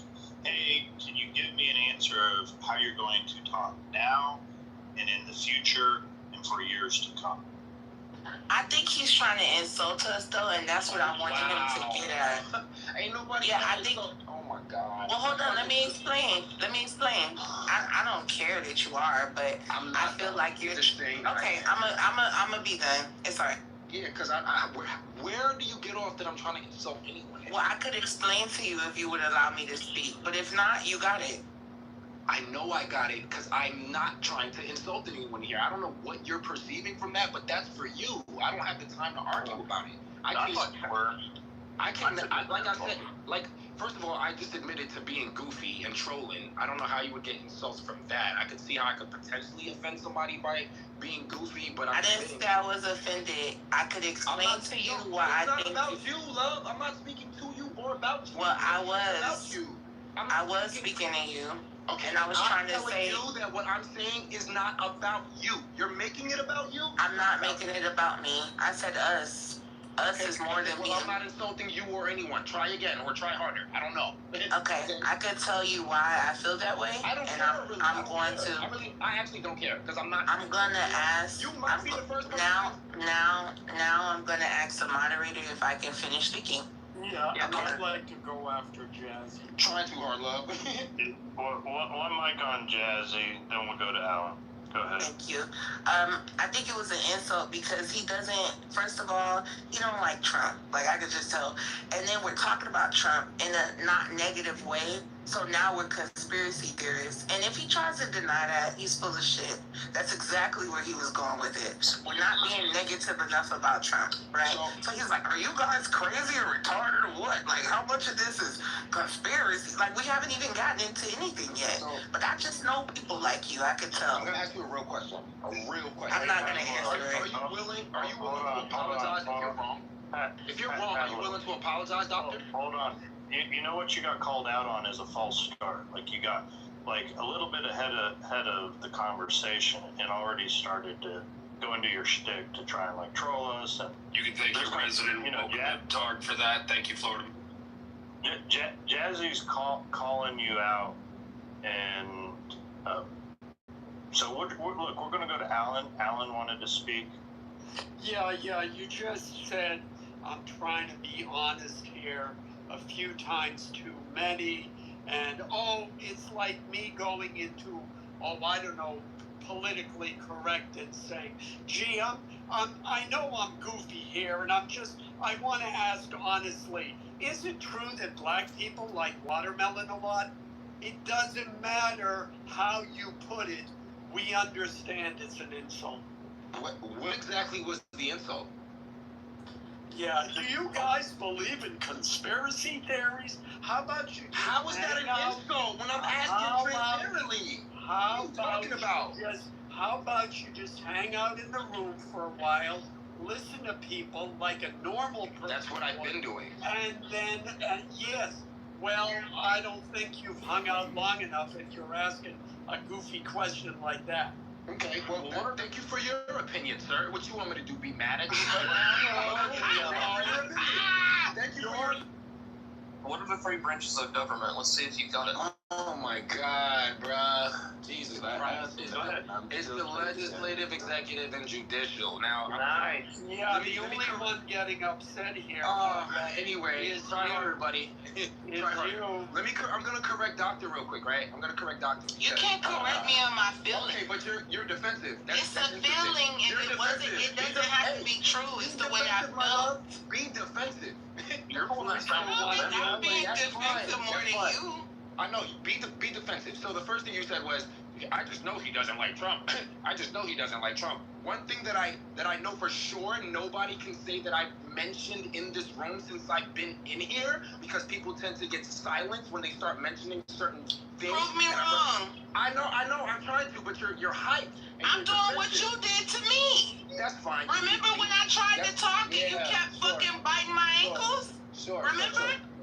hey, can you give me an answer of how you're going to talk now and in the future and for years to come? I think he's trying to insult us, though, and that's what I wanted him to get at. Ain't nobody. Yeah, I think. Oh my God. Well, hold on. Let me explain. I don't care that you are, but I feel like you're. Okay, I'm a be done. It's alright. Yeah, because where do you get off that I'm trying to insult anyone? Well, I could explain to you if you would allow me to speak, but if not, you got it. I know I got it because I'm not trying to insult anyone here. I don't know what you're perceiving from that, but that's for you. I don't have the time to argue about it. First of all, I just admitted to being goofy and trolling. I don't know how you would get insults from that. I could see how I could potentially offend somebody by being goofy, but I didn't say I was offended. I could explain to you why I think. It's not about you, love. I'm not speaking to you or about you. Well, I was. About you. I was speaking to you. Okay, and I was trying to say you that what I'm saying is not about you. You're making it about you? I'm not making it about me. I said us. Us is more than me. I'm not insulting you or anyone. Try again or try harder. I don't know. Okay, I could tell you why I feel that way. I don't care. Really. I actually don't care because I'm not. I'm gonna ask. You might be the first person. Now I'm gonna ask the moderator if I can finish speaking. Yeah, I'd like to go after Jazzy. Try too hard, love. one mic on Jazzy, then we'll go to Alan. Go ahead. Thank you. I think it was an insult because he doesn't, first of all, he don't like Trump. Like, I could just tell. And then we're talking about Trump in a not negative way. So now we're conspiracy theorists. And if he tries to deny that, he's full of shit. That's exactly where he was going with it. We're not being negative enough about Trump, right? So he's like, are you guys crazy or retarded or what? Like, how much of this is conspiracy? Like, we haven't even gotten into anything yet. But I just know people like you. I could tell. I'm going to ask you a real question. I'm not going to answer it. Are you willing to apologize if you're wrong? If you're wrong, are you willing to apologize, doctor? Hold on. You know what you got called out on is a false start. Like, you got like a little bit ahead of the conversation and already started to go into your shtick to try and like troll us. And you can thank your resident Targ for that. Thank you, Florida. Jazzy's calling you out, and so we're going to go to Alan. Alan wanted to speak. Yeah, you just said I'm trying to be honest here. A few times too many, and it's like me going into I don't know, politically correct and saying, gee, I know I'm goofy here, and I want to ask honestly, is it true that black people like watermelon a lot? It doesn't matter how you put it, we understand it's an insult. What exactly was the insult? Yeah, do you guys believe in conspiracy theories? How about you? How is that an insult when I'm asking transparently? What are you talking about? How about you just hang out in the room for a while, listen to people like a normal person? That's what I've been doing. And then, yes, well, I don't think you've hung out long enough if you're asking a goofy question like that. Okay, well, thank you for your opinion, sir. What you want me to do, be mad at you? Thank you for your... What are the three branches of government? Let's see if you got it. Oh my God, bruh. Jesus Christ. It's the legislative, executive, and judicial. Now, nice. Yeah, the only one getting upset here. Anyway, try harder, buddy. Try harder. I'm gonna correct Doctor real quick, right? I'm gonna correct Doctor. You can't correct me on my feelings. Okay, but you're defensive. It's a feeling, and it doesn't have to be true. It's the way I felt. Be defensive. You're I'm being defensive more than you. I know, be defensive. So the first thing you said was, I just know he doesn't like Trump. I just know he doesn't like Trump. One thing that I know for sure, nobody can say that I've mentioned in this room since I've been in here, because people tend to get silenced when they start mentioning certain things. Prove me wrong. I know, I'm trying to, but you're hyped. I'm doing what you did to me. That's fine. Remember when I tried to talk and you kept fucking biting my ankles? Sure. Remember?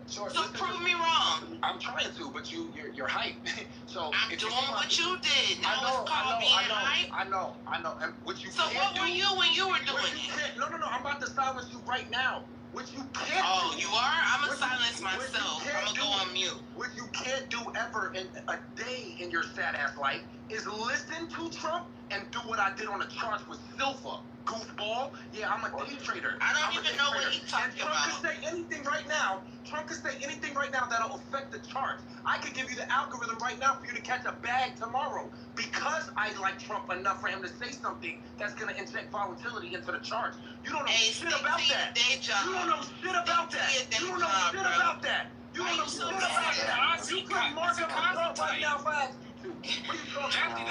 Sure. So prove me wrong. I'm trying to, but you're hyped. So I'm doing what you did. Now it's called being hyped. I know. And what you So what were you when you were doing it? No. I'm about to silence you right now. What you can't Oh, do. you are? I'm going to What silence myself. I'm going to go on mute. What you can't do ever in a day in your sad ass life is listen to Trump and do what I did on the charts with Silva. Goofball. Yeah, I'm a day trader. I don't even know what he's talking Trump about. could say anything right now. Trump could say anything right now that'll affect the charts. I could give you the algorithm right now for you to catch a bag tomorrow because I like Trump enough for him to say something that's going to inject volatility into the charts. You don't know shit about that. You don't know shit about that. You don't know shit about that. You don't know shit about that. You couldn't mark up a chart right now if I asked you to. What are you talking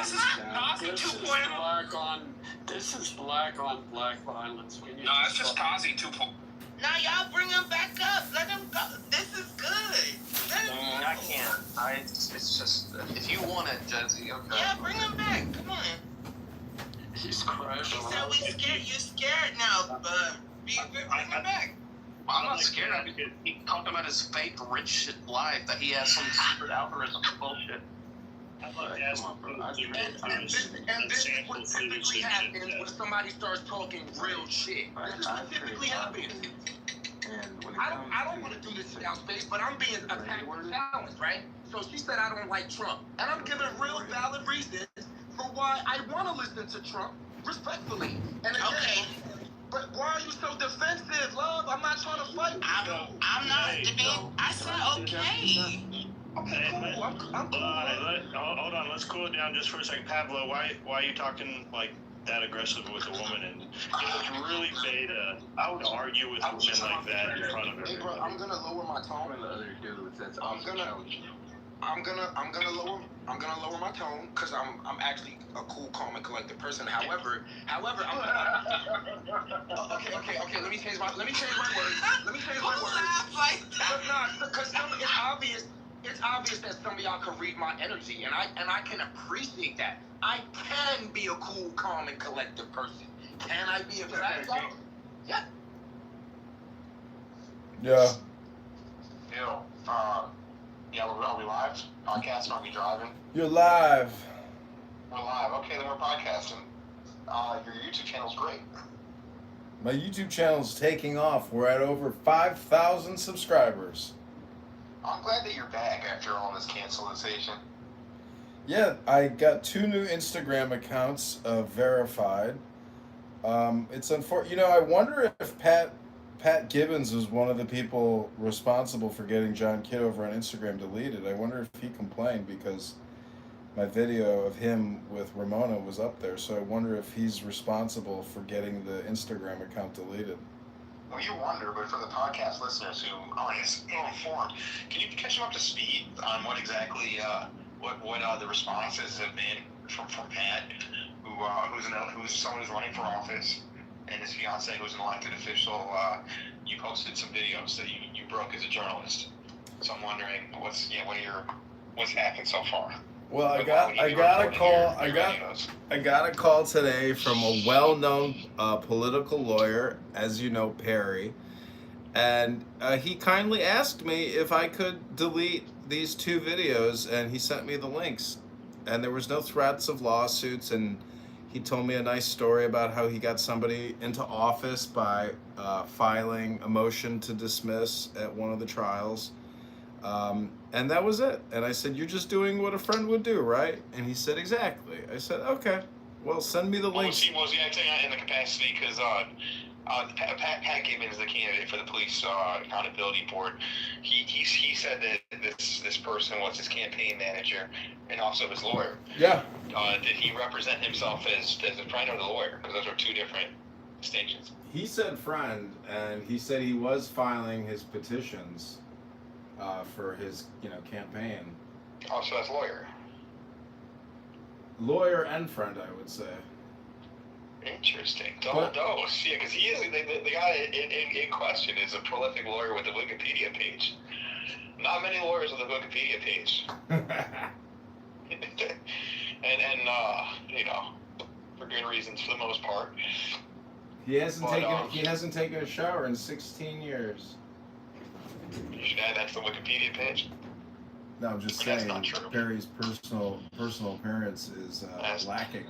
about? This is black on black violence. We need No, it's just Kazi 2.0. Now y'all bring him back up. Let him go. This is good. Let him go. I can't. It's just, if you want it, Jesse, okay. Yeah, bring him back. Come on. He's crashing. He said we scared. You're scared now, but bring him back. I'm not scared of it. He talked about his fake rich shit life, that he has some secret algorithm bullshit. And this is what typically happens when somebody starts talking real shit. This is what typically happens. I don't want to do this now, Space, but I'm being attacked and challenged, right? So she said I don't like Trump. And I'm giving real valid reasons for why I want to listen to Trump, respectfully. And again, but why are you so defensive, love? I'm not trying to fight. I'm not debating. I said okay. Okay, cool. I'm cool. Hold on, let's cool it down just for a second. Pablo, why are you talking like that aggressive with a woman? And it's really beta. I would argue with a woman like that in front of everybody. Hey, bro, I'm gonna lower my tone. I'm gonna lower my tone because I'm actually a cool, calm, and collected person. However, I'm okay. Let me change my words. Because it's obvious that some of y'all can read my energy, and I can appreciate that. I can be a cool, calm, and collected person. Can I be a fat guy? Yeah. Yeah. Yeah, are we live? Podcasting? Are we driving? You're live. We're live. Okay, then we're podcasting. Your YouTube channel's great. My YouTube channel's taking off. We're at over 5,000 subscribers. I'm glad that you're back after all this cancellation. Yeah, I got 2 new Instagram accounts verified. It's unfortunate. I wonder if Pat Gibbons was one of the people responsible for getting John Kitover on Instagram deleted. I wonder if he complained because my video of him with Ramona was up there. So I wonder if he's responsible for getting the Instagram account deleted. Well, you wonder, but for the podcast listeners who aren't as ill-informed, can you catch them up to speed on what exactly what the responses have been from Pat, who's someone who's running for office, and his fiance who's an elected official? You posted some videos that you broke as a journalist. So I'm wondering what's happened so far. Well, I got a call today from a well-known political lawyer, as you know, Perry, and he kindly asked me if I could delete these 2 videos, and he sent me the links, and there was no threats of lawsuits, and he told me a nice story about how he got somebody into office by filing a motion to dismiss at one of the trials. And that was it. And I said, you're just doing what a friend would do, right? And he said, exactly. I said, okay, well, send me the links. Was he acting in the capacity because Pat Gibbons is the candidate for the police accountability board. He said that this person was his campaign manager and also his lawyer. Yeah. Did he represent himself as a friend or the lawyer? Because those are 2 different distinctions. He said friend, and he said he was filing his petitions for his, campaign. Oh, so that's lawyer. Lawyer and friend, I would say. Interesting. Double dose. Yeah, because he is the guy in question is a prolific lawyer with a Wikipedia page. Not many lawyers with a Wikipedia page. and for good reasons for the most part. He hasn't taken a shower in 16 years. You should add that to the Wikipedia page. No, I'm just saying Perry's personal appearance is lacking.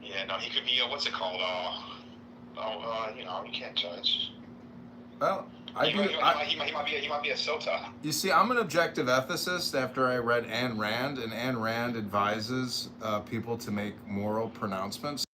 Yeah, no, he could be what's it called? you know, you can't judge. Well, He might be a SOTA. You see, I'm an objective ethicist after I read Ayn Rand, and Ayn Rand advises people to make moral pronouncements.